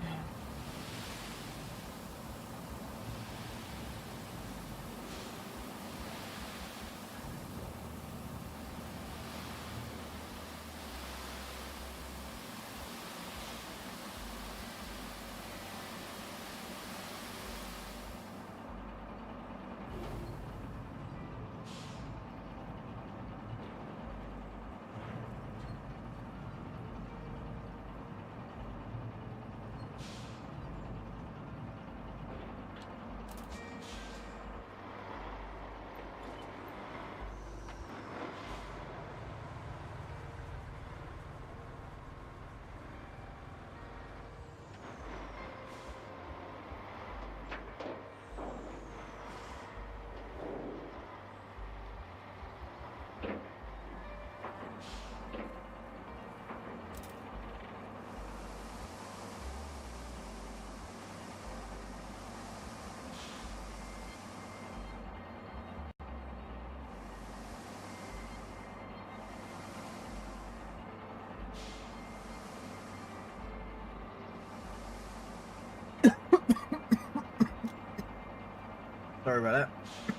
Sorry about that.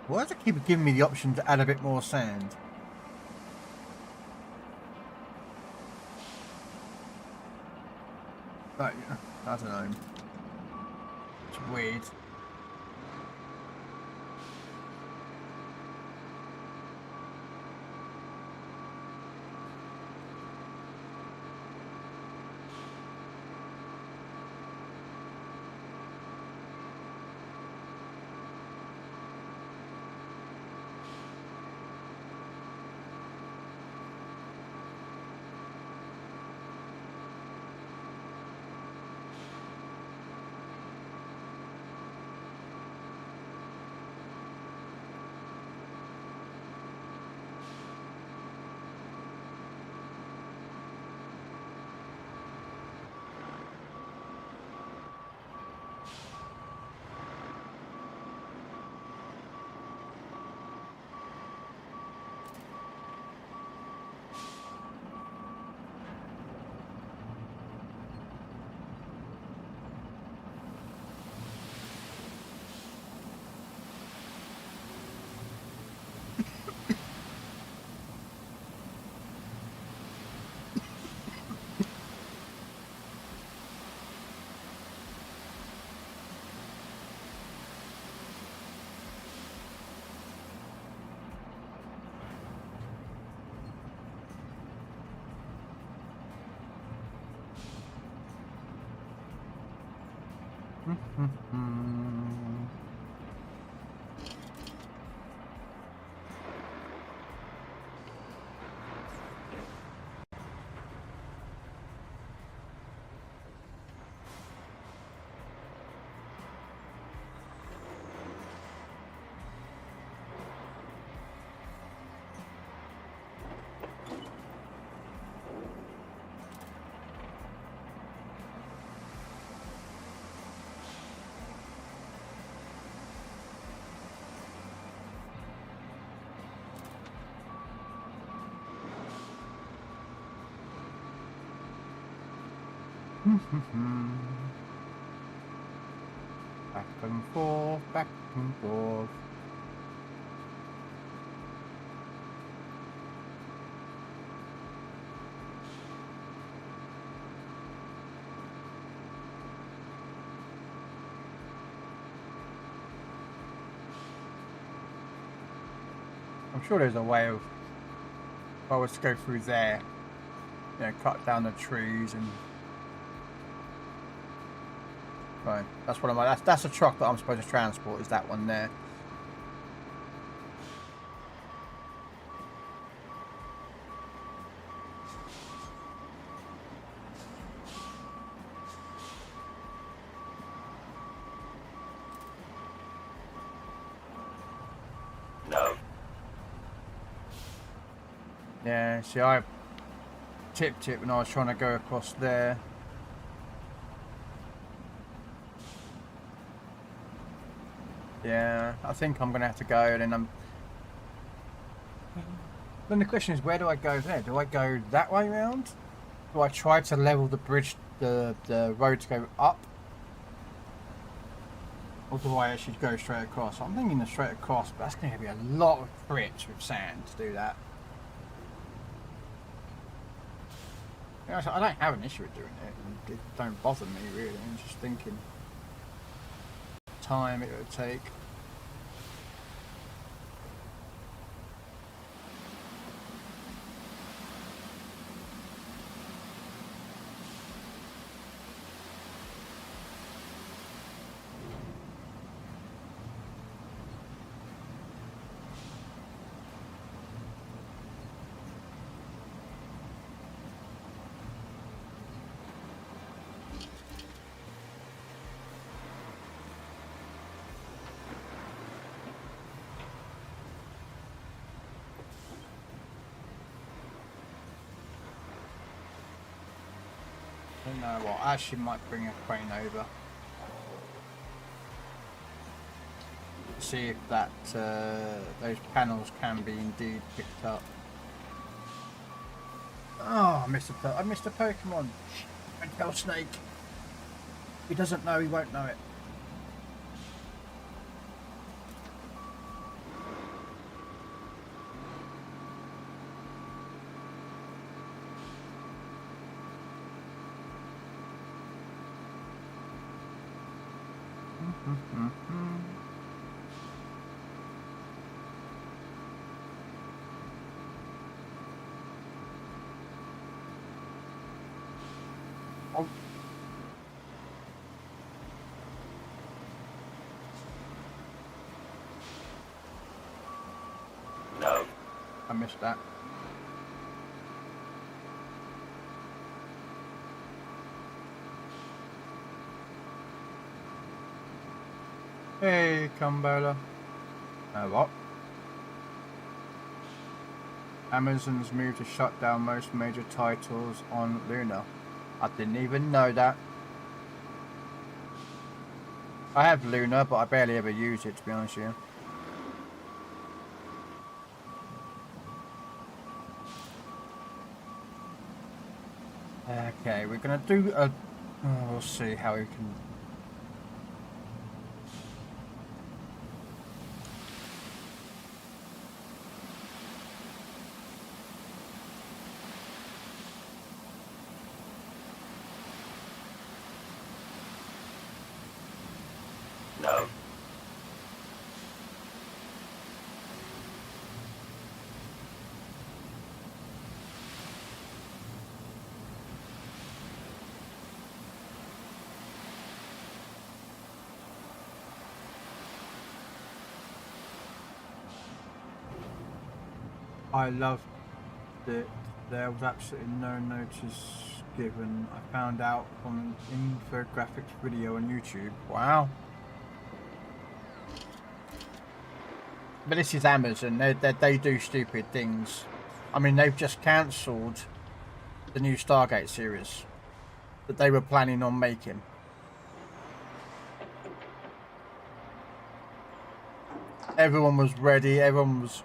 Why does it keep giving me the option to add a bit more sand? Right, I don't know. It's weird. Back and forth, back and forth. I'm sure there's a way of, if I was to go through there, you know, cut down the trees and. Right, that's what I'm. That's a truck that I'm supposed to transport. Is that one there? No. Yeah. See, I tipped it when I was trying to go across there. Yeah, I think I'm gonna have to go, and then Then the question is, where do I go there? Do I go that way round? Do I try to level the bridge, the road to go up? Or do I actually go straight across? I'm thinking the straight across, but that's going to be a lot of trips with sand to do that. You know, I don't have an issue with doing it. It don't bother me really. I'm just thinking time it would take. You know what, I actually might bring a crane over. See if that those panels can be indeed picked up. Oh, I missed a Pokemon. And tell Snake. He doesn't know, he won't know it. I missed that. Hey, Cumbola. What? Amazon's moved to shut down most major titles on Luna. I didn't even know that. I have Luna, but I barely ever use it, to be honest with you. Okay, we're gonna do a... Oh, we'll see how we can... No. I love that there was absolutely no notice given. I found out from an infographics video on YouTube. Wow. But this is Amazon. They do stupid things. I mean, they've just cancelled the new Stargate series that they were planning on making. Everyone was ready. Everyone was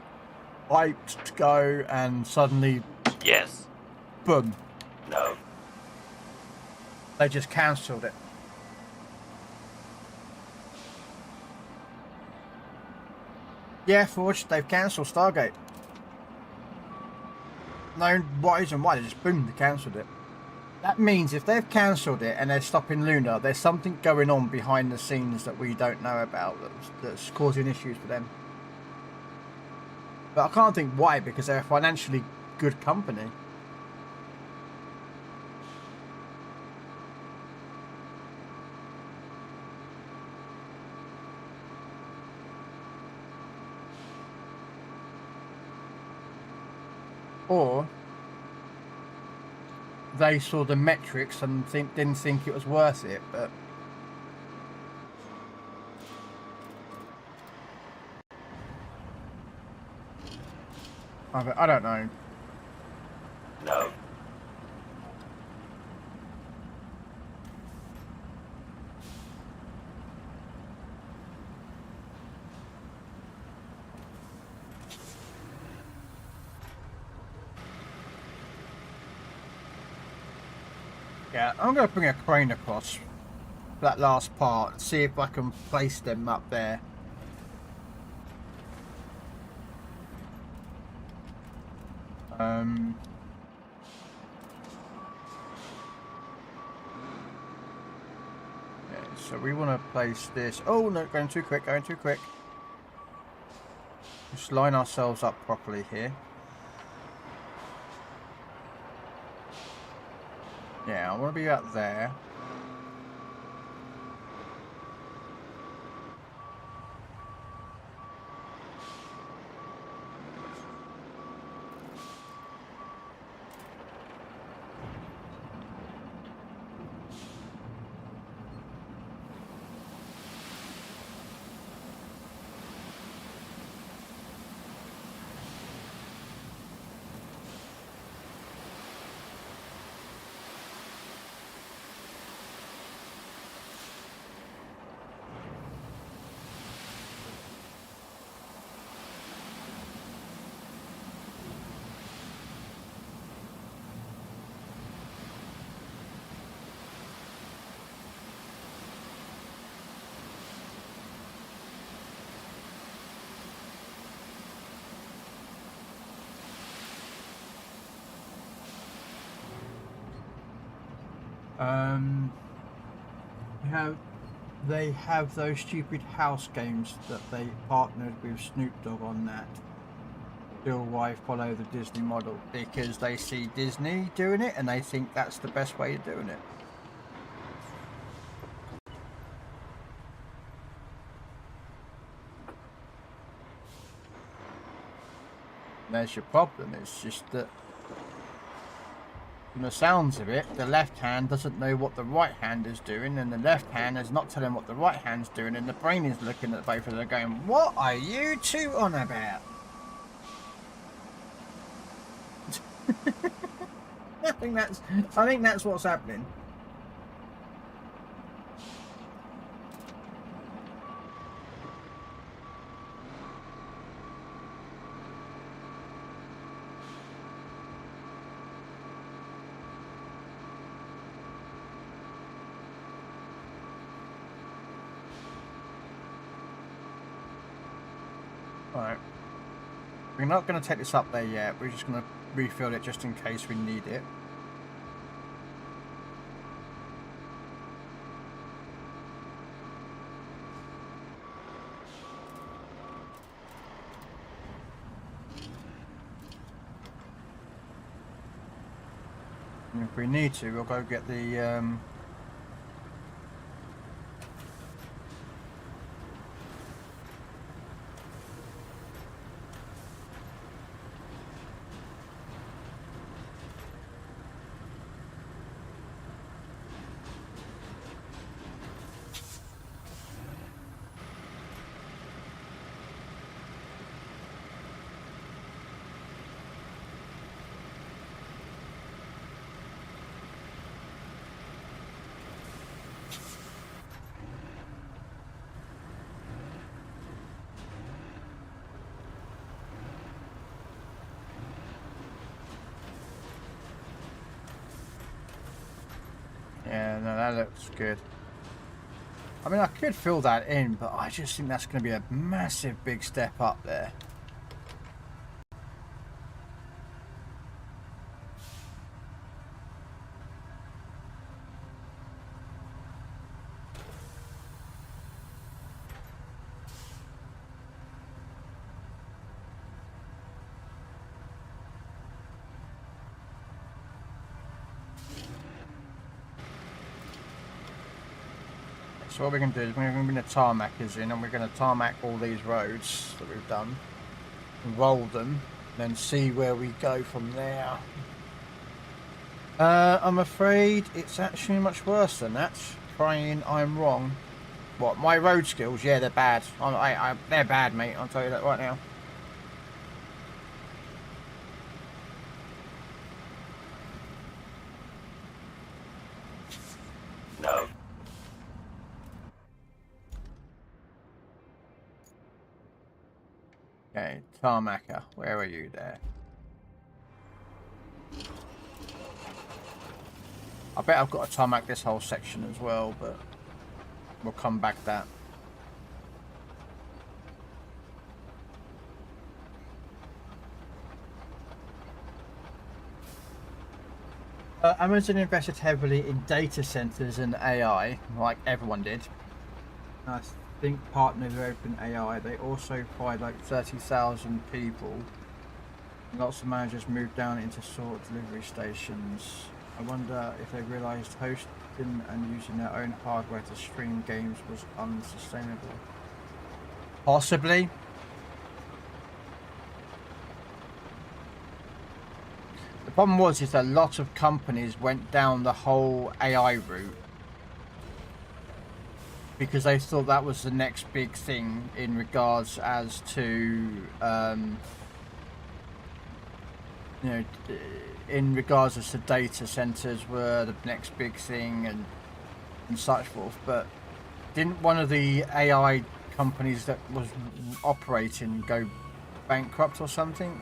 hyped to go, and suddenly, Yes. boom, No. they just cancelled it. Yeah, Forge, they've cancelled Stargate. No reason why, they just boom, they cancelled it. That means if they've cancelled it and they're stopping Luna, there's something going on behind the scenes that we don't know about that's causing issues for them. But I can't think why, because they're a financially good company. Or they saw the metrics and didn't think it was worth it, but I don't know. No. Yeah, I'm going to bring a crane across for that last part and see if I can place them up there. Yeah, so we want to place this. Oh no, going too quick, going too quick. Just line ourselves up properly here. Yeah, I want to be out there. They have those stupid house games that they partnered with Snoop Dogg on that. Still why follow the Disney model? Because they see Disney doing it and they think that's the best way of doing it. There's your problem. It's just that, from the sounds of it, the left hand doesn't know what the right hand is doing, and the left hand is not telling what the right hand's doing, and the brain is looking at both of them going, what are you two on about? I think that's what's happening. Right. We're not going to take this up there yet. We're just going to refill it just in case we need it. And if we need to, we'll go get the yeah, no, that looks good. I mean, I could fill that in, but I just think that's going to be a massive big step up there. So what we're going to do is we're going to bring the tarmackers in, and we're going to tarmac all these roads that we've done, and roll them, and then see where we go from there. I'm afraid it's actually much worse than that. Praying I'm wrong. What, my road skills? Yeah, they're bad. They're bad, mate. I'll tell you that right now. No. Okay, tarmacker, where are you there? I bet I've got to tarmac this whole section as well, but we'll come back to that. Amazon invested heavily in data centers and AI, like everyone did. I think partnered with OpenAI. They also fired like 30,000 people. Lots of managers moved down into sort delivery stations. I wonder if they realised hosting and using their own hardware to stream games was unsustainable. Possibly. The problem was is that a lot of companies went down the whole AI route because they thought that was the next big thing in regards as to you know, in regards as to data centers were the next big thing and such forth. But didn't one of the AI companies that was operating go bankrupt or something?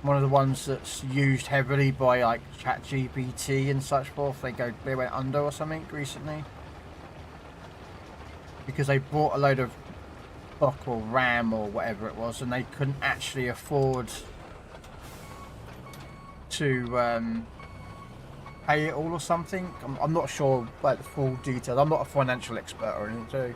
One of the ones that's used heavily by like ChatGPT and such forth, they went under or something recently because they bought a load of stock or RAM or whatever it was, and they couldn't actually afford to pay it all or something. I'm not sure about the full details. I'm not a financial expert or anything, so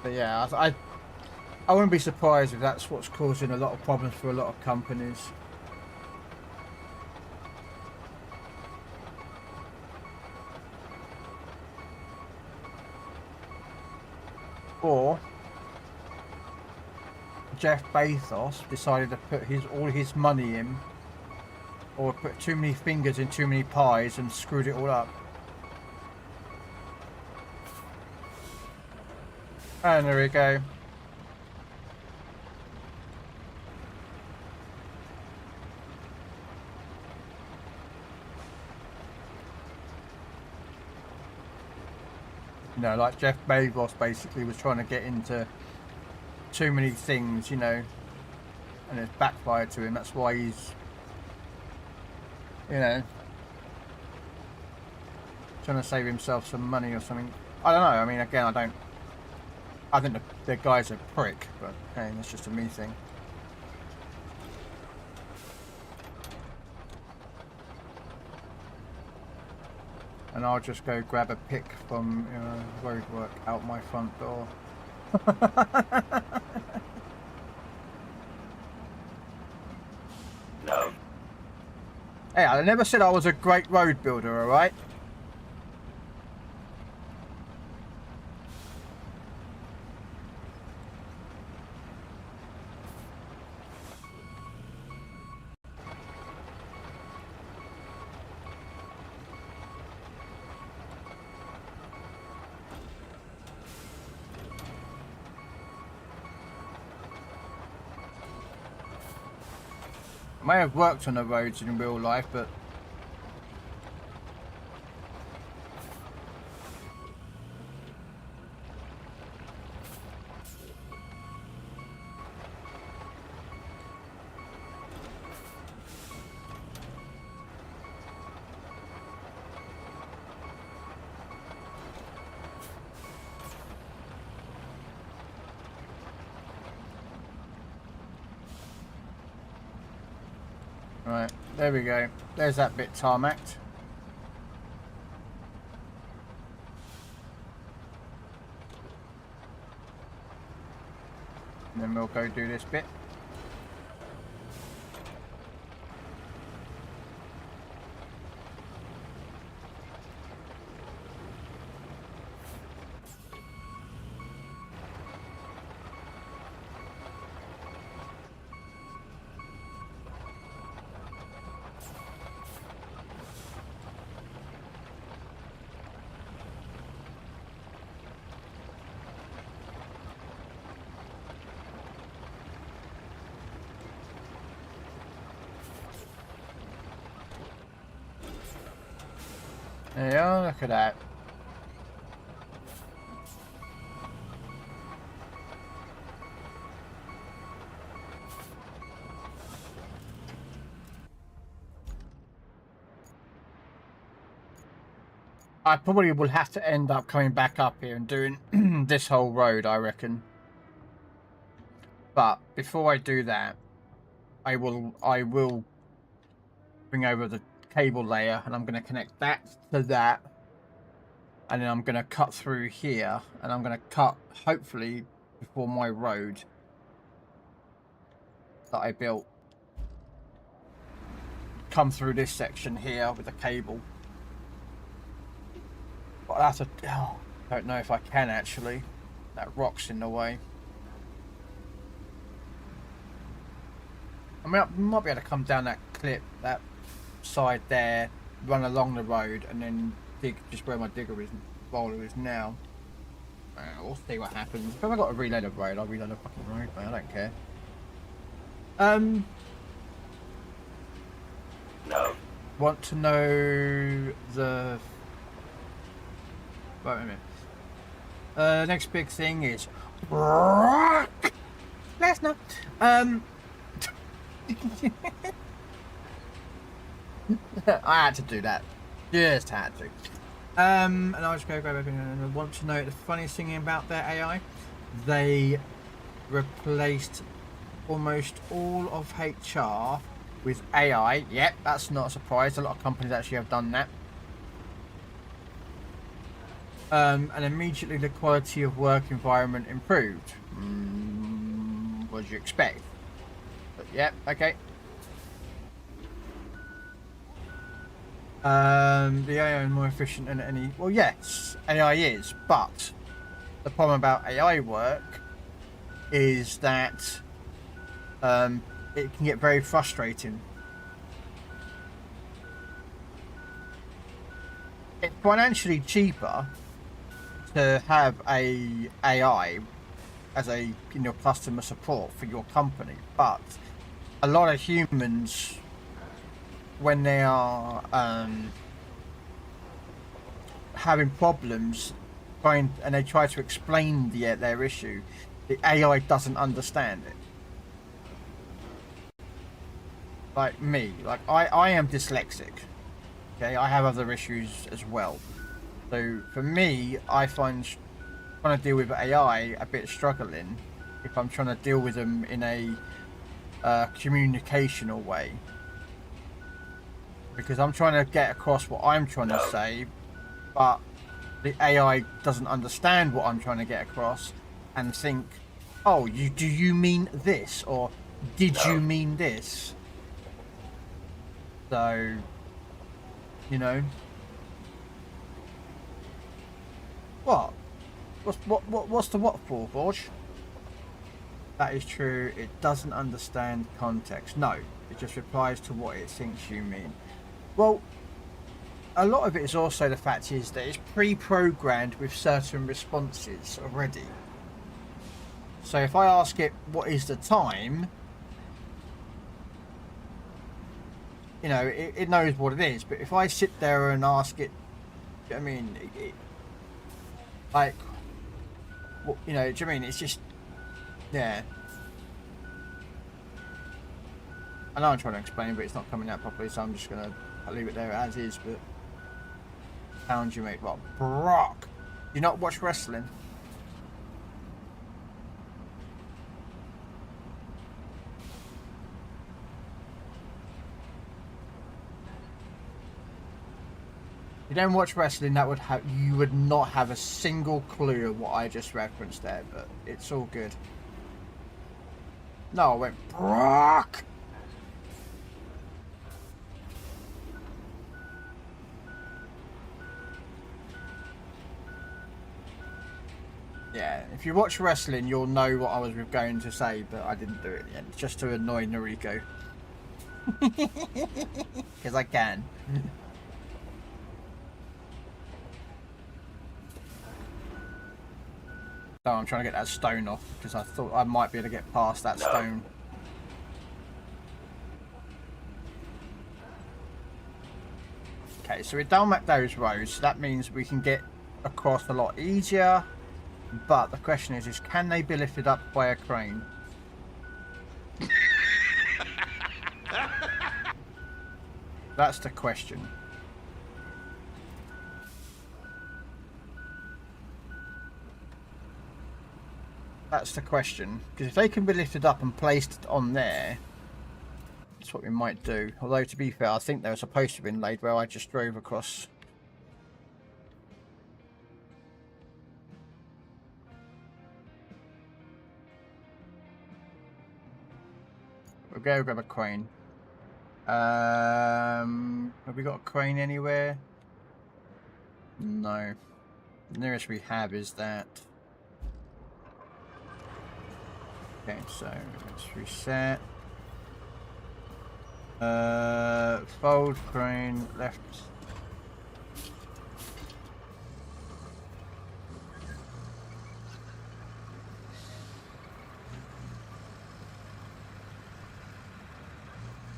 but yeah, I wouldn't be surprised if that's what's causing a lot of problems for a lot of companies. or Jeff Bezos decided to put all his money in, or put too many fingers in too many pies and screwed it all up. And there we go. You know, like Jeff Bezos basically was trying to get into too many things, you know, and it's backfired to him. That's why he's, you know, trying to save himself some money or something. I don't know. I mean, again, I think the guy's a prick, but hey, that's just a me thing. And I'll just go grab a pick from roadwork out my front door. No. Hey, I never said I was a great road builder, alright? I may have worked on the roads in real life, but right, there we go. There's that bit tarmacked. And then we'll go do this bit. There you are, look at that. I probably will have to end up coming back up here and doing this whole road, I reckon. But before I do that, I will bring over the cable layer, and I'm going to connect that to that, and then I'm going to cut through here, and I'm going to cut, hopefully, before my road that I built, come through this section here with the cable. But that's a, oh, I don't know if I can actually. That rock's in the way. I mean, I might be able to come down that clip, that side there, run along the road, and then dig just where my roller is now. We'll see what happens. If I've got to reload a road, I'll reload a fucking road, man. I don't care. No. Want to know the... Wait a minute. Next big thing is... Let's not... I had to do that. Just had to. And I'll just go grab everything. And I want to know the funniest thing about their AI. They replaced almost all of HR with AI. Yep, that's not a surprise. A lot of companies actually have done that. And immediately the quality of work environment improved. What did you expect? But yep, okay. The AI is more efficient than any... Well, yes, AI is, but the problem about AI work is that it can get very frustrating. It's financially cheaper to have a AI as a customer support for your company, but a lot of humans, when they are having problems and they try to explain their issue, the AI doesn't understand it. Like me, like I am dyslexic. Okay, I have other issues as well. So for me, I find trying to deal with AI a bit struggling if I'm trying to deal with them in a communicational way, because I'm trying to get across what I'm trying to say, but the AI doesn't understand what I'm trying to get across and think, oh, do you mean this, or did you mean this? So, what? What's the what for, Forge? That is true. It doesn't understand context. No, it just replies to what it thinks you mean. Well, a lot of it is also the fact is that it's pre-programmed with certain responses already. So if I ask it, what is the time? It knows what it is. But if I sit there and ask it, I mean, like, what, do you know what I mean? It's just, yeah. I know I'm trying to explain, but it's not coming out properly, so I'm just gonna leave it there as is. But pound you mate, what, Brock? You not watch wrestling? If you don't watch wrestling, you would not have a single clue of what I just referenced there, but it's all good. No, I went Brock. Yeah, if you watch wrestling, you'll know what I was going to say, but I didn't do it in the end, just to annoy Noriko. Because I can. So I'm trying to get that stone off, because I thought I might be able to get past that stone. Okay, so we've done those roads, so that means we can get across a lot easier. But the question is can they be lifted up by a crane? That's the question. That's the question. Because if they can be lifted up and placed on there, that's what we might do. Although, to be fair, I think they were supposed to have been laid where I just drove across. We'll go grab a crane. Have we got a crane anywhere? No. The nearest we have is that. Okay, so let's reset. Fold crane left.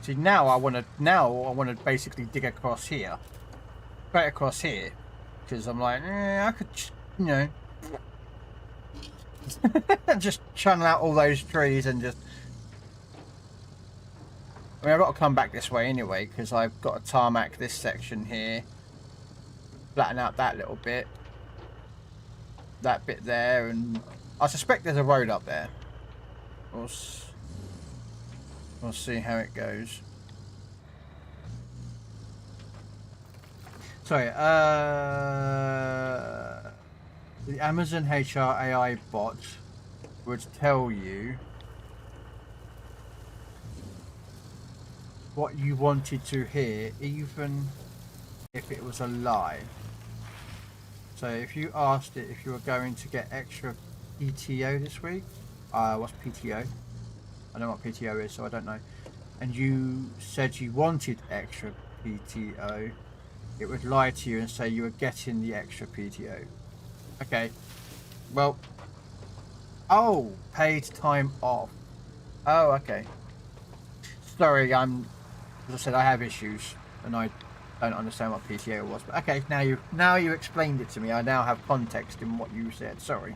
See, now I want to basically dig across here, right across here, because I'm like, I could, just channel out all those trees and just. I mean, I've got to come back this way anyway, because I've got to tarmac this section here, flatten out that little bit, that bit there, and I suspect there's a road up there. We'll see how it goes. Sorry, the Amazon HR AI bot would tell you what you wanted to hear, even if it was a lie. So if you asked it if you were going to get extra PTO this week, what's PTO? I don't know what PTO is, so I don't know. And you said you wanted extra PTO, it would lie to you and say you were getting the extra PTO. Okay. Well. Oh, paid time off. Oh, okay. Sorry, as I said, I have issues, and I don't understand what PTO was. But okay, now you explained it to me. I now have context in what you said. Sorry.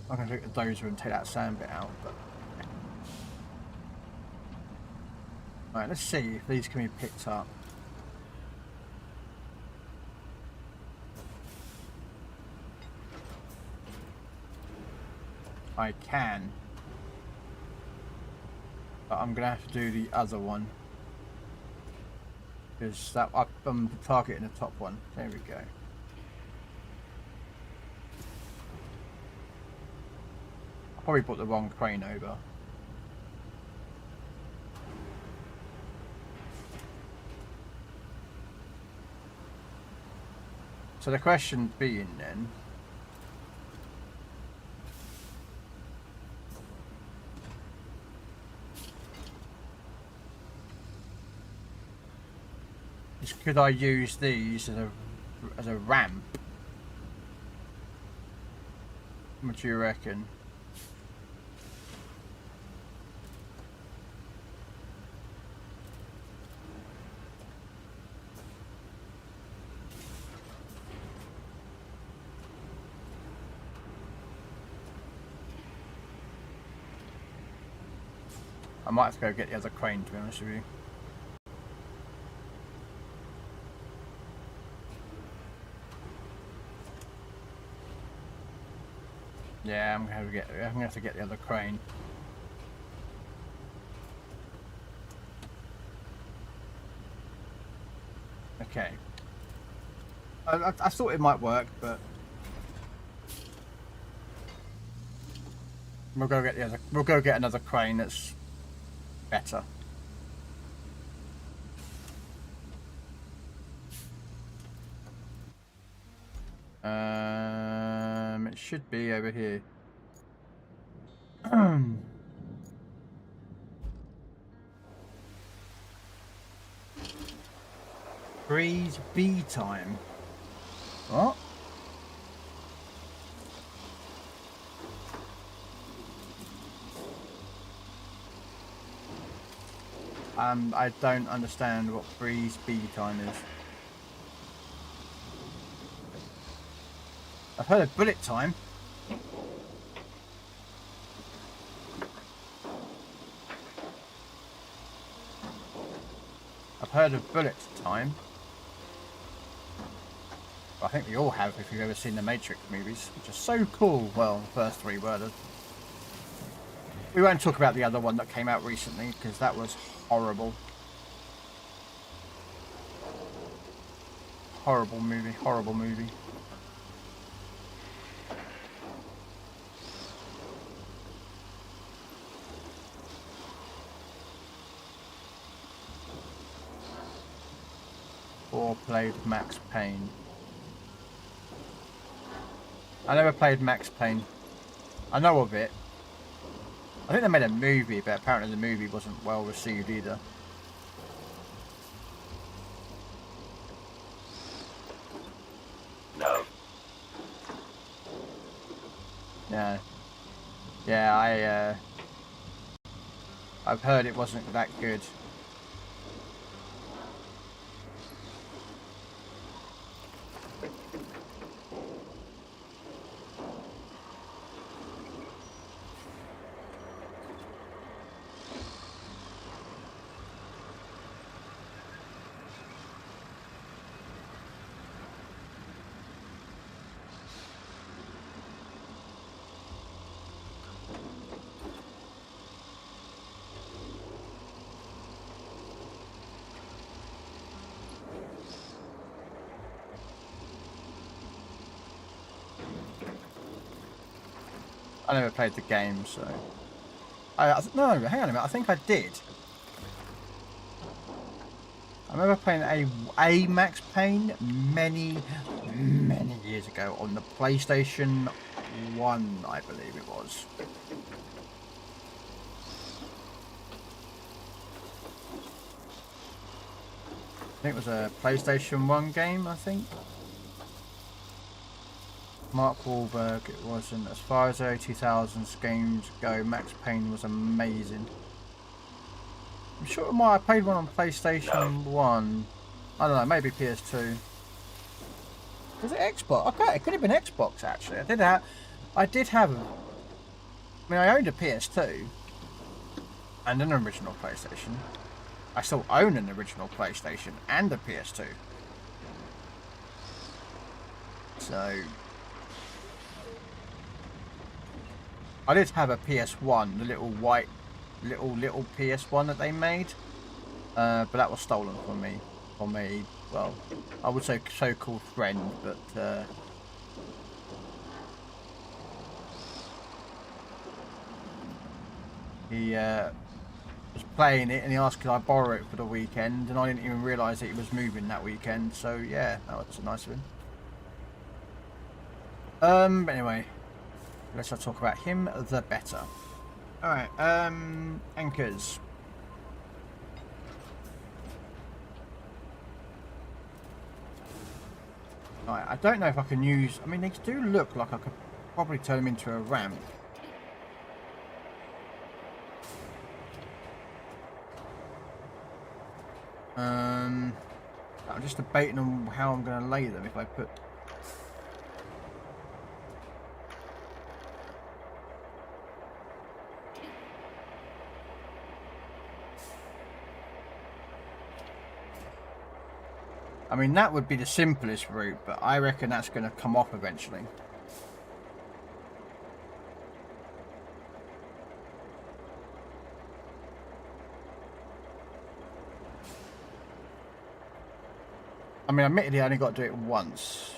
I'm going to look at the dozer and take that sand bit out. But alright, let's see if these can be picked up. I can. But I'm going to have to do the other one. Because I'm targeting the top one. There we go. Probably put the wrong crane over. So the question being then, is could I use these as a ramp? What do you reckon? I might have to go get the other crane, to be honest with you. Yeah, I'm gonna have to get the other crane. Okay. I thought it might work, but we'll go get another crane that's better. It should be over here. Freeze B time. What? I don't understand what freeze B time is. I've heard of bullet time. I've heard of bullet time. I think we all have if you've ever seen the Matrix movies, which are so cool. Well, the first three were. We won't talk about the other one that came out recently because that was horrible. Horrible movie, horrible movie. Or played Max Payne. I never played Max Payne. I know of it. I think they made a movie, but apparently the movie wasn't well received either. No. Yeah. Yeah, I've heard it wasn't that good. I never played the game, so No, hang on a minute. I think I did. I remember playing a Max Payne many years ago on the PlayStation 1, I believe it was. I think it was a PlayStation 1 game, I think. Mark Wahlberg, it wasn't. As far as early 2000s games go, Max Payne was amazing. I'm sure I played one on PlayStation 1. I don't know, maybe PS2. Was it Xbox? Okay, it could have been Xbox actually. I mean, I owned a PS2 and an original PlayStation. I still own an original PlayStation and a PS2. So I did have a PS1, the little white, little PS1 that they made, but that was stolen from me, well, I would say so-called friend, but he was playing it and he asked could I borrow it for the weekend, and I didn't even realise that he was moving that weekend. So yeah, that was nice of him. Anyway, let's not talk about him, the better. Alright, anchors. Alright, I don't know if I can use... I mean, they do look like I could probably turn them into a ramp. I'm just debating on how I'm going to lay them if I put... I mean, that would be the simplest route, but I reckon that's going to come off eventually. I mean, admittedly, I only got to do it once.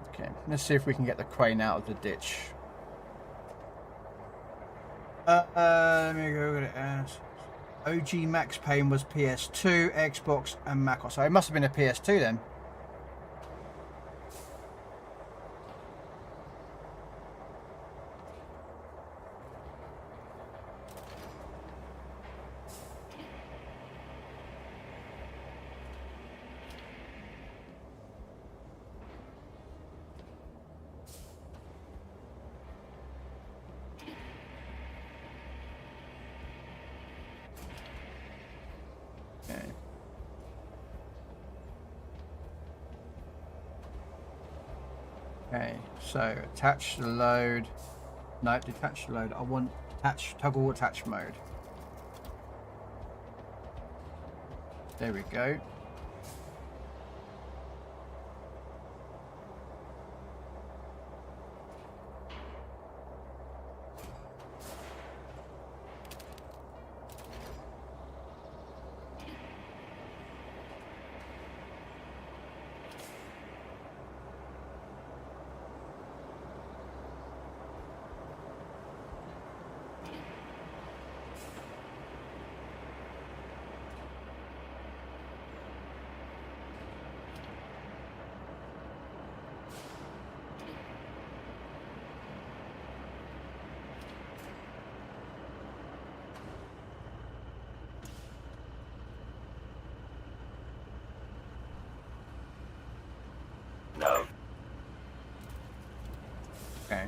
Okay, let's see if we can get the crane out of the ditch. Let me go with it. OG Max Payne was PS2, Xbox, and Mac. So it must have been a PS2 then. Okay, so attach the load. No, detach the load. I want toggle attach mode. There we go. No. Okay.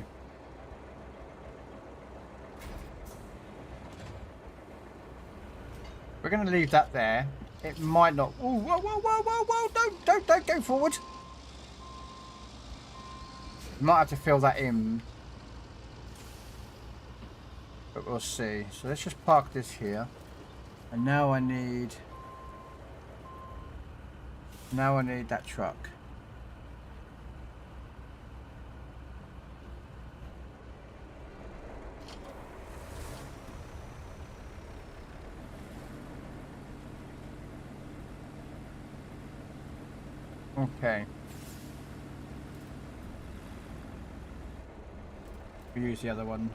We're going to leave that there. It might not... Ooh, whoa, whoa, whoa, whoa, whoa, don't go forward. Might have to fill that in. But we'll see. So let's just park this here. And now I need that truck. Okay. We use the other one.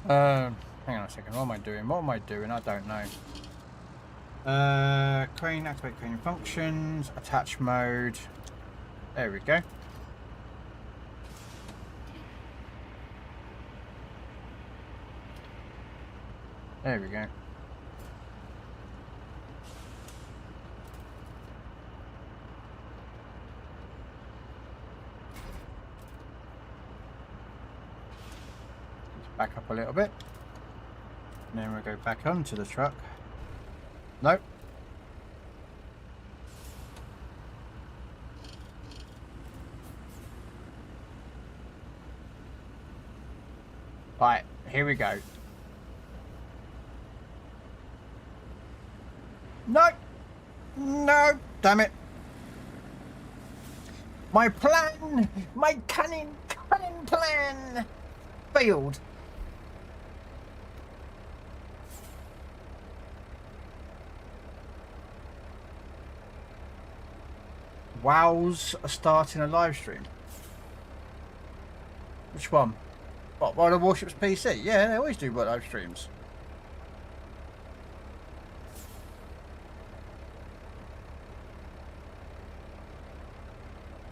Hang on a second. What am I doing? What am I doing? I don't know. Crane, activate crane functions, attach mode. There we go. There we go. Back up a little bit. And then we'll go back onto the truck. Nope. Right, here we go. No! No! Damn it! My plan! My cunning plan! Failed! WoW's starting a live stream. Which one? What, World of Warships PC? Yeah, they always do live streams.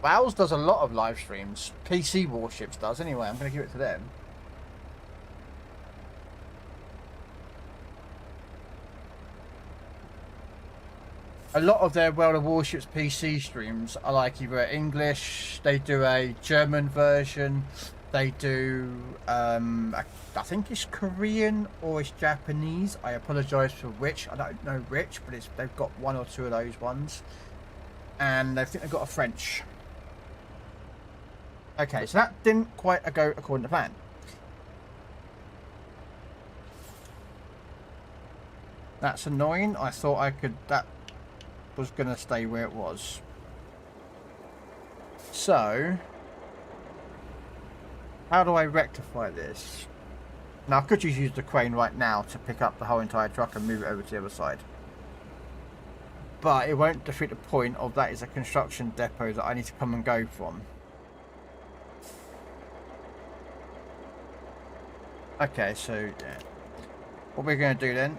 WoW's does a lot of live streams. PC Warships does anyway. I'm going to give it to them. A lot of their World of Warships PC streams are like either English, they do a German version, they do, I think it's Korean or it's Japanese. I apologise for which, I don't know which, but they've got one or two of those ones. And I think they've got a French. Okay, so that didn't quite go according to plan. That's annoying. I thought I could, that was going to stay where it was. So, how do I rectify this? Now, I could just use the crane right now to pick up the whole entire truck and move it over to the other side. But it won't defeat the point of that is a construction depot that I need to come and go from. Okay, so yeah. What we're going to do then,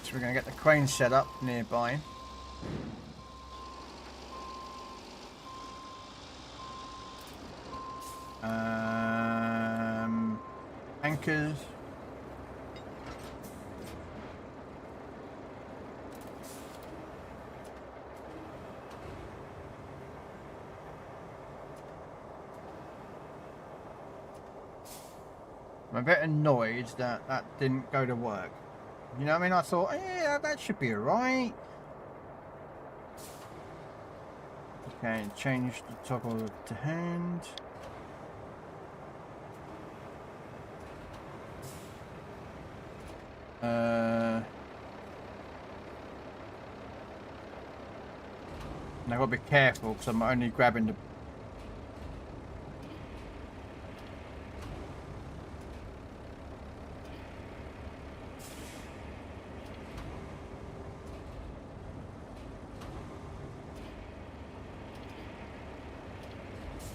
so we're going to get the crane set up nearby. Anchors. I'm a bit annoyed that that didn't go to work. You know what I mean? I thought, yeah, that should be alright. Okay, change the toggle to hand. And I've got to be careful because I'm only grabbing the...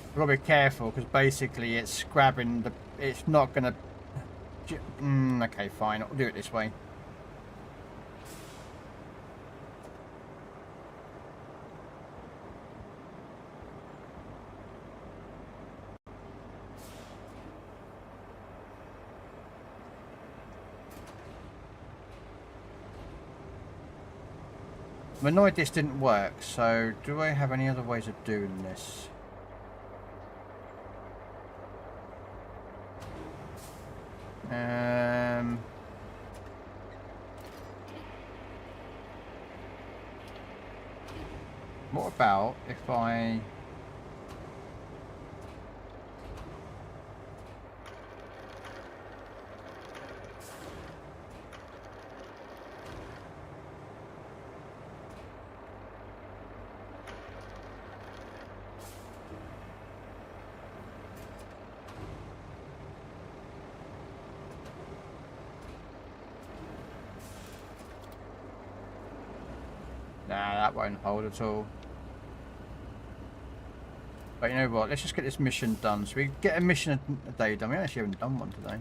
I've got to be careful because basically it's grabbing the... It's not going to... okay, fine. I'll do it this way. I'm annoyed this didn't work, so do I have any other ways of doing this? What about if I... Nah, that won't hold at all. But you know what, let's just get this mission done. So we get a mission a day done. We actually haven't done one today.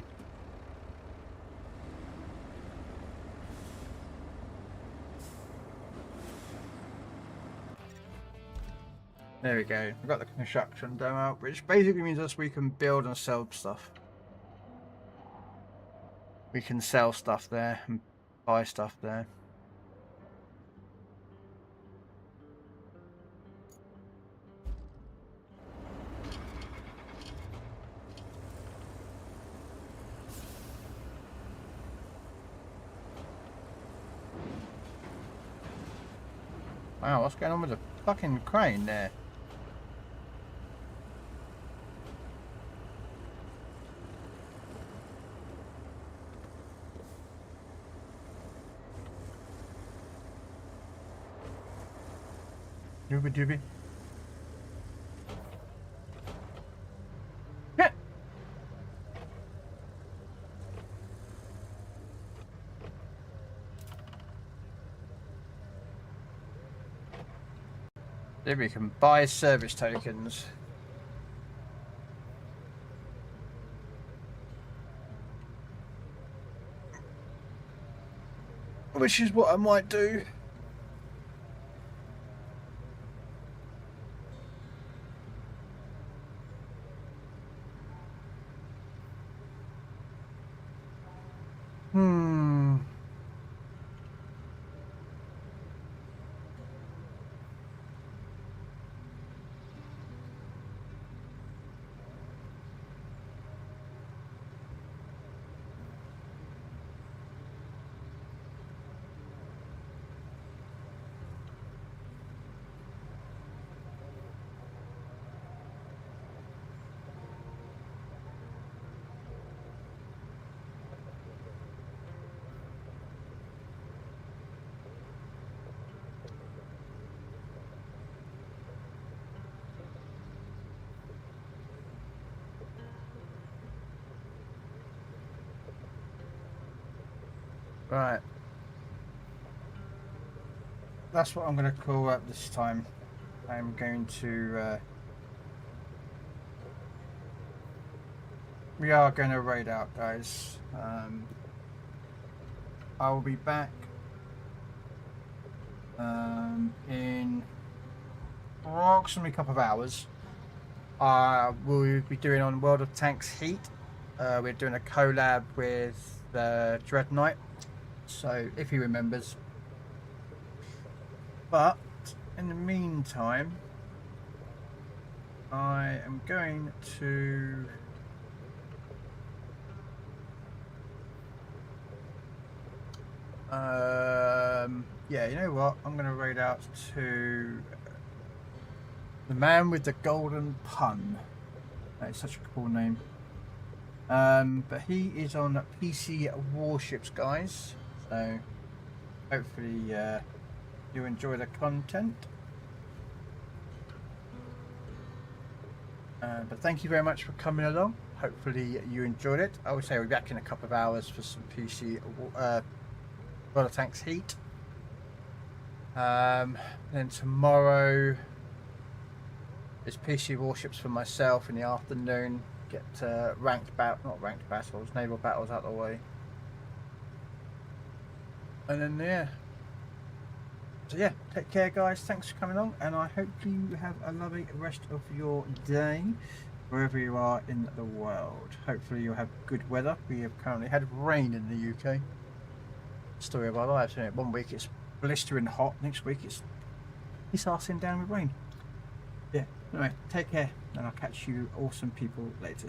There we go. We've got the construction demo, which basically means us we can build and sell stuff. We can sell stuff there and buy stuff there. Wow, what's going on with the fucking crane there? Doobie doobie. Yeah. There we can buy service tokens. Which is what I might do. Right. That's what I'm going to call up this time. I'm going to... we are going to raid out, guys. I will be back in approximately a couple of hours. We'll be doing on World of Tanks Heat. We're doing a collab with Dread Knight. So, if he remembers. But, in the meantime, I am going to... yeah, you know what? I'm going to raid out to the man with the golden pun. That is such a cool name. But he is on PC Warships, guys. So, hopefully you enjoy the content. But thank you very much for coming along. Hopefully you enjoyed it. I would say we'll be back in a couple of hours for some PC World of Tanks Heat. Then tomorrow is PC Warships for myself in the afternoon. Get not ranked battles, naval battles out of the way. And then, yeah. So, yeah, take care, guys. Thanks for coming along. And I hope you have a lovely rest of your day, wherever you are in the world. Hopefully, you'll have good weather. We have currently had rain in the UK. Story of our lives, isn't it? 1 week it's blistering hot. Next week it's arsing down with rain. Yeah. Anyway, take care, and I'll catch you awesome people later.